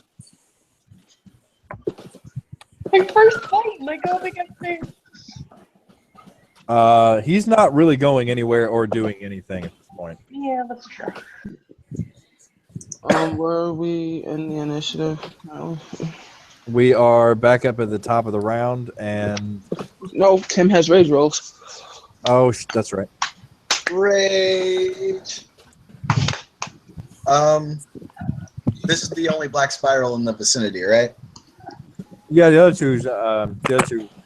My first fight, and I go up against him. He's not really going anywhere or doing anything at this point. Yeah, that's true. Where are we in the initiative now? We are back up at the top of the round, and No, Tim has rage rolls. oh, that's right. Rage. This is the only black spiral in the vicinity, right? Yeah, the other two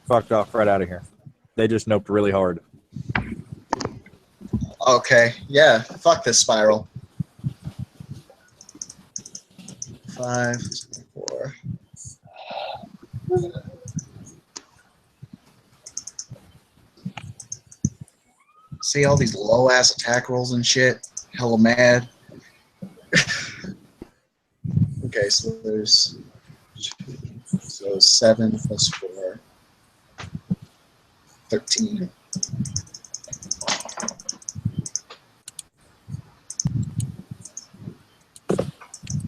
fucked off right out of here. They just noped really hard. Okay. Yeah. Fuck this spiral. 5, 4. See all these low ass attack rolls and shit. Hella mad. Okay, so there's 7 plus 4. 13.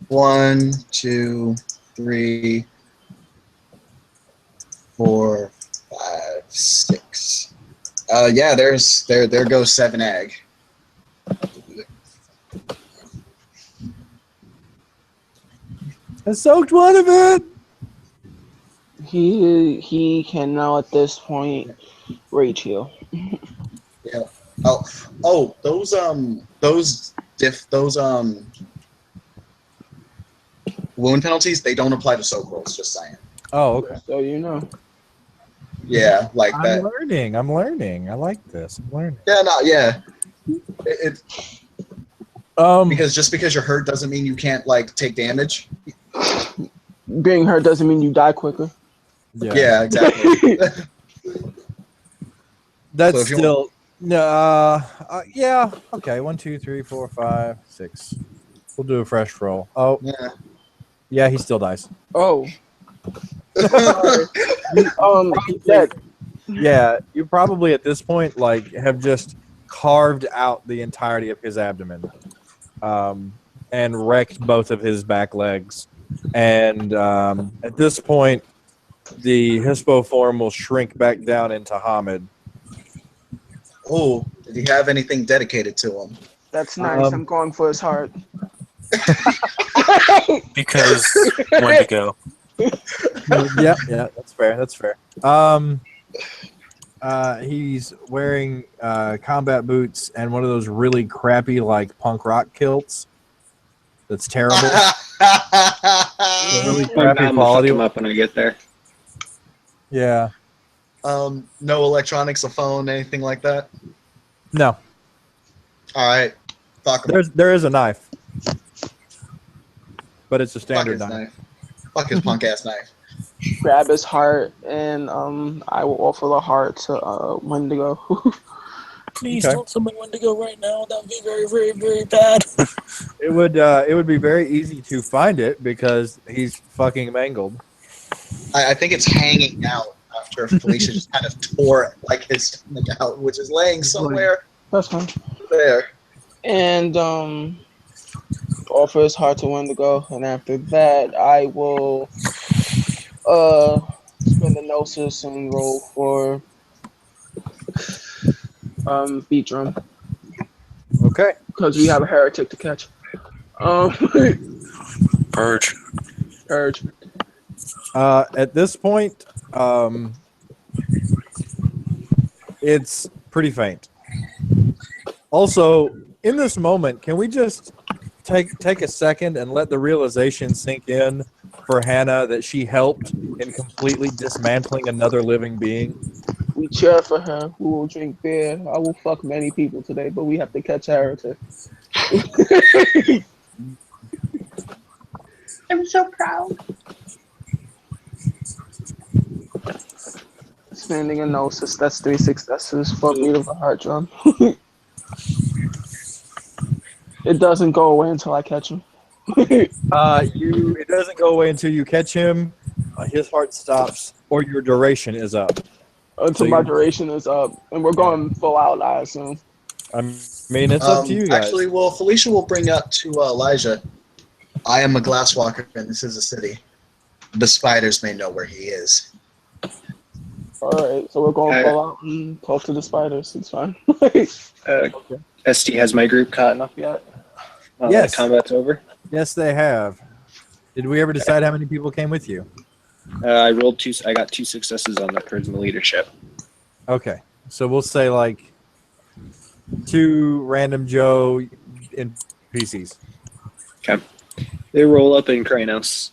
One, 2, 3, 4, 5, 6. Yeah, there goes 7 egg. I soaked one of it. He can now at this point rage heal. Yeah. Oh, those wound penalties, they don't apply to soak rolls, just saying. Oh, okay. So you know. Yeah, like I'm that. learning. I like this. I'm learning. Yeah, no, yeah. It, Um, because just because you're hurt doesn't mean you can't like take damage. Being hurt doesn't mean you die quicker. Yeah, exactly. That's So if you still no. Yeah. Okay. 1, 2, 3, 4, 5, 6. We'll do a fresh roll. Oh, Yeah. yeah. He still dies. Oh. He's dead. Yeah. You probably at this point like have just carved out the entirety of his abdomen, and wrecked both of his back legs. And at this point, the Hispo form will shrink back down into Hamid. Oh, did he have anything dedicated to him? That's nice. I'm going for his heart. Because Wendigo. Yeah, that's fair. That's fair. He's wearing combat boots and one of those really crappy like punk rock kilts. That's terrible. Really crappy I'm gonna fuck quality. him up when I get there. Yeah. No electronics, a phone, anything like that. No. All right, fuck him. There is a knife, but it's a Fuck standard his knife. knife. Fuck his punk ass knife. Grab his heart, and I will offer the heart to Wendigo. Please Okay. don't summon Wendigo right now. That would be very, very, very bad. It would be very easy to find it because he's fucking mangled. I think it's hanging out after Felicia just kind of tore like his stomach out, which is laying somewhere That's fine. there. And offer his heart to Wendigo, and after that, I will spend the gnosis and roll for beat drum Okay. because we have a heretic to catch. Purge. Urge. At this point, it's pretty faint. Also, in this moment, can we just take a second and let the realization sink in for Hannah that she helped in completely dismantling another living being? We cheer for her. We will drink beer. I will fuck many people today, but we have to catch a heretic. I'm so proud. Spending a gnosis. That's 3 successes for beat of the heart drum. It doesn't go away until I catch him. It doesn't go away until you catch him. His heart stops, or your duration is up. Until So my you- duration is up, and we're going full out, I assume. I mean, it's up to you guys. Actually, well, Felicia will bring up to Elijah. I am a glasswalker, and this is a city. The spiders may know where he is. All right, so we're going full out and talk to the spiders. It's fine. ST, has my group caught up yet? Yes. Combat's over. Yes, they have. Did we ever decide how many people came with you? I rolled 2. I got 2 successes on the charisma leadership. Okay, so we'll say like 2 random Joe NPCs. Okay. They roll up in Kranos.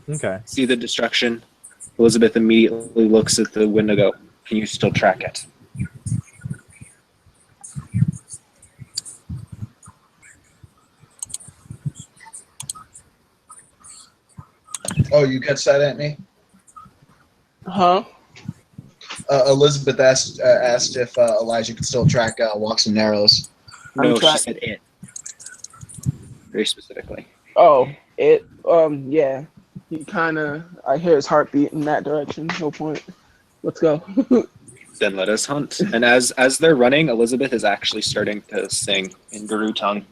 Okay. See the destruction. Elizabeth immediately looks at the Wendigo. Can you still track it? Oh, you catch that at me? Huh? Elizabeth asked if Elijah could still track Walks and Narrows. No, she track- said it. Very specifically. Oh, it. Yeah. He kind of. I hear his heartbeat in that direction. No point. Let's go. Then let us hunt. And as they're running, Elizabeth is actually starting to sing in Guru tongue.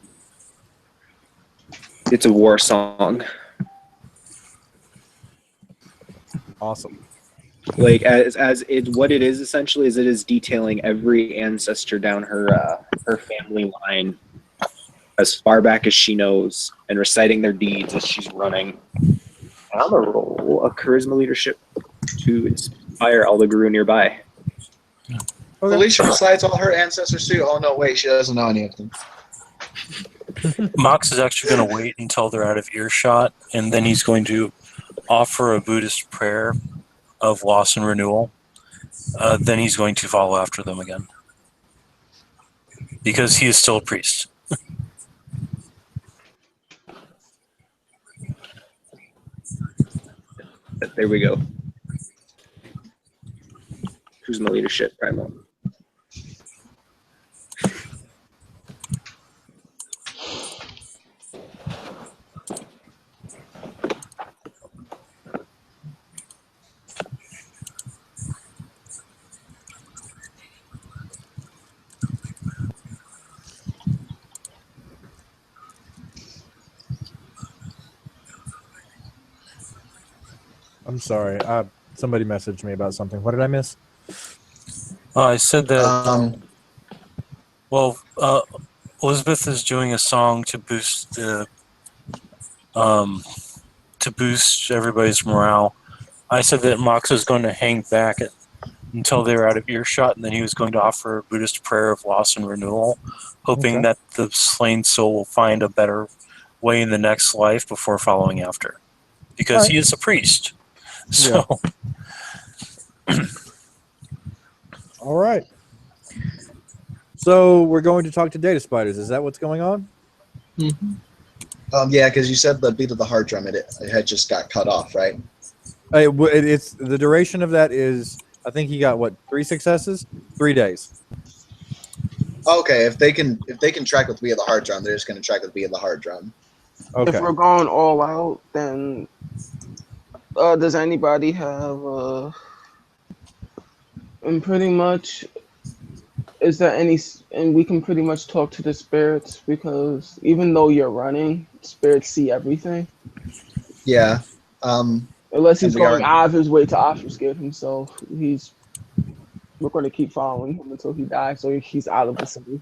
It's a war song. Awesome. Like as it, what it is essentially is it is detailing every ancestor down her family line as far back as she knows and reciting their deeds as she's running. And I'm gonna roll a charisma leadership to inspire all the Guru nearby. Felicia recites all her ancestors too. Oh no, wait, she doesn't know any of them. Mox is actually going to wait until they're out of earshot, and then he's going to offer a Buddhist prayer of loss and renewal. Then he's going to follow after them again. because he is still a priest. There we go. Who's in the leadership, Primal? I'm sorry. Somebody messaged me about something. What did I miss? I said that. Um, Elizabeth is doing a song to boost everybody's morale. I said that Mox was going to hang back until they were out of earshot, and then he was going to offer a Buddhist prayer of loss and renewal, hoping Okay. that the slain soul will find a better way in the next life before following after, because Alright. he is a priest. So. All right. So we're going to talk to data spiders. Is that what's going on? Yeah, because you said the beat of the heart drum, it had just got cut off, right? It's the duration of that is, I think he got what, 3 successes, 3 days. Okay, if they can track with beat of the heart drum, they're just going to track with beat of the heart drum. Okay. If we're going all out, then does anybody have and pretty much is there any and we can pretty much talk to the spirits because even though you're running, spirits see everything. Yeah. Unless he's And we going are- out of his way to obfuscate himself, we're going to keep following him until he dies, so he's out of the city.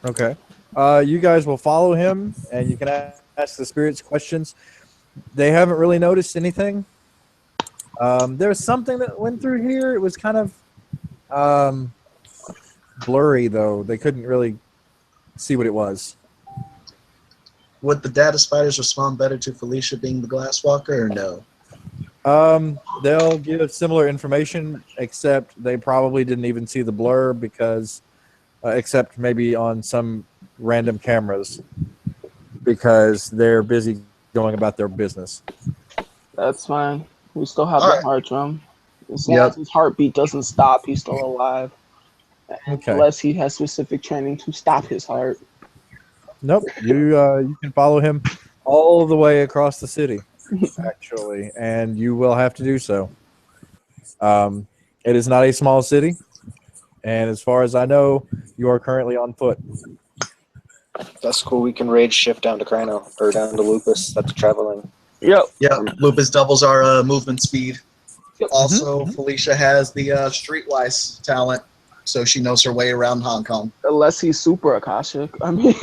Okay. You guys will follow him, and you can ask the spirits questions. They haven't really noticed anything. There was something that went through here. It was kind of blurry, though. They couldn't really see what it was. Would the data spiders respond better to Felicia being the glass walker, or no? They'll give similar information, except they probably didn't even see the blur because, except maybe on some random cameras, because they're busy going about their business. That's fine. We still have All the right. heart drum. As long as his heartbeat doesn't stop, he's still alive. Okay. Unless he has specific training to stop his heart. Nope. You can follow him all the way across the city, actually, and you will have to do so. It is not a small city, and as far as I know, you are currently on foot. That's cool. We can rage shift down to Crino or down to Lupus. That's traveling. Yep. Yeah, Lupus doubles our movement speed. Yep. Also, Felicia has the streetwise talent, so she knows her way around Hong Kong. Unless he's super Akashic. I mean,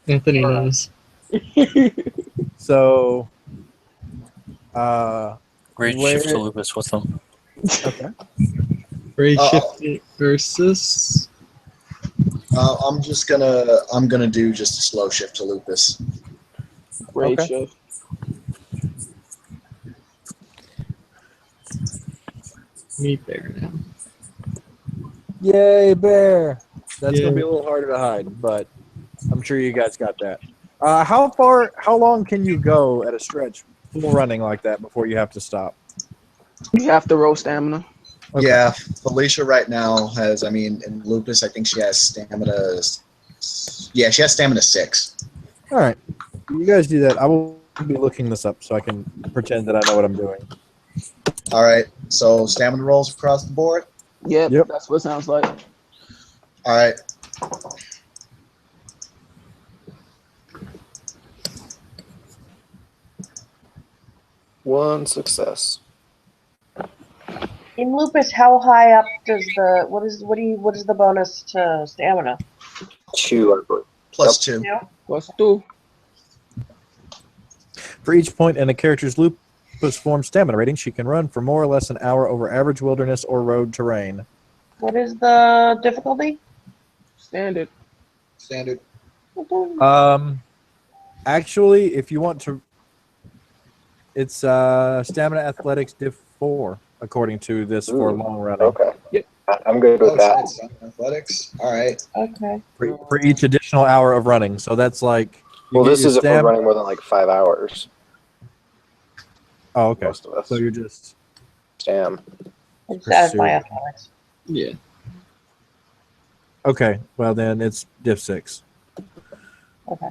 Anthony knows. So, Great Where- shift to Lupus with them. okay. Rage Uh-oh. shift versus. I'm gonna do just a slow shift to Lupus. Great Okay. shift. Meet there now. Yay, bear! That's Yeah. gonna be a little harder to hide, but I'm sure you guys got that. How long can you go at a stretch, full running like that, before you have to stop? You have to roll stamina. Okay. Yeah, Felicia right now has. I mean, in Lupus, I think she has stamina. Yeah, she has stamina 6. All right, you guys do that. I will be looking this up so I can pretend that I know what I'm doing. All right, so stamina rolls across the board. Yep. That's what it sounds like. All right. One success. In Lupus, how high up does the what is the bonus to stamina? 2, I believe. Plus 2. Yeah. What's do? For each point in a character's Lupus form stamina rating, she can run for more or less an hour over average wilderness or road terrain. What is the difficulty? Standard. Standard. Actually, if you want to, It's stamina athletics diff 4, according to this for Ooh, long running. Okay. Yep. I'm good with Oh, that. shit, athletics. All right. Okay. For each additional hour of running. So that's like you Well, get this your is if we're stam- running more than like 5 hours. Oh, okay. Most of us. So you're just Damn. I just added my Pursue. athletics. Yeah. okay. Well, then it's diff 6. Okay.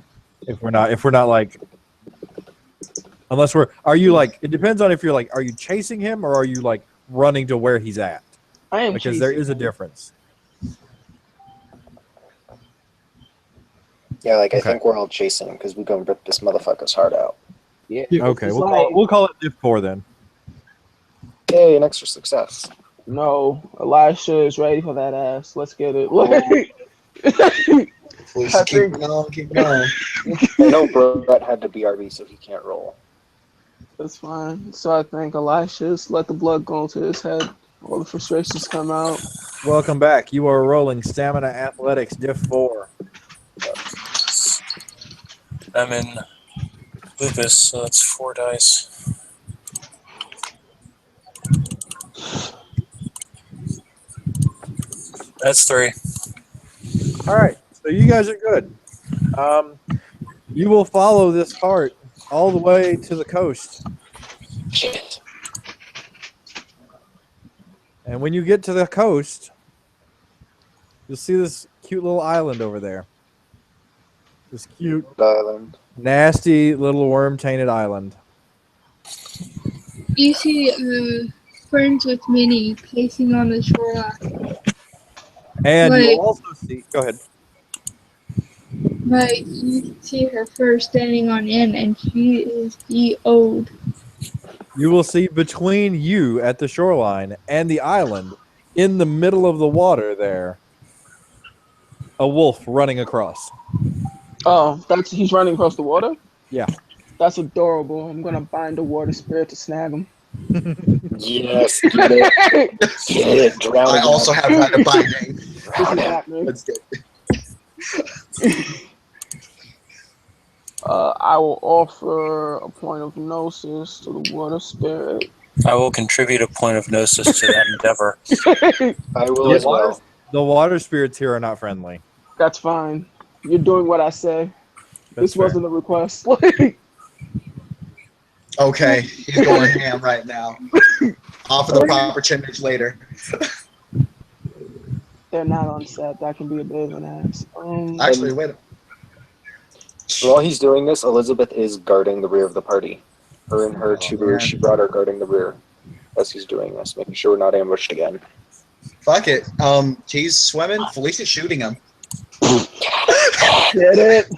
If we're not like, unless are you like? It depends on if you're like, are you chasing him or are you like running to where he's at? I am Because there chasing is a him. difference. Yeah, like I Okay. think we're all chasing him because we're going to rip this motherfucker's heart out. Yeah. Okay, It's we'll call it diff 4 then. Yay, an extra success. No, Elisha is ready for that ass. Let's get it. Please I keep think- going, keep going. I know Brett had to BRB, so he can't roll. That's fine. So I think Elisha's let the blood go into his head. All the frustrations come out. Welcome back. You are rolling stamina athletics diff 4. I'm in lupus, so that's 4 dice. That's 3. All right, so you guys are good. You will follow this cart all the way to the coast, Shit. and when you get to the coast, you'll see this cute little island over there. This cute, Island. nasty little worm-tainted island. You see Ferns with Minnie pacing on the shoreline. And Wait. you'll also see. Go ahead. But you see her first standing on end, and she is the old. You will see between you at the shoreline and the island, in the middle of the water there, a wolf running across. Oh, he's running across the water? Yeah. That's adorable. I'm gonna bind a water spirit to snag him. Yes, get it. Get it. Drown I him also out. have that in my name. This is Drown him. happening. Let's get I will offer a point of gnosis to the water spirit. I will contribute a point of gnosis to that endeavor. I will The as well. water, the water spirits here are not friendly. That's fine. You're doing what I say. That's This wasn't a request. Okay, he's going ham right now. Offer the proper image later. They're not on set. That can be a bit of an ass. Actually, wait. While he's doing this, Elizabeth is guarding the rear of the party. Her and her two man. rears, she brought her guarding the rear as he's doing this, making sure we're not ambushed again. Fuck it. He's swimming. Felicia's shooting him. Get it?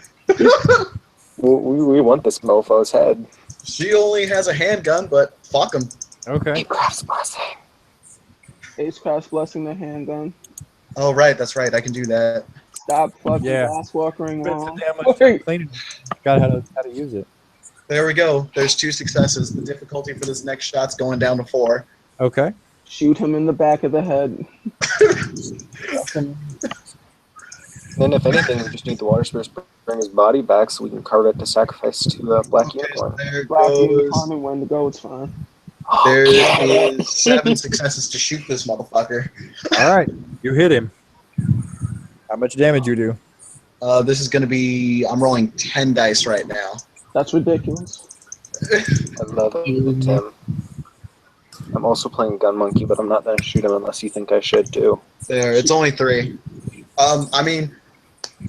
We want this mofo's head. She only has a handgun, but fuck him. Okay. Keep Craft's blessing. Agecraft's blessing the handgun. Oh, right. That's right. I can do that. Stop fucking Yeah. glasswalkering Spend some wrong. damn much time cleaning. Got how to use it. There we go. There's 2 successes. The difficulty for this next shot's going down to 4. Okay. Shoot him in the back of the head. Then, if anything, we just need the water spirits to bring his body back so we can carve it to sacrifice to the Black Okay, Unicorn. there Black goes. unicorn, when to go, it's fine. There is 7 successes to shoot this motherfucker. All right. You hit him. How much damage you do? This is going to be. I'm rolling 10 dice right now. That's ridiculous. I love it, Tim. I'm also playing Gun Monkey, but I'm not going to shoot him unless you think I should too. There, it's only 3. I mean,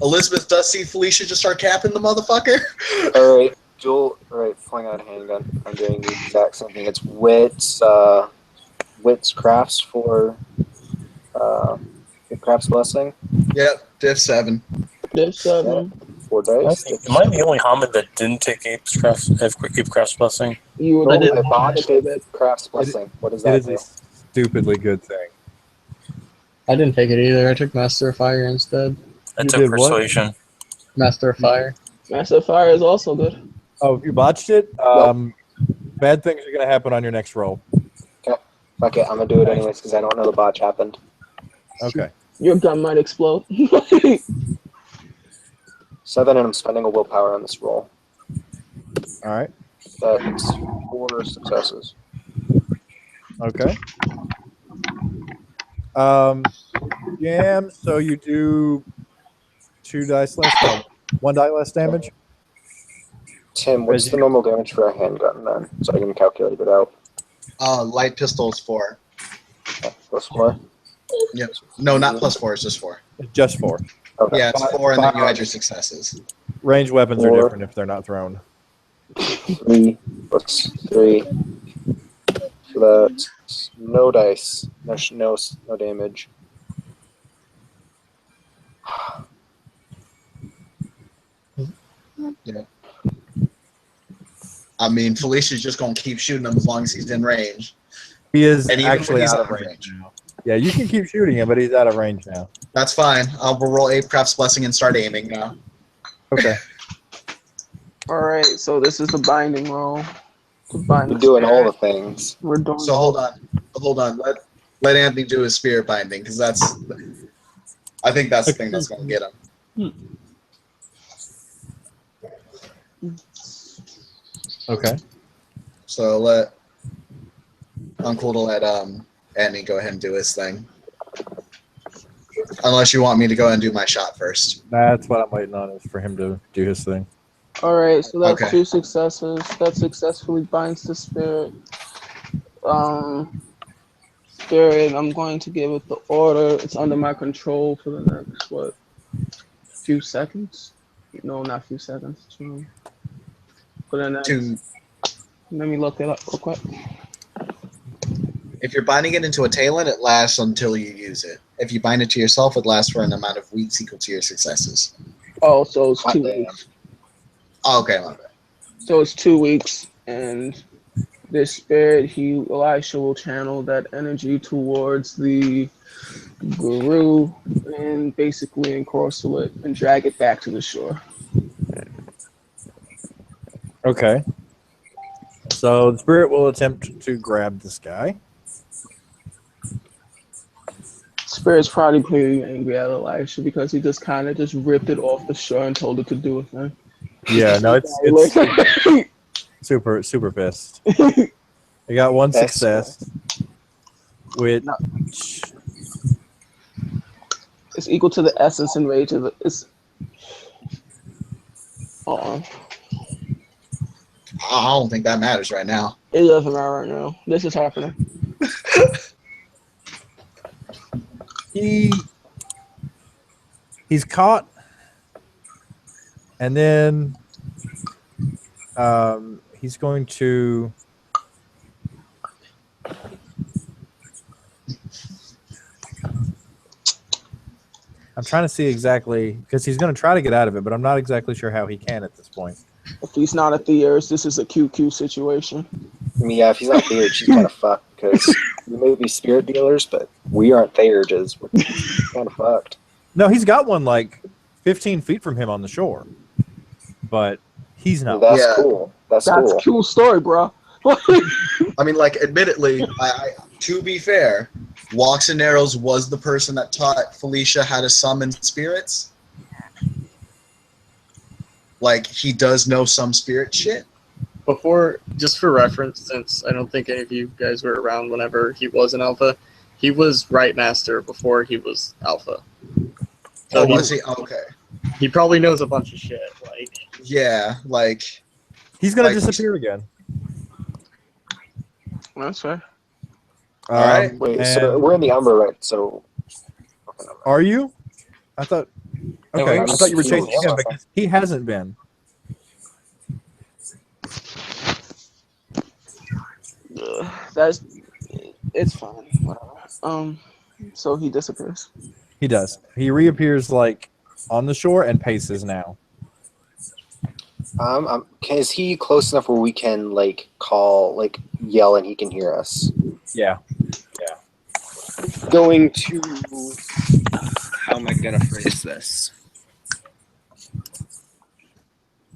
Elizabeth does see Felicia just start capping the motherfucker. Alright, Joel, alright, pulling out a handgun. I'm doing the exact same thing. It's Wits Crafts for Crafts Blessing. Yep, diff 7. There's 7. 4 dice. Am I the only Hamid that didn't take Ape's Craft's Blessing? You were No, the I one botched that it. Crafts Blessing. What does It that is do? a stupidly good thing. I didn't take it either. I took Master of Fire instead. I You took did what? Persuasion. Master of Fire. Master of Fire is also good. Oh, if you botched it, bad things are going to happen on your next roll. Fuck it, I'm gonna do it anyways because I don't know the botch happened. Okay. Your gun might explode. 7, and I'm spending a willpower on this roll. All right. That's 4 successes. Okay. Jam. So you do 2 dice less. No, 1 die less damage. Tim, what's As the you- normal damage for a handgun then? So I can calculate it out. Light pistol is 4. Plus 4. No, not plus 4. It's just 4. Just 4. Okay. Yeah, it's 4, and then you add your successes. Ranged weapons are 4. different if they're not thrown. 3 plus 3. So that's no dice. No damage. I mean, Felicia's just gonna keep shooting him as long as he's in range. He is And even when actually he's out of range now. Yeah, you can keep shooting him, but he's out of range now. That's fine. I'll roll Apecraft's Blessing and start aiming now. Okay. All right, so this is the binding roll. The binding You're doing all spirit. the things. We're doing. So hold on. Let Anthony do his spirit binding because I think that's the thing that's gonna get him. Okay. So let Uncle to let Anthony go ahead and do his thing. Unless you want me to go ahead and do my shot first. That's what I'm waiting on, is for him to do his thing. All right, so that's Okay. 2 successes. That successfully binds the spirit. Spirit, I'm going to give it the order. It's under my control for the next few seconds? No, not few seconds. For the next. Let me look it up real quick. If you're binding it into a talent, it lasts until you use it. If you bind it to yourself, it lasts for an amount of weeks equal to your successes. Oh, so it's 2 Damn. weeks. Oh, okay, my bad. So it's 2 weeks, and this spirit, Elisha will channel that energy towards the guru and basically encorcel it and drag it back to the shore. Okay. So the spirit will attempt to grab this guy. Spirit's probably pretty angry at Elisha because he just kind of just ripped it off the shore and told it to do a thing. Yeah, no, it's super pissed. I got 1 That's success, which It's equal to the essence and rage of it. It's. I don't think that matters right now. It doesn't matter right now. This is happening. he's caught, and then he's going to. I'm trying to see exactly, because he's going to try to get out of it, but I'm not exactly sure how he can at this point. If he's not a Theurge, this is a QQ situation. I mean, yeah, if he's not Theurge, she's kind of fucked because we may be spirit dealers, but we aren't Theurges. We're kind of fucked. No, he's got one like 15 feet from him on the shore, but he's not. That's Yeah. cool. That's That's cool. a cool story, bro. I mean, like, admittedly, to be fair, Walks and Arrows was the person that taught Felicia how to summon spirits. Like, he does know some spirit shit. Before, just for reference, since I don't think any of you guys were around whenever he was an alpha, he was Right Master before he was alpha. So Oh, was he? Okay. he probably knows a bunch of shit. Like, Yeah, like, He's going Like- to disappear again. That's fair. All right. Wait, so and- we're in the Umber, right? So Are you? I thought. Okay, I'm I thought you were just- chasing him because he hasn't been. It's fine. Whatever. So he disappears. He does. He reappears like on the shore and paces now. is he close enough where we can like call, like yell, and he can hear us? Yeah. Going to. How am I going to phrase this?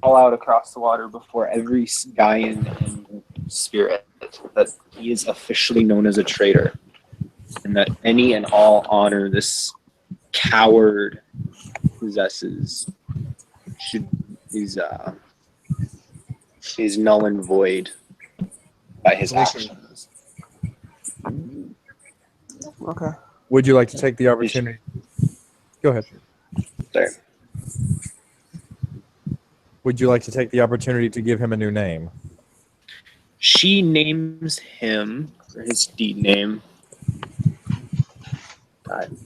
All out across the water before every Gaian and spirit that he is officially known as a traitor, and that any and all honor this coward possesses is null and void. by his Alicia. actions. Okay. Would you like to take the opportunity? Go ahead. Sorry. Would you like to take the opportunity to give him a new name? She names him, or his deed name.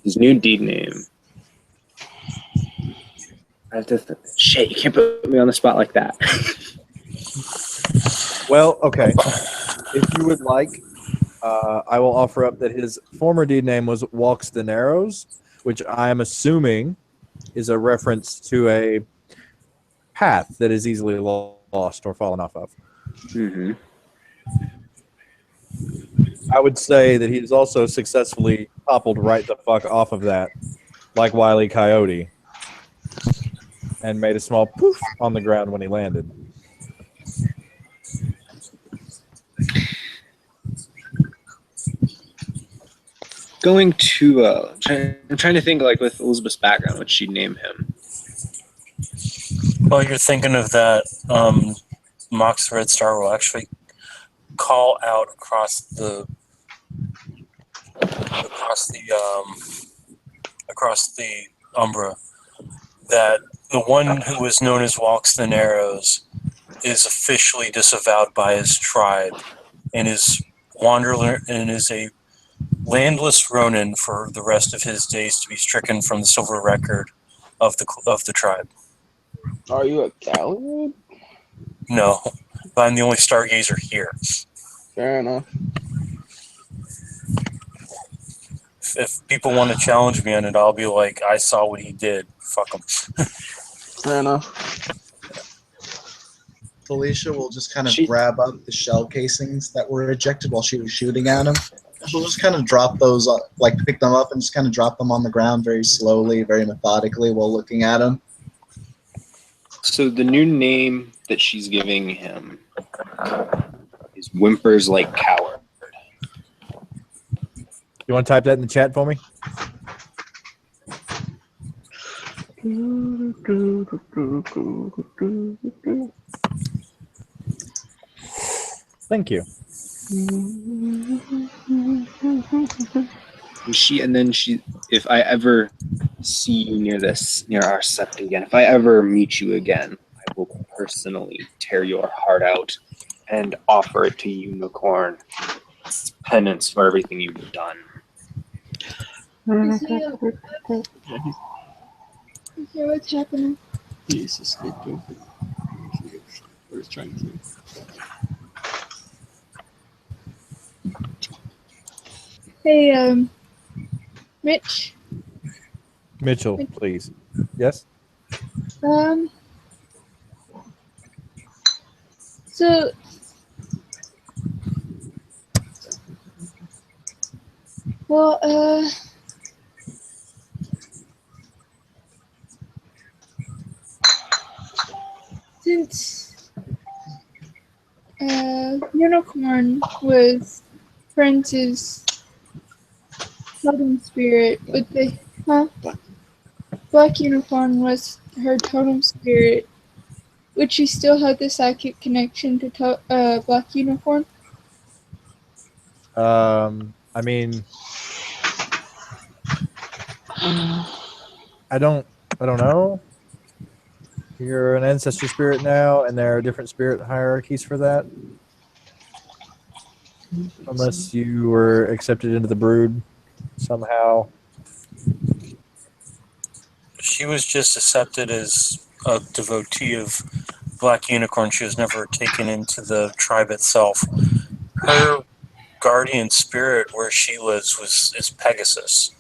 His new deed name. I have to. Shit, you can't put me on the spot like that. Well, okay. If you would like, I will offer up that his former deed name was Walks the Narrows, which I am assuming is a reference to a path that is easily lost or fallen off of. Mm-hmm. I would say that he's also successfully toppled right the fuck off of that, like Wile E. Coyote, and made a small poof on the ground when he landed. Going to, I'm trying to think, like, with Elizabeth's background, what she'd name him. While you're thinking of that, Mox Red Star will actually call out across the Umbra that the one who was known as Walks the Narrows is officially disavowed by his tribe and is a landless Ronin for the rest of his days, to be stricken from the silver record of the tribe. Are you a Galliard? No, but I'm the only stargazer here. Fair enough. If people want to challenge me on it, I'll be like, I saw what he did. Fuck him. Fair enough. Felicia will just kind of grab up the shell casings that were ejected while she was shooting at him. She'll just kind of drop those, like pick them up and just kind of drop them on the ground very slowly, very methodically while looking at him. So the new name that she's giving him is Whimpers Like Coward. You want to type that in the chat for me? Thank you. And then if I ever see you near our sept again, if I ever meet you again, I will personally tear your heart out and offer it to Unicorn as penance for everything you've done. Okay, what's happening? He's escaping. Or he's trying to. Hey, Mitch. Mitchell, please. Yes? So, well, since Unicorn was Prince's totem spirit, but Black Unicorn was her totem spirit, would she still have the psychic connection to Black Unicorn? I mean, I don't know. You're an ancestor spirit now, and there are different spirit hierarchies for that. Unless you were accepted into the brood somehow. She was just accepted as a devotee of Black Unicorn. She was never taken into the tribe itself. Her guardian spirit where she lives is Pegasus.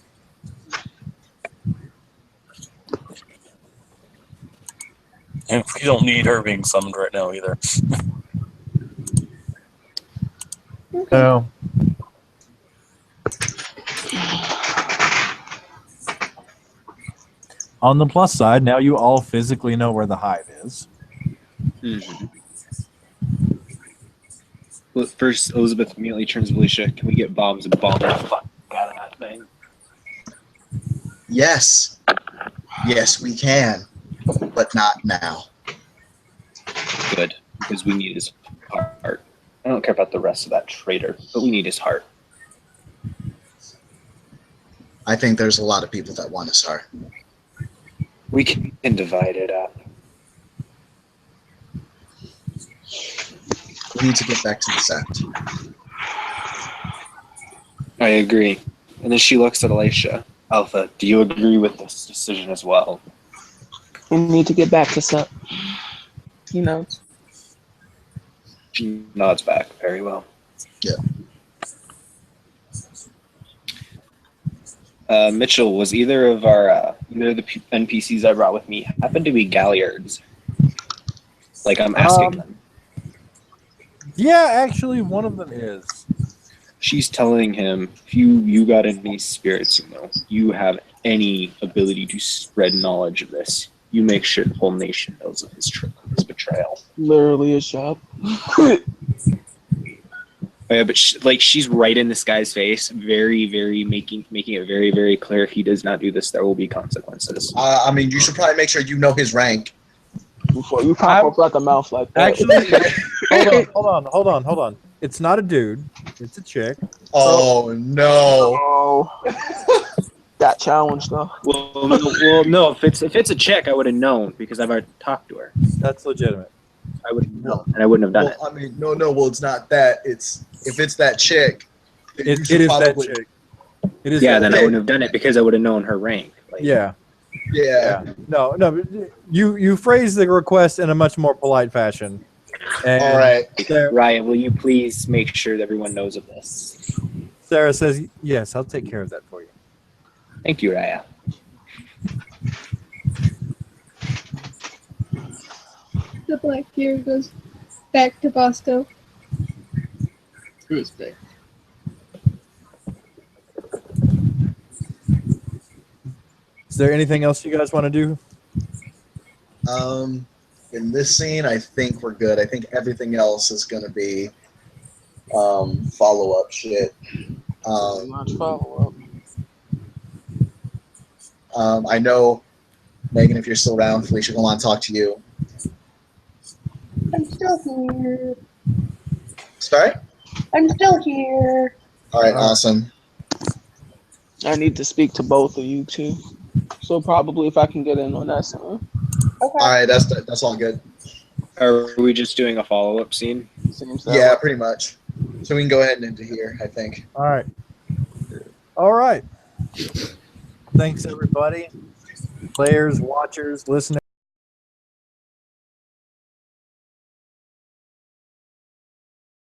And we don't need her being summoned right now either. No. On the plus side, now you all physically know where the hive is. Mm-hmm. Well, first, Elizabeth immediately turns to Alicia. Can we get bombs and bomb the fuck out of that thing? Yes. Yes, we can. But not now. Good, because we need his heart. don't care about the rest of that traitor, but we need his heart. I think there's a lot of people that want his heart. We can divide it up. We need to get back to the sept. I agree. And then she looks at Elisha. Alpha, do you agree with this decision as well? We need to get back to Sep. He knows. She nods back. Very well. Yeah. Mitchell, was either of our either of the NPCs I brought with me happen to be Galliards? Like I'm asking them. Yeah, actually, one of them is. She's telling him, if you got any spirits, you have any ability to spread knowledge of this, you make sure the whole nation knows of his his betrayal. Literally his job. Oh, yeah, but she's right in this guy's face, very, very making it very, very clear. If he does not do this, there will be consequences. I mean, you should probably make sure you know his rank. Before you pop up like a mouth like that. Actually, hold on. It's not a dude. It's a chick. Oh no! Oh, got challenged though. Well, no. If it's a chick, I would have known because I've already talked to her. That's legitimate. I would have known, and I wouldn't have done it. I mean, no. Well, it's not that. It's if it's that chick. then you It should is that probably- chick. It is. Yeah, that then I chick. wouldn't have done it because I would have known her rank. Like, Yeah. Yeah. No. But you phrase the request in a much more polite fashion. And All right. Ryan, will you please make sure that everyone knows of this? Sarah says, "Yes, I'll take care of that for you." Thank you, Raya. The Blackbeard goes back to Bosco. Who is big? Is there anything else you guys want to do? In this scene, I think we're good. I think everything else is going to be follow-up shit. Much follow I know, Megan, if you're still around, Felicia will want to talk to you. I'm still here. Sorry? I'm still here. All right, awesome. I need to speak to both of you too. So probably if I can get in on that scene. Okay. All right, that's all good. Are we just doing a follow-up scene? Seems that Yeah, way. pretty much. So we can go ahead and into here, I think. All right. Thanks, everybody. Players, watchers, listeners.